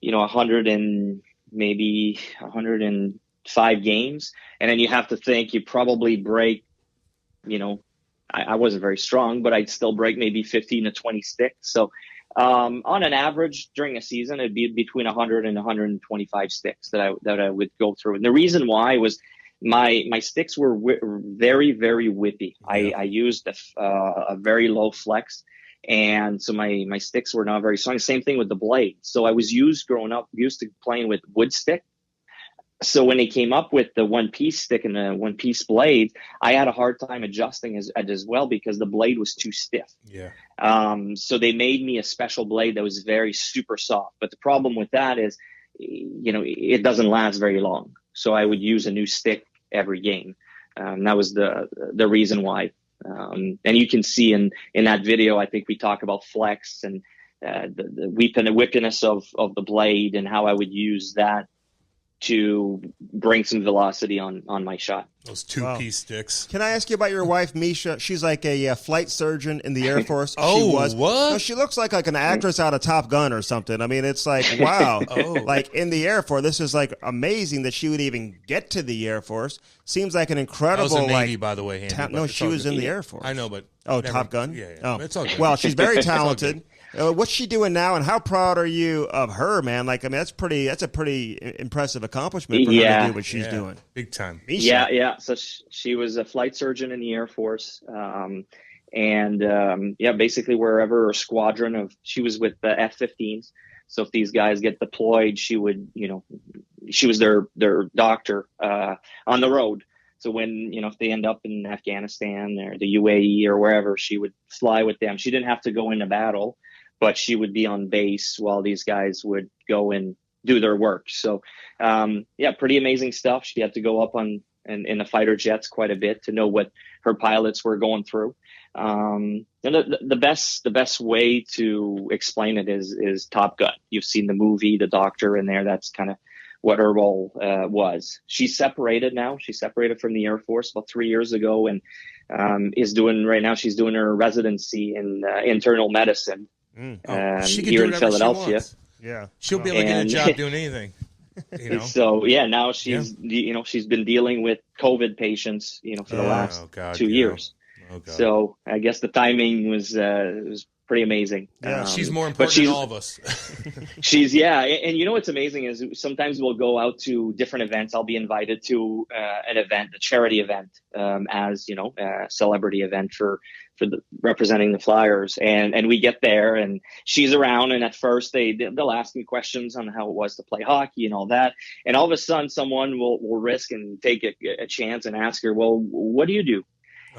Speaker 3: 105 games. And then you have to think you probably break, I wasn't very strong, but I'd still break maybe 15 to 20 sticks. So on an average during a season, it'd be between 100 and 125 sticks that I would go through. And the reason why was my sticks were very, very whippy. Yeah. I used a very low flex, and so my sticks were not very strong. Same thing with the blade. So I was used to playing with wood stick. So when they came up with the one-piece stick and the one-piece blade, I had a hard time adjusting as well because the blade was too stiff.
Speaker 2: Yeah.
Speaker 3: So they made me a special blade that was very super soft. But the problem with that is, it doesn't last very long. So I would use a new stick every game. That was the reason why. And you can see in that video, I think we talk about flex and the whippiness of the blade and how I would use that to bring some velocity on my shot.
Speaker 2: Those two-piece sticks.
Speaker 1: Can I ask you about your wife, Misha? She's like a flight surgeon in the Air Force.
Speaker 2: Oh,
Speaker 1: she was.
Speaker 2: What?
Speaker 1: No, she looks like an actress out of Top Gun or something. I mean, it's like, wow. Like in the Air Force, this is like amazing that she would even get to the Air Force. Seems like an incredible.
Speaker 2: I was in Navy, by the way, Andy,
Speaker 1: no, she was in the Air Force.
Speaker 2: I know, but
Speaker 1: Top Gun.
Speaker 2: Yeah.
Speaker 1: Oh,
Speaker 2: it's all good.
Speaker 1: Well, she's very talented. What's she doing now, and how proud are you of her, man? Like, I mean, that's a pretty impressive accment for her to do what she's doing.
Speaker 2: Big time.
Speaker 1: Misha.
Speaker 3: Yeah. So she was a flight surgeon in the Air Force, basically wherever a squadron she was with the F-15s. So if these guys get deployed, she was their doctor on the road. So when, if they end up in Afghanistan or the UAE or wherever, she would fly with them. She didn't have to go into battle, but she would be on base while these guys would go and do their work. So, pretty amazing stuff. She had to go up in the fighter jets quite a bit to know what her pilots were going through. And the best way to explain it is Top Gun. You've seen the movie, The Doctor in there. That's kind of what her role was. She's separated now. She separated from the Air Force about 3 years ago, and she's doing her residency in internal medicine
Speaker 2: she can
Speaker 3: here
Speaker 2: do
Speaker 3: in Philadelphia.
Speaker 1: Yeah,
Speaker 2: she'll be able to get a job doing anything.
Speaker 3: So now she's she's been dealing with COVID patients for the last 2 years.
Speaker 2: Oh, God.
Speaker 3: So I guess the timing was pretty amazing.
Speaker 2: Yeah, she's more important than all of us.
Speaker 3: And what's amazing is sometimes we'll go out to different events. I'll be invited to an event, a charity event, as a celebrity event for representing the Flyers, and we get there and she's around, and at first they'll ask me questions on how it was to play hockey and all that, and all of a sudden someone will risk and take a chance and ask her, well, what do you do?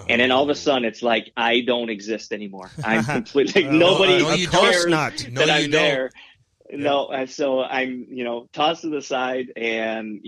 Speaker 3: And then all of a sudden, it's like, I don't exist anymore. I'm completely nobody cares that I'm there. No, so I'm, tossed to the side, and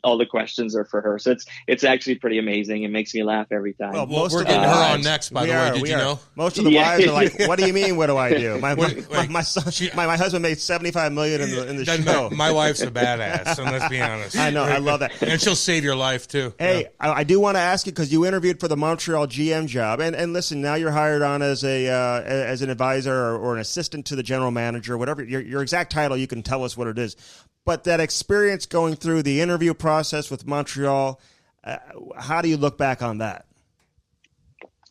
Speaker 3: all the questions are for her. So it's actually pretty amazing. It makes me laugh every time.
Speaker 2: Well, we're getting her on next. By the way, did you know?
Speaker 1: Most of the wives are like, "What do you mean? What do I do?" My son, my husband made $75 million in the show.
Speaker 2: My wife's a badass, and let's be honest.
Speaker 1: I know, I love that,
Speaker 2: and she'll save your life too.
Speaker 1: Hey, I do want to ask you, because you interviewed for the Montreal GM job, and listen, now you're hired on as an advisor or an assistant to the general manager, whatever your exact title. You can tell us what it is. But that experience going through the interview process with Montreal, how do you look back on that?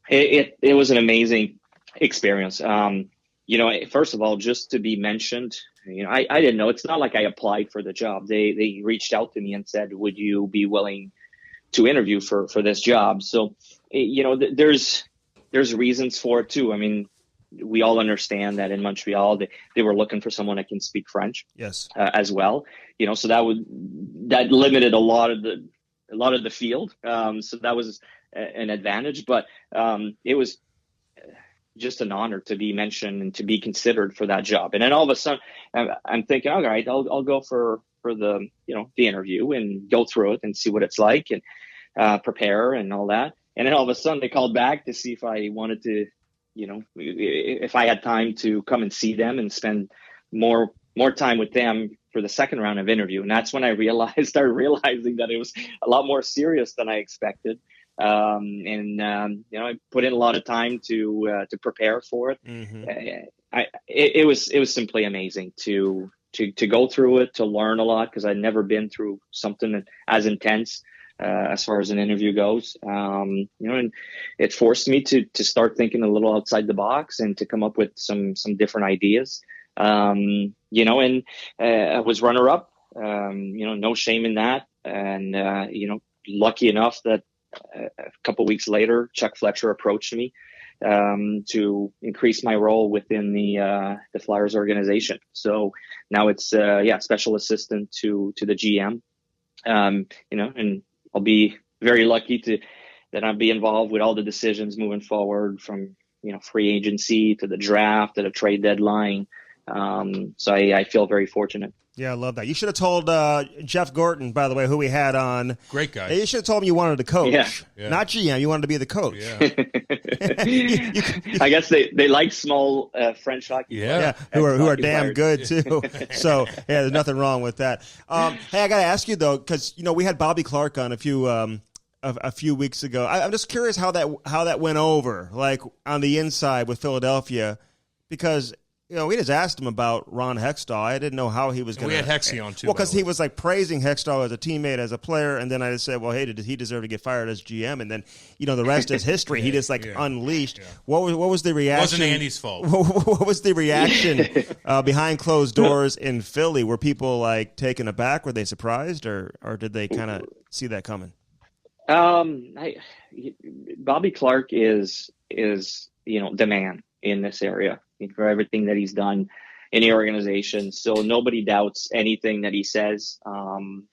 Speaker 3: It was an amazing experience. First of all, just to be mentioned, I didn't know. It's not like I applied for the job. They reached out to me and said, would you be willing to interview for this job? So, there's reasons for it too. I mean, we all understand that in Montreal, they were looking for someone that can speak French,
Speaker 1: yes,
Speaker 3: as well. So that limited a lot of the field. So that was an advantage, but it was just an honor to be mentioned and to be considered for that job. And then all of a sudden, I'm thinking, all right, I'll go for the the interview and go through it and see what it's like and prepare and all that. And then all of a sudden, they called back to see if I wanted to. If I had time to come and see them and spend more time with them for the second round of interview. And that's when I started realizing that it was a lot more serious than I expected. I put in a lot of time to prepare for it. Mm-hmm. It was simply amazing to go through it, to learn a lot, because I'd never been through something as intense as far as an interview goes. And it forced me to start thinking a little outside the box and to come up with some different ideas. And I was runner up, no shame in that. And, lucky enough that a couple of weeks later, Chuck Fletcher approached me to increase my role within the Flyers organization. So now it's special assistant to the GM. And I'll be very lucky that I'll be involved with all the decisions moving forward, from free agency to the draft to the trade deadline. So I feel very fortunate.
Speaker 1: Yeah, I love that. You should have told Jeff Gorton, by the way, who we had on.
Speaker 2: Great guy.
Speaker 1: You should have told him you wanted to coach.
Speaker 3: Yeah.
Speaker 1: Not GM. You wanted to be the coach.
Speaker 2: Yeah.
Speaker 3: I guess they like small French hockey.
Speaker 1: Yeah, who are damn good too. So there's nothing wrong with that. Hey, I got to ask you though, because we had Bobby Clark on a few weeks ago. I'm just curious how that went over, like on the inside with Philadelphia, because. We just asked him about Ron Hextall. I didn't know how he was going to.
Speaker 2: We had Hexy on too.
Speaker 1: Well, because he was like praising Hextall as a teammate, as a player, and then I just said, "Well, hey, did he deserve to get fired as GM?" And then, the rest is history. He just unleashed. Yeah. What was the reaction?
Speaker 2: It wasn't Andy's fault.
Speaker 1: What was the reaction behind closed doors in Philly? Were people like taken aback? Were they surprised, or did they kind of see that coming?
Speaker 3: Bobby Clark is the man in this area for everything that he's done in the organization. So nobody doubts anything that he says.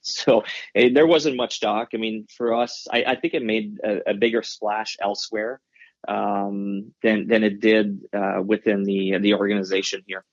Speaker 3: So there wasn't much talk. I mean, for us, I think it made a bigger splash elsewhere than it did within the organization here.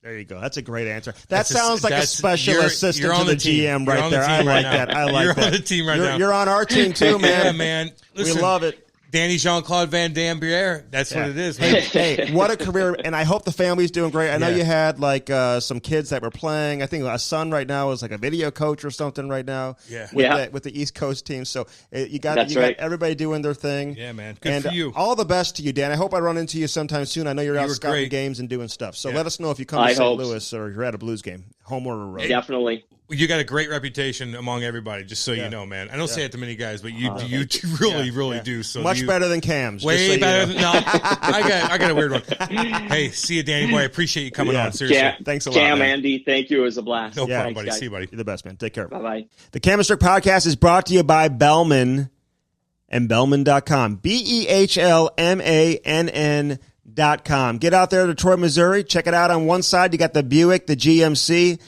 Speaker 1: There you go. That's a great answer. That sounds like a special assistant to the GM right there. I like that. I like that.
Speaker 2: You're on the team right now.
Speaker 1: You're on our team too, man.
Speaker 2: Yeah, man. Listen,
Speaker 1: we love it.
Speaker 2: Danny Jean-Claude Van Damme Briere. That's what it is.
Speaker 1: Hey, what a career. And I hope the family's doing great. I know you had like some kids that were playing. I think a son right now is like a video coach or something right now with the East Coast team. So you got everybody doing their thing.
Speaker 2: Yeah, man. Good for you.
Speaker 1: All the best to you, Dan. I hope I run into you sometime soon. I know you're out scouting games and doing stuff. So let us know if you come to St. Louis or you're at a Blues game, home or road.
Speaker 3: Definitely.
Speaker 2: You got a great reputation among everybody, just so you know, man. I don't say it to many guys, but you really do. So
Speaker 1: much better than Cam's.
Speaker 2: Way better than I got a weird one. Hey, see you, Danny boy. I appreciate you coming on. Seriously,
Speaker 1: thanks a lot,
Speaker 3: Cam,
Speaker 1: man.
Speaker 3: Andy. Thank you. It was a blast.
Speaker 2: No problem, buddy. See you, buddy.
Speaker 1: You're the best, man. Take care.
Speaker 3: Bye bye.
Speaker 1: The Cam Strick Podcast is brought to you by Bellman and Bellman.com. BEHLMANN.com. Get out there to Detroit, Missouri. Check it out. On one side, you got the Buick, the GMC.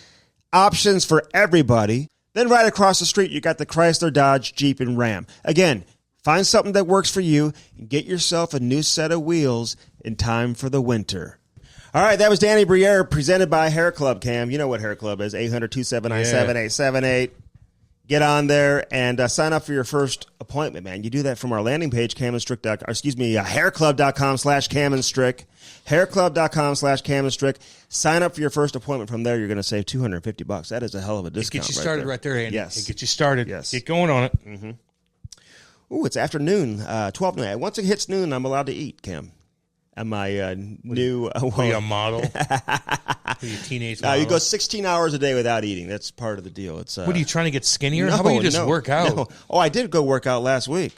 Speaker 1: Options for everybody. Then right across the street, you got the Chrysler, Dodge, Jeep, and Ram. Again, find something that works for you and get yourself a new set of wheels in time for the winter. All right, that was Danny Briere, presented by Hair Club, Cam. You know what Hair Club is, 800-279-7878. Get on there and sign up for your first appointment, man. You do that from our landing page, hairclub.com/CamandStrick. Hairclub.com/CamandStrick. Sign up for your first appointment. From there, you're going to save $250. That is a hell of a discount.
Speaker 2: It gets you started right there, Andy.
Speaker 1: Yes.
Speaker 2: It gets you started.
Speaker 1: Yes.
Speaker 2: Get going on it.
Speaker 1: Mm-hmm. Ooh, it's afternoon, 12 noon. Once it hits noon, I'm allowed to eat, Cam. And my new...
Speaker 2: Are you a model? Are you a teenage model?
Speaker 1: You go 16 hours a day without eating. That's part of the deal. It's
Speaker 2: what, are you trying to get skinnier?
Speaker 1: No,
Speaker 2: How about you just work out?
Speaker 1: No. Oh, I did go work out last week.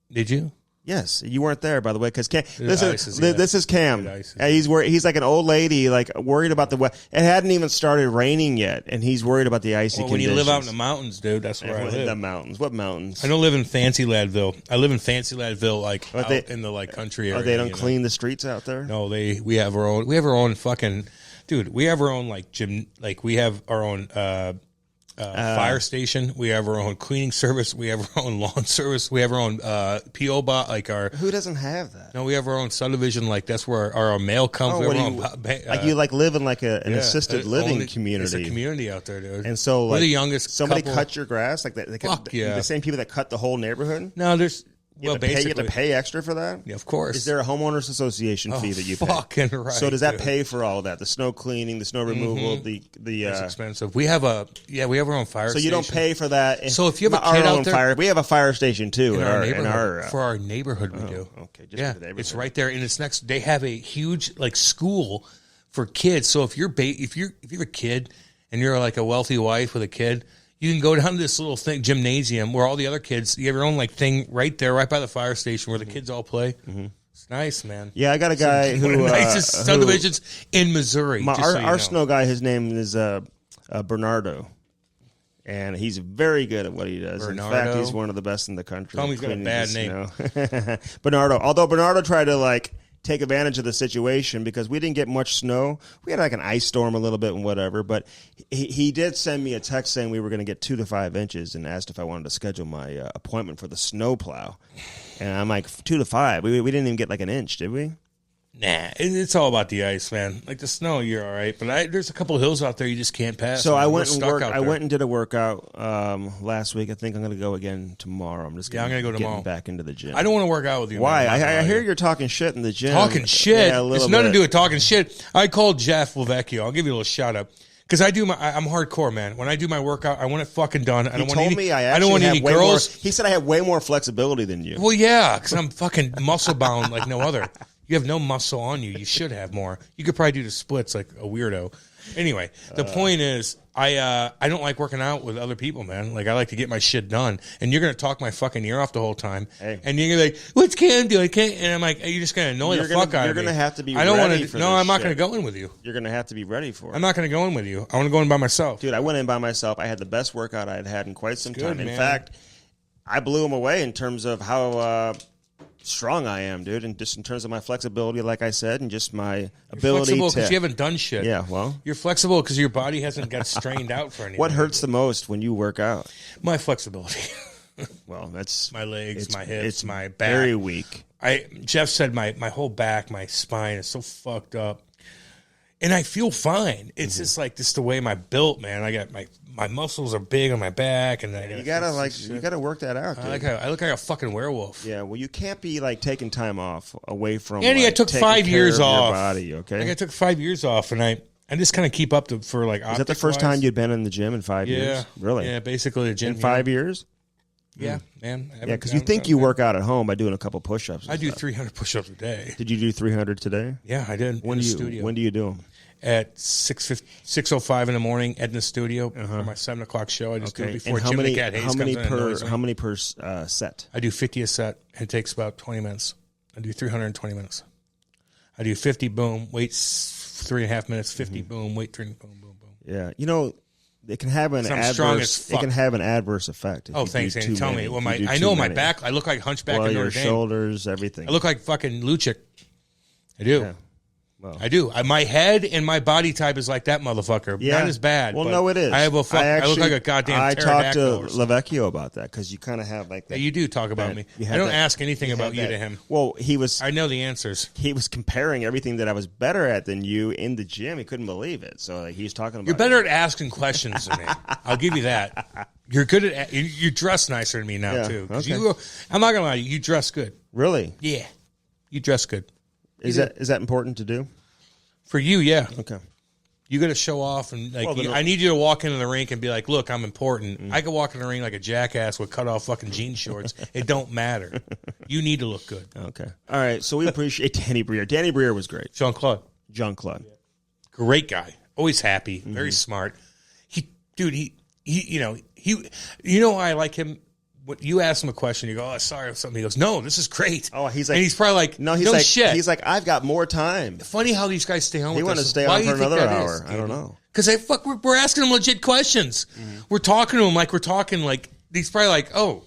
Speaker 2: Did you?
Speaker 1: Yes, you weren't there, by the way, because this is Cam. He's like an old lady, like worried about the weather. It hadn't even started raining yet, and he's worried about the icy conditions.
Speaker 2: When you live out in the mountains, dude, that's where I live.
Speaker 1: The mountains. What mountains?
Speaker 2: I don't live in Fancyladville. I live in Fancyladville, like out in the like country area.
Speaker 1: Oh, they don't clean the streets out there?
Speaker 2: No, we have our own. We have our own fucking dude. We have our own like gym. Like we have our own. Fire station. We have our own cleaning service. We have our own lawn service. We have our own PO box. Like our
Speaker 1: who doesn't have that?
Speaker 2: No, we have our own subdivision. Like that's where our mail comes.
Speaker 1: You like live in like an assisted living community.
Speaker 2: It's a community out there, dude.
Speaker 1: And so, like,
Speaker 2: we're the youngest.
Speaker 1: Somebody cut your grass, like the same people that cut the whole neighborhood.
Speaker 2: No, there's.
Speaker 1: You have to pay extra for that?
Speaker 2: Yeah, of course.
Speaker 1: Is there a homeowners association fee that you pay?
Speaker 2: Fucking right.
Speaker 1: So does that pay for all of that? The snow cleaning, the snow removal,
Speaker 2: It's expensive. We have our own fire station.
Speaker 1: So you don't pay for that.
Speaker 2: So if you have a kid out there,
Speaker 1: we have a fire station too
Speaker 2: in our neighborhood. For our neighborhood, we do.
Speaker 1: Okay,
Speaker 2: just for the neighborhood. It's right there, and it's next. They have a huge like school for kids. So if you're if you have a kid and you're like a wealthy wife with a kid, you can go down to this little gymnasium where all the other kids, you have your own like thing right there, right by the fire station where the kids all play. Mm-hmm. It's nice, man.
Speaker 1: Yeah, I got a guy
Speaker 2: one of the nicest subdivisions in Missouri.
Speaker 1: Our snow guy, his name is Bernardo. And he's very good at what he does.
Speaker 2: Bernardo.
Speaker 1: In fact, he's one of the best in the country.
Speaker 2: Tell me he's got a bad name.
Speaker 1: Bernardo. Although Bernardo tried to like take advantage of the situation because we didn't get much snow. We had like an ice storm a little bit and whatever, but he did send me a text saying we were going to get 2 to 5 inches and asked if I wanted to schedule my appointment for the snow plow. And I'm like, 2 to 5? We didn't even get like an inch, did we?
Speaker 2: Nah, it's all about the ice, man. Like the snow, you're all right, but there's a couple of hills out there you just can't pass.
Speaker 1: So I went and did a workout last week. I think I'm going to go again tomorrow. I'm just
Speaker 2: I'm going to go tomorrow.
Speaker 1: Back into the gym.
Speaker 2: I don't want to work out with you.
Speaker 1: Why? I hear you're talking shit in the gym.
Speaker 2: Talking shit?
Speaker 1: Yeah,
Speaker 2: it's nothing to do with talking shit. I called Jeff Lavecchio. I'll give you a little shout out. Because I'm hardcore, man. When I do my workout, I want it fucking done. I don't want any girls.
Speaker 1: He said I have way more flexibility than you.
Speaker 2: Well, yeah, because I'm fucking muscle bound like no other. You have no muscle on you. You should have more. You could probably do the splits like a weirdo. Anyway, the point is, I don't like working out with other people, man. Like I like to get my shit done. And you're gonna talk my fucking ear off the whole time. Hey. And you're gonna be like, "What's Cam doing? And I'm like, "You're just gonna annoy the fuck out of me."
Speaker 1: You're gonna have to be.
Speaker 2: I don't
Speaker 1: want to.
Speaker 2: No, I'm not gonna go in with you.
Speaker 1: You're gonna have to be ready for it.
Speaker 2: I'm not gonna go in with you. I want to go in by myself,
Speaker 1: dude. I went in by myself. I had the best workout I had in quite some time.
Speaker 2: Man.
Speaker 1: In fact, I blew him away in terms of how strong I am, dude, and just in terms of my flexibility, like I said, and just my ability
Speaker 2: flexible because you haven't done shit.
Speaker 1: Yeah, well,
Speaker 2: you're flexible because your body hasn't got strained out for anything.
Speaker 1: What hurts the most when you work out?
Speaker 2: My flexibility.
Speaker 1: Well, that's
Speaker 2: my legs, my hips, my back.
Speaker 1: Very weak.
Speaker 2: Jeff said my whole back, my spine is so fucked up, and I feel fine. It's just like this is the way my built, man. I got my muscles are big on my back, and
Speaker 1: you gotta work that out. Dude.
Speaker 2: I look like a fucking werewolf.
Speaker 1: Yeah, well, you can't be like taking time off away from.
Speaker 2: Andy, I took 5 years off.
Speaker 1: Your body, okay?
Speaker 2: Like I took 5 years off, and I just kind of keep up for like.
Speaker 1: Is that the first time you'd been in the gym in 5 years?
Speaker 2: Yeah,
Speaker 1: really.
Speaker 2: Yeah, basically the gym
Speaker 1: in 5 years.
Speaker 2: Yeah, man.
Speaker 1: Yeah, because you think you work out at home by doing a couple push-ups.
Speaker 2: I do 300 push-ups a day.
Speaker 1: Did you do 300 today?
Speaker 2: Yeah, I did.
Speaker 1: When do you do them?
Speaker 2: At 6:05 in the morning at the studio for my 7 o'clock show. I just do it before Jim the Cat Hayes comes in and annoys me.
Speaker 1: How many per set?
Speaker 2: I do 50 a set. It takes about 20 minutes. I do 320 minutes. I do 50, boom, wait 3.5 minutes, 50, boom, wait 3, boom, boom, boom.
Speaker 1: Yeah, you know, it can have an adverse. It can have an adverse effect.
Speaker 2: Oh, thanks, Andy. Tell me. Well, I know my back. I look like Hunchback in Notre Dame.
Speaker 1: Your shoulders, everything.
Speaker 2: I look like fucking Lucic. I do.
Speaker 1: Yeah. Well,
Speaker 2: I do. My head and my body type is like that motherfucker.
Speaker 1: Yeah.
Speaker 2: Not as bad.
Speaker 1: Well, no, it is.
Speaker 2: I have I look like a goddamn pterodactyl.
Speaker 1: I talked to Lavecchio about that because you kind of have like that.
Speaker 2: Yeah, you do talk about me. I don't ask anything about you to him.
Speaker 1: Well, I know
Speaker 2: the answers.
Speaker 1: He was comparing everything that I was better at than you in the gym. He couldn't believe it. So like, he's talking about.
Speaker 2: You're better at asking questions than me. I'll give you that. You're good at. You dress nicer than me now too. Okay. I'm not gonna lie. You dress good.
Speaker 1: Really?
Speaker 2: Yeah. You dress good.
Speaker 1: Is that important to do?
Speaker 2: For you, yeah.
Speaker 1: Okay.
Speaker 2: You got to show off, and I need you to walk into the rink and be like, "Look, I'm important." Mm-hmm. I could walk in the ring like a jackass with cut off fucking jean shorts. It don't matter. You need to look good.
Speaker 1: Okay. All right. So we appreciate Danny Briere. Danny Briere was great.
Speaker 2: Jean-Claude.
Speaker 1: Yeah.
Speaker 2: Great guy. Always happy. Very smart. You know why I like him. What you ask him a question, you go, "Oh, sorry," or something. He goes, "No, this is great."
Speaker 1: Oh, he's like,
Speaker 2: and he's probably like, "No, he's like, shit."
Speaker 1: He's like, "I've got more time."
Speaker 2: Funny how these guys stay on.
Speaker 1: They want to stay on for another hour. I don't know
Speaker 2: because we're asking them legit questions. Mm-hmm. We're talking to him like we're talking like he's probably like, "Oh,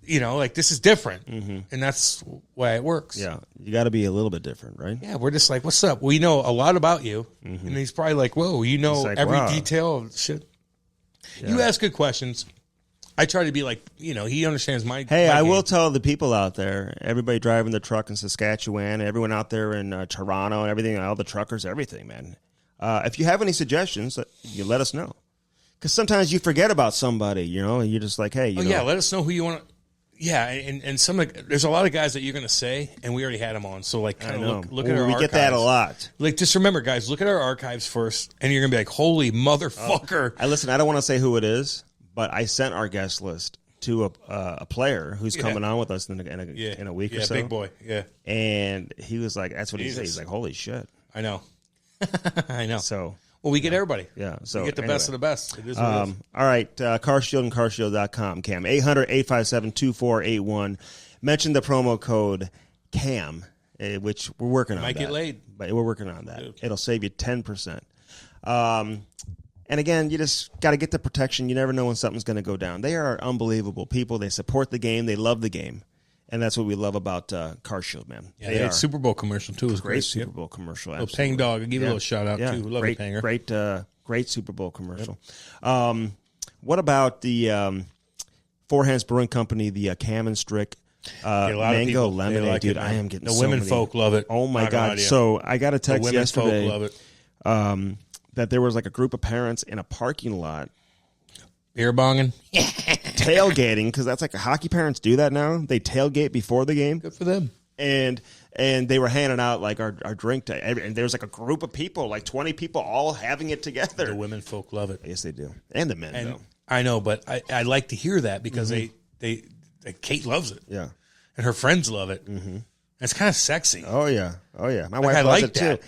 Speaker 2: like this is different," and that's why it works.
Speaker 1: Yeah, you got to be a little bit different, right?
Speaker 2: Yeah, we're just like, "What's up?" We know a lot about you, and he's probably like, "Whoa, like, every detail of shit." Yeah. You ask good questions. I try to be like, he understands my
Speaker 1: Hey, I
Speaker 2: game.
Speaker 1: will tell the people out there, everybody driving the truck in Saskatchewan, everyone out there in Toronto and everything, all the truckers, everything, man. If you have any suggestions, you let us know. Because sometimes you forget about somebody, and you're just like, hey,
Speaker 2: let us know who you want to. Yeah, and there's a lot of guys that you're going to say, and we already had them on. So, like, kind of look at our archives.
Speaker 1: We get that a lot.
Speaker 2: Like, just remember, guys, look at our archives first, and you're going to be like, holy motherfucker.
Speaker 1: I don't want to say who it is. But I sent our guest list to a player who's coming on with us in a week or so.
Speaker 2: Yeah, big boy, yeah.
Speaker 1: And he was like, that's what he said. He's like, holy shit.
Speaker 2: I know. I know.
Speaker 1: So,
Speaker 2: well, we get everybody.
Speaker 1: Yeah. So
Speaker 2: we get the best of the best. It is what it is.
Speaker 1: All right. CarShield and CarShield.com, Cam. 800-857-2481. Mention the promo code CAM, which we're working on
Speaker 2: Might get laid.
Speaker 1: But we're working on that. Dude. It'll save you 10%. And again, you just got to get the protection. You never know when something's going to go down. They are unbelievable people. They support the game. They love the game. And that's what we love about CarShield, man.
Speaker 2: Yeah, they had Super Bowl commercial, too. It was great.
Speaker 1: Super Bowl commercial.
Speaker 2: Little Tang Dog. I'll give you a little shout-out, too. Love it, Tanger.
Speaker 1: Great Super Bowl commercial. Yep. What about the Four Hands Brewing Company, the Cam Strick mango lemonade?
Speaker 2: Like
Speaker 1: dude,
Speaker 2: it,
Speaker 1: I am getting
Speaker 2: the women folk love it.
Speaker 1: Oh, my God. So I got a text yesterday.
Speaker 2: The women folk love it.
Speaker 1: That there was like a group of parents in a parking lot.
Speaker 2: Beer bonging?
Speaker 1: Tailgating, because that's like hockey parents do that now. They tailgate before the game.
Speaker 2: Good for them.
Speaker 1: And they were handing out like our drink and there was like a group of people, like 20 people all having it together.
Speaker 2: The women folk love it.
Speaker 1: Yes, they do. And the men, though.
Speaker 2: I know, but I like to hear that because they Kate loves it.
Speaker 1: Yeah.
Speaker 2: And her friends love it. Mm-hmm. It's kind of sexy.
Speaker 1: Oh, yeah. My wife loves it, too.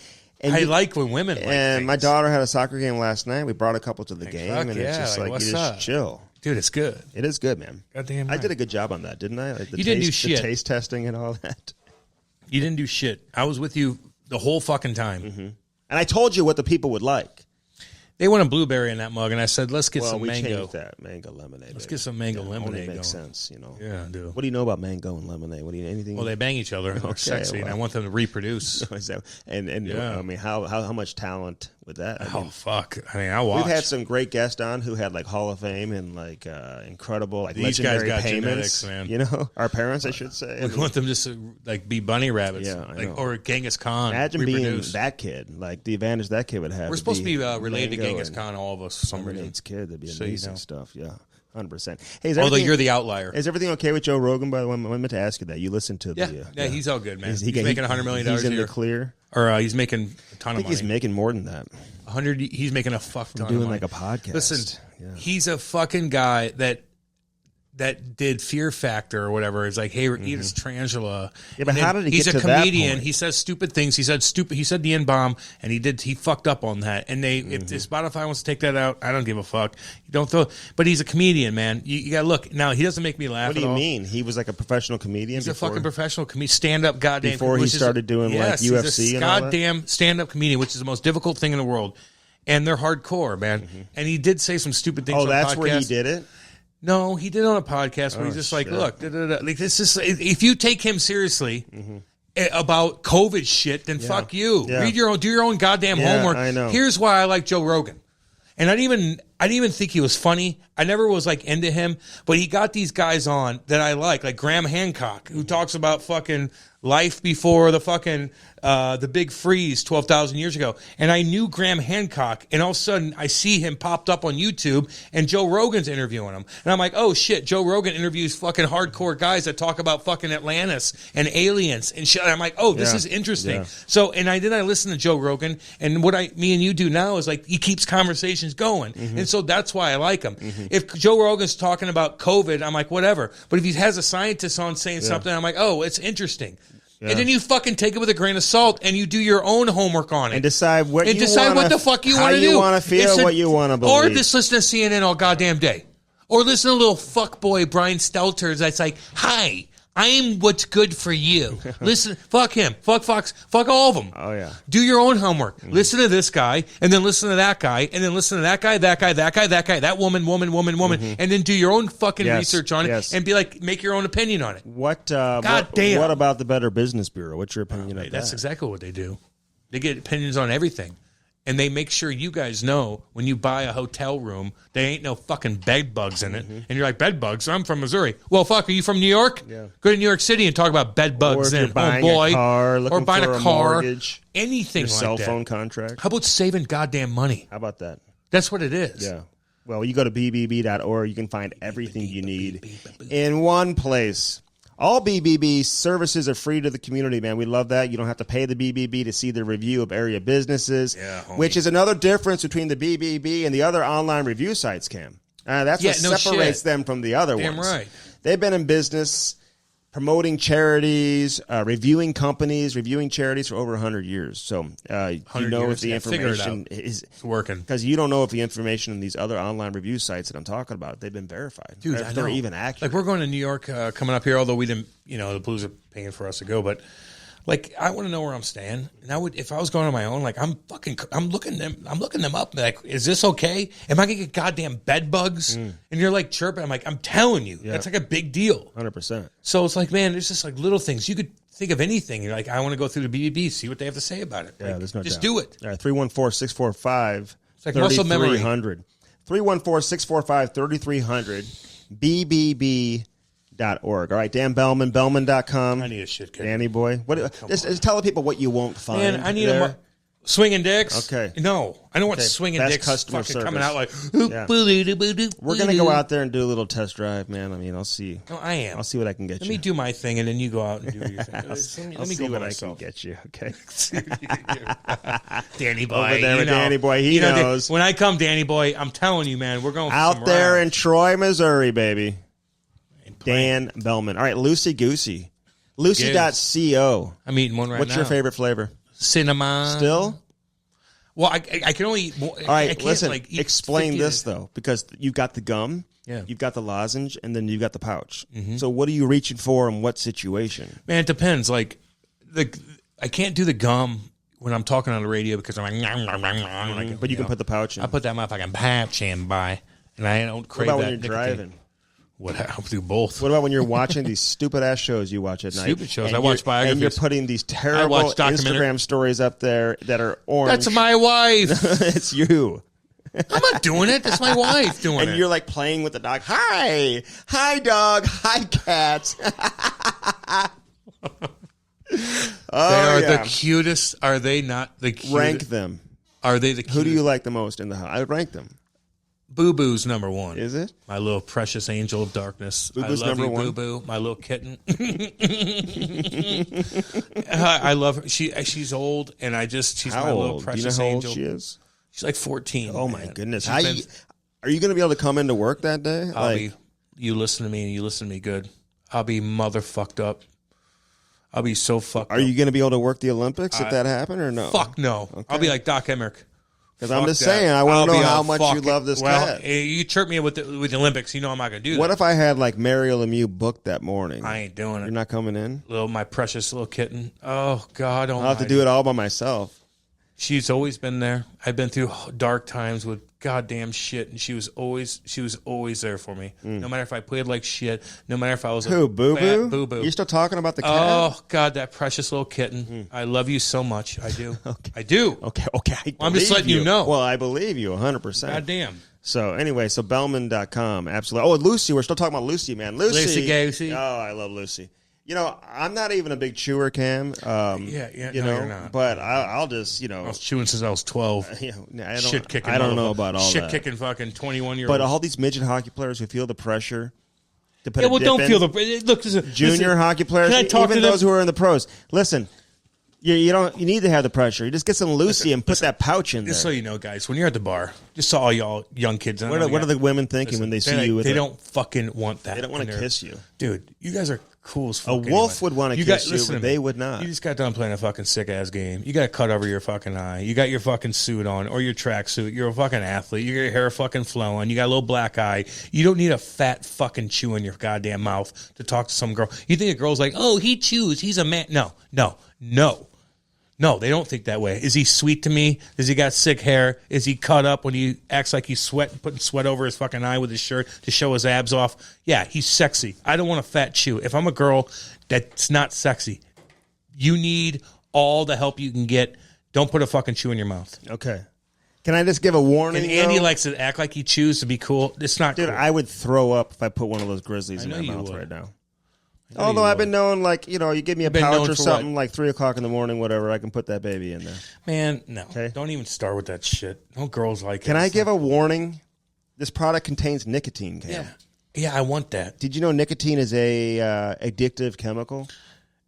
Speaker 2: And I like when women like
Speaker 1: and
Speaker 2: things.
Speaker 1: my daughter had a soccer game last night. We brought a couple to the game, and it's just like you just chill.
Speaker 2: Dude, it's good.
Speaker 1: It is good, man.
Speaker 2: Goddamn right.
Speaker 1: I did a good job on that, didn't I?
Speaker 2: You didn't do shit.
Speaker 1: The taste testing and all that.
Speaker 2: You didn't do shit. I was with you the whole fucking time.
Speaker 1: Mm-hmm. And I told you what the people would like.
Speaker 2: They want a blueberry in that mug, and I said, let's get some
Speaker 1: we
Speaker 2: mango.
Speaker 1: Changed that. Mango lemonade.
Speaker 2: Let's get some mango lemonade
Speaker 1: going. Makes sense,
Speaker 2: Yeah, dude.
Speaker 1: What do you know about mango and lemonade? Anything?
Speaker 2: Well, they bang each other. They're sexy, and I want them to reproduce.
Speaker 1: And yeah. I mean, how much talent with that?
Speaker 2: Fuck. I mean, I watch.
Speaker 1: We've had some great guests on who had like Hall of Fame and like incredible, like
Speaker 2: these
Speaker 1: legendary
Speaker 2: guys got
Speaker 1: payments.
Speaker 2: Genetics, man.
Speaker 1: Our parents, I should say.
Speaker 2: We want them just to like be bunny rabbits, or Genghis Khan.
Speaker 1: Imagine being that kid, like the advantage that kid would have.
Speaker 2: We're supposed to be related to Genghis Khan, all of us. For some reason.
Speaker 1: Kid, that'd be amazing stuff. Yeah, 100%. Hey,
Speaker 2: although you're the outlier.
Speaker 1: Is everything okay with Joe Rogan? By the way, I meant to ask you that. You listen to the
Speaker 2: he's all good, man. He's making $100 million a year.
Speaker 1: He's in the clear,
Speaker 2: or he's making a ton of money.
Speaker 1: He's making more than that.
Speaker 2: 100. He's making a fuck ton.
Speaker 1: Doing
Speaker 2: of money.
Speaker 1: Like a podcast.
Speaker 2: Listen, he's a fucking guy that did Fear Factor or whatever. It's like, hey, eat his tarantula.
Speaker 1: Yeah, but how did he get to that point? He's a comedian.
Speaker 2: He says stupid things. He said the N-bomb, and he fucked up on that. And if Spotify wants to take that out, I don't give a fuck. You don't throw. But he's a comedian, man. You got to look. Now, he doesn't make me laugh.
Speaker 1: What do you mean? He was like a professional comedian?
Speaker 2: He's a fucking professional comedian. Stand-up goddamn.
Speaker 1: Before he started doing like UFC and all that?
Speaker 2: Goddamn stand-up comedian, which is the most difficult thing in the world. And they're hardcore, man. Mm-hmm. And he did say some stupid things on the podcast. Oh, that's where
Speaker 1: he did it?
Speaker 2: No, he did it on a podcast where he's just like, look, like this is, if you take him seriously, about COVID shit, then fuck you. Read your own, do your own goddamn homework.
Speaker 1: I know.
Speaker 2: Here's why I like Joe Rogan. And I didn't even think he was funny. I never was like into him, but he got these guys on that I like Graham Hancock, who talks about fucking life before the fucking the big freeze 12,000 years ago. And I knew Graham Hancock, and all of a sudden I see him popped up on YouTube, and Joe Rogan's interviewing him. And I'm like, oh shit, Joe Rogan interviews fucking hardcore guys that talk about fucking Atlantis and aliens and shit. And I'm like, oh, this is interesting. Yeah. So, and then I listen to Joe Rogan, and what me and you do now is like, he keeps conversations going. And so that's why I like him. If Joe Rogan's talking about COVID, I'm like, whatever. But if he has a scientist on saying something, I'm like, oh, it's interesting. Yeah. And then you fucking take it with a grain of salt, and you do your own homework on it,
Speaker 1: and decide what the
Speaker 2: fuck you want to do,
Speaker 1: how you want to feel, what you want to believe,
Speaker 2: or just listen to CNN all goddamn day, or listen to little fuckboy Brian Stelter that's like, "Hi, I'm what's good for you." Listen, fuck him, fuck Fox, fuck all of them.
Speaker 1: Oh yeah,
Speaker 2: do your own homework. Listen to this guy, and then listen to that guy, and then listen to that guy, that guy, that guy, that guy, that woman, and then do your own fucking research on it, and be like, make your own opinion on it.
Speaker 1: What about the Better Business Bureau? What's your opinion of that?
Speaker 2: That's exactly what they do. They get opinions on everything. And they make sure you guys know when you buy a hotel room, there ain't no fucking bed bugs in it. And you're like, bed bugs? I'm from Missouri. Well, fuck, are you from New York? Yeah. Go to New York City and talk about bed bugs then.
Speaker 1: Buying a car,
Speaker 2: or buying a car,
Speaker 1: mortgage,
Speaker 2: anything like that.
Speaker 1: Cell phone contract.
Speaker 2: How about saving goddamn money?
Speaker 1: How about that?
Speaker 2: That's what it is.
Speaker 1: Yeah. Well, you go to bbb.org, you can find everything you need in one place. All BBB services are free to the community, man. We love that. You don't have to pay the BBB to see the review of area businesses, which is another difference between the BBB and the other online review sites, Cam. That's what separates them from the other ones.
Speaker 2: Right.
Speaker 1: They've been in business promoting charities, reviewing companies, reviewing charities for over 100 years. So you know if the information is
Speaker 2: working.
Speaker 1: Because you don't know if the information in these other online review sites that I'm talking about, they've been verified.
Speaker 2: Dude,
Speaker 1: if they're even accurate.
Speaker 2: Like, we're going to New York coming up here, although we didn't, the Blues are paying for us to go, but like, I want to know where I'm staying. And if I was going on my own, like, I'm looking them up. Like, is this okay? Am I gonna get goddamn bed bugs? And you're like chirping. I'm like, I'm telling you, that's like a big deal.
Speaker 1: 100%.
Speaker 2: So it's like, man, there's just like little things. You could think of anything. You're like, I want to go through the BBB, see what they have to say about it.
Speaker 1: Yeah, there's no
Speaker 2: just
Speaker 1: doubt.
Speaker 2: do it.
Speaker 1: All right, 314-645-3300.
Speaker 2: It's like muscle memory.
Speaker 1: 314-645-3300. BBB.org. All right, Dan Bellman, Bellman.com.
Speaker 2: I need a shit kicker.
Speaker 1: Danny boy. Just tell the people what you won't find.
Speaker 2: Man, I need
Speaker 1: there.
Speaker 2: Swinging dicks.
Speaker 1: Okay.
Speaker 2: No, I don't want swinging
Speaker 1: That's
Speaker 2: dicks
Speaker 1: customer
Speaker 2: fucking
Speaker 1: service.
Speaker 2: coming out like.
Speaker 1: Yeah. We're gonna go out there and do a little test drive, man. I mean, I'll see.
Speaker 2: No, I am.
Speaker 1: I'll see what I can get you.
Speaker 2: Let me do my thing, and then you go out and do your thing.
Speaker 1: I'll see what I can get you. Okay.
Speaker 2: Danny boy,
Speaker 1: over there with Danny boy. He knows.
Speaker 2: When I come, Danny boy, I'm telling you, man, we're going
Speaker 1: out there in Troy, Missouri, baby. Dan Bellman. All right, Loosey Goosey. Lucy.co.
Speaker 2: I'm eating one right now.
Speaker 1: What's your favorite flavor?
Speaker 2: Cinnamon.
Speaker 1: Still?
Speaker 2: Well, I can only eat more.
Speaker 1: All right, listen, explain this, though, because you've got the gum, you've got the lozenge, and then you've got the pouch. So what are you reaching for in what situation?
Speaker 2: Man, it depends. Like, I can't do the gum when I'm talking on the radio because I'm like,
Speaker 1: but you can put the pouch in.
Speaker 2: I put that motherfucking pouch in, and I don't crave that.
Speaker 1: What about when you're driving?
Speaker 2: I'll do both.
Speaker 1: What about when you're watching these stupid-ass shows you watch at night?
Speaker 2: Stupid shows. I watch biographies.
Speaker 1: And you're putting these terrible Instagram stories up there that are orange.
Speaker 2: That's my wife.
Speaker 1: It's you.
Speaker 2: I'm not doing it. That's my wife doing it.
Speaker 1: And you're like playing with the dog. Hi. Hi, dog. Hi, cat.
Speaker 2: They are the cutest. Are they not the cutest?
Speaker 1: Rank them.
Speaker 2: Are they the cutest?
Speaker 1: Who do you like the most in the house? I would rank them.
Speaker 2: Boo Boo's number one.
Speaker 1: Is it?
Speaker 2: My little precious angel of darkness.
Speaker 1: Boo Boo's number one.
Speaker 2: Boo Boo, my little kitten. I love her. She's old, and she's
Speaker 1: how
Speaker 2: my
Speaker 1: old?
Speaker 2: little precious
Speaker 1: Do you know how
Speaker 2: angel.
Speaker 1: old she is?
Speaker 2: She's like 14.
Speaker 1: Oh my goodness! Are you going to be able to come into work that day?
Speaker 2: You listen to me, and you listen to me good. I'll be motherfucked up. I'll be so fucked up.
Speaker 1: Are you going to be able to work the Olympics if that happened, or no?
Speaker 2: Fuck no. Okay. I'll be like Doc Emmerich.
Speaker 1: Because I'm just saying, I want to know how much you love this cat.
Speaker 2: You chirp me with the Olympics, you know I'm not going to do that.
Speaker 1: What if I had like Mario Lemieux booked that morning?
Speaker 2: I ain't doing it.
Speaker 1: You're not coming in?
Speaker 2: My precious little kitten. Oh, God.
Speaker 1: I'll have to do it all by myself.
Speaker 2: She's always been there. I've been through dark times with goddamn shit, and she was always there for me. No matter if I played like shit, no matter if I was
Speaker 1: Boo Boo?
Speaker 2: Boo Boo.
Speaker 1: You still talking about the cat?
Speaker 2: Oh God, that precious little kitten. I love you so much. I do.
Speaker 1: Okay.
Speaker 2: I do.
Speaker 1: Okay.
Speaker 2: I'm just letting you know.
Speaker 1: Well, I believe you 100%.
Speaker 2: Goddamn.
Speaker 1: So anyway, so Bellman.com, absolutely. Oh, Lucy, we're still talking about Lucy, man. Lucy. Oh, I love Lucy. You know, I'm not even a big chewer, Cam.
Speaker 2: You're not.
Speaker 1: But I'll just,
Speaker 2: I was chewing since I was 12. Shit kicking.
Speaker 1: I don't know about all that.
Speaker 2: Shit kicking fucking 21-year-olds.
Speaker 1: But all these midget hockey players who feel the pressure to put
Speaker 2: don't feel the look.
Speaker 1: Junior hockey players, even those who are in the pros. Listen, you need to have the pressure. You just get some Lucy and put that pouch in there.
Speaker 2: Just so you know, guys, when you're at the bar, just saw all y'all young kids.
Speaker 1: What are the women thinking when they see you?
Speaker 2: They don't fucking want that.
Speaker 1: They don't want to kiss you,
Speaker 2: dude. You guys are cool as fuck.
Speaker 1: A wolf would want to kiss you, but they would not.
Speaker 2: You just got done playing a fucking sick ass game. You got a cut over your fucking eye. You got your fucking suit on or your track suit. You're a fucking athlete. You got your hair fucking flowing. You got a little black eye. You don't need a fat fucking chew in your goddamn mouth to talk to some girl. You think a girl's like, oh, he chews. He's a man. No, they don't think that way. Is he sweet to me? Does he got sick hair? Is he cut up when he acts like he's putting sweat over his fucking eye with his shirt to show his abs off? Yeah, he's sexy. I don't want a fat chew. If I'm a girl that's not sexy, you need all the help you can get. Don't put a fucking chew in your mouth.
Speaker 1: Okay. Can I just give a warning?
Speaker 2: And Andy likes to act like he chews to be cool. It's not
Speaker 1: Dude,
Speaker 2: cool.
Speaker 1: I would throw up if I put one of those Grizzlies in my mouth right now. Although I've been known, you give me a pouch or something, like 3 o'clock in the morning, whatever, I can put that baby in there.
Speaker 2: Man, no. Okay? Don't even start with that shit. No girls like it.
Speaker 1: Can I give a warning? This product contains nicotine, Cam.
Speaker 2: Yeah, I want that.
Speaker 1: Did you know nicotine is a addictive chemical?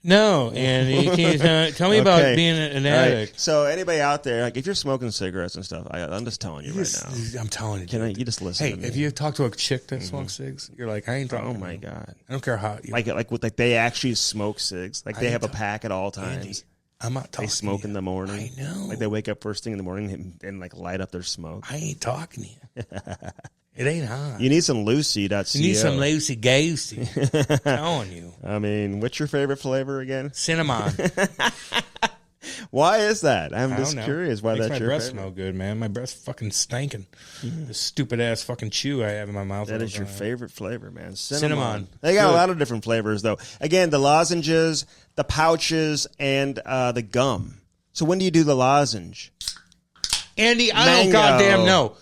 Speaker 2: No, and tell me about being an addict.
Speaker 1: Right. So anybody out there, like if you're smoking cigarettes and stuff, I'm just telling you right now.
Speaker 2: I'm telling you.
Speaker 1: You just listen to me?
Speaker 2: Hey, if you talk to a chick that smokes cigs, you're like, I ain't talking.
Speaker 1: Oh my God.
Speaker 2: I don't care how.
Speaker 1: Like they actually smoke cigs. Like they have a pack at all times.
Speaker 2: Andy, I'm not talking.
Speaker 1: They smoke in the morning.
Speaker 2: I know.
Speaker 1: Like they wake up first thing in the morning and like light up their smoke.
Speaker 2: I ain't talking to you. It ain't hot.
Speaker 1: You need some Lucy.co.
Speaker 2: You need some Lucy Goosey. I'm telling you.
Speaker 1: I mean, what's your favorite flavor again?
Speaker 2: Cinnamon.
Speaker 1: Why is that? I'm just curious why that's your favorite.
Speaker 2: My breath smell good, man. My breath's fucking stinking. The stupid ass fucking chew I have in my mouth.
Speaker 1: That is your favorite flavor, man. Cinnamon. They got a lot of different flavors, though. Again, the lozenges, the pouches, and the gum. So when do you do the lozenge?
Speaker 2: Andy, I don't goddamn know.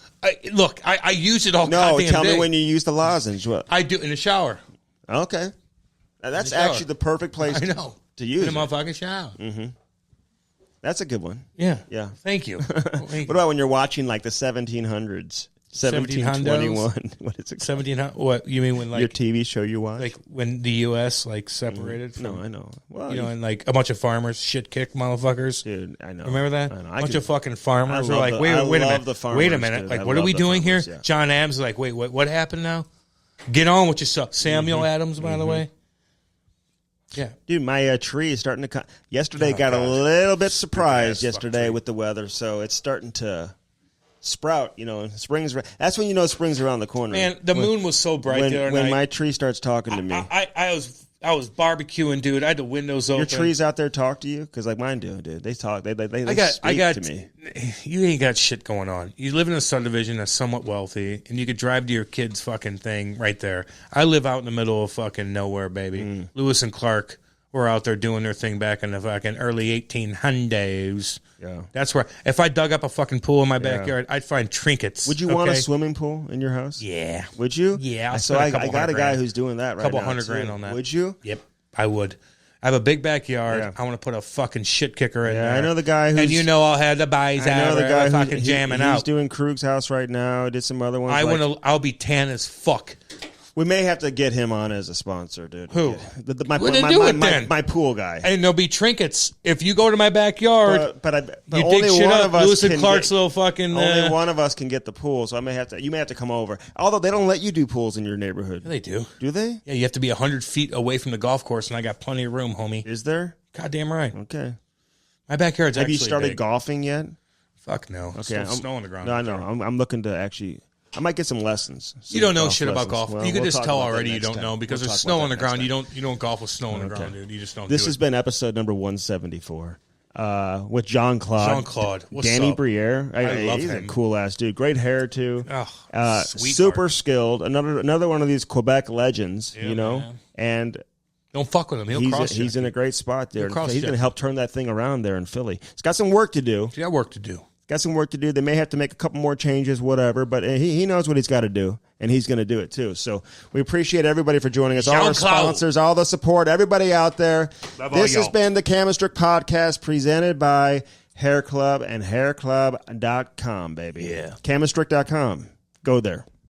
Speaker 2: Look, I use it all goddamn day.
Speaker 1: No, tell me when you use the lozenge. What?
Speaker 2: I do in the shower.
Speaker 1: Okay. Now, that's actually the perfect place to use it.
Speaker 2: In a motherfucking shower.
Speaker 1: Mm-hmm. That's a good one.
Speaker 2: Yeah.
Speaker 1: Thank you. What about when you're watching like the 1700s? 1721. What is it?
Speaker 2: 1700. What you mean when like
Speaker 1: your TV show you watch?
Speaker 2: Like when the U.S. like separated? From,
Speaker 1: no, I know. Well,
Speaker 2: and like a bunch of farmers shit kicked motherfuckers.
Speaker 1: Dude, I know.
Speaker 2: Remember that?
Speaker 1: I know.
Speaker 2: A bunch of fucking farmers were like, wait a minute. Wait a minute. Like, what are we doing here? Yeah. John Adams is like, wait, what happened now? Get on with yourself. Samuel Adams, by the way. Yeah, dude,
Speaker 1: my tree is starting to come. Yesterday got a little bit surprised with the weather, so it's starting to sprout. Spring's. That's when you know spring's around the corner.
Speaker 2: Man, the moon was so bright the other night.
Speaker 1: When my tree starts talking to me,
Speaker 2: I was barbecuing, dude. I had the windows open.
Speaker 1: Your trees out there talk to you? Because like mine do, dude. They talk. They speak to me.
Speaker 2: You ain't got shit going on. You live in a subdivision that's somewhat wealthy, and you could drive to your kid's fucking thing right there. I live out in the middle of fucking nowhere, baby. Lewis and Clark were out there doing their thing back in the fucking early 1800s.
Speaker 1: Yeah.
Speaker 2: That's where, if I dug up a fucking pool in my backyard, I'd find trinkets.
Speaker 1: Would you want a swimming pool in your house?
Speaker 2: Yeah.
Speaker 1: Would you?
Speaker 2: Yeah.
Speaker 1: So I got a guy who's doing that right now.
Speaker 2: A couple $100,000 on that.
Speaker 1: Would you?
Speaker 2: Yep, I would. I have a big backyard. Yeah. I want to put a fucking shit kicker in there.
Speaker 1: I know the guy who's...
Speaker 2: And I'll have the buys out there fucking jamming out.
Speaker 1: He's doing Krug's house right now. Did some other ones.
Speaker 2: I'll be tan as fuck.
Speaker 1: We may have to get him on as a sponsor, dude.
Speaker 2: Who?
Speaker 1: My pool guy.
Speaker 2: And there'll be trinkets. If you go to my backyard,
Speaker 1: but
Speaker 2: you dig shit up, Lewis and Clark's little fucking...
Speaker 1: Only one of us can get the pool, so you may have to come over. Although they don't let you do pools in your neighborhood.
Speaker 2: Yeah, they do.
Speaker 1: Do they?
Speaker 2: Yeah, you have to be 100 feet away from the golf course, and I got plenty of room, homie.
Speaker 1: Is there?
Speaker 2: Goddamn right.
Speaker 1: Okay.
Speaker 2: My backyard's actually
Speaker 1: Have you started
Speaker 2: big.
Speaker 1: golfing yet?
Speaker 2: Fuck no.
Speaker 1: Okay.
Speaker 2: Snow on the ground.
Speaker 1: No, I know. I'm looking to actually... I might get some lessons.
Speaker 2: You don't know shit about golf. Well, you can just tell already you don't know because there's snow on the ground. You don't golf with snow on the ground, dude. You just don't.
Speaker 1: This has been episode number 174. with Jean-Claude.
Speaker 2: Jean-Claude. What's
Speaker 1: Danny
Speaker 2: up?
Speaker 1: Briere.
Speaker 2: I love
Speaker 1: he's
Speaker 2: him.
Speaker 1: a cool-ass dude. Great hair, too.
Speaker 2: Oh,
Speaker 1: super skilled. Another one of these Quebec legends,
Speaker 2: man.
Speaker 1: And
Speaker 2: don't fuck with him.
Speaker 1: He's in a great spot there. He's going to help turn that thing around there in Philly. He's got some work to do.
Speaker 2: He's got work to do.
Speaker 1: They may have to make a couple more changes, whatever, but he knows what he's got to do, and he's going to do it too. So we appreciate everybody for joining us, all our sponsors, all the support, everybody out there. This has been the Cam Strick Podcast presented by Hair Club and hairclub.com, baby.
Speaker 2: Yeah.
Speaker 1: CamStrick.com. Go there.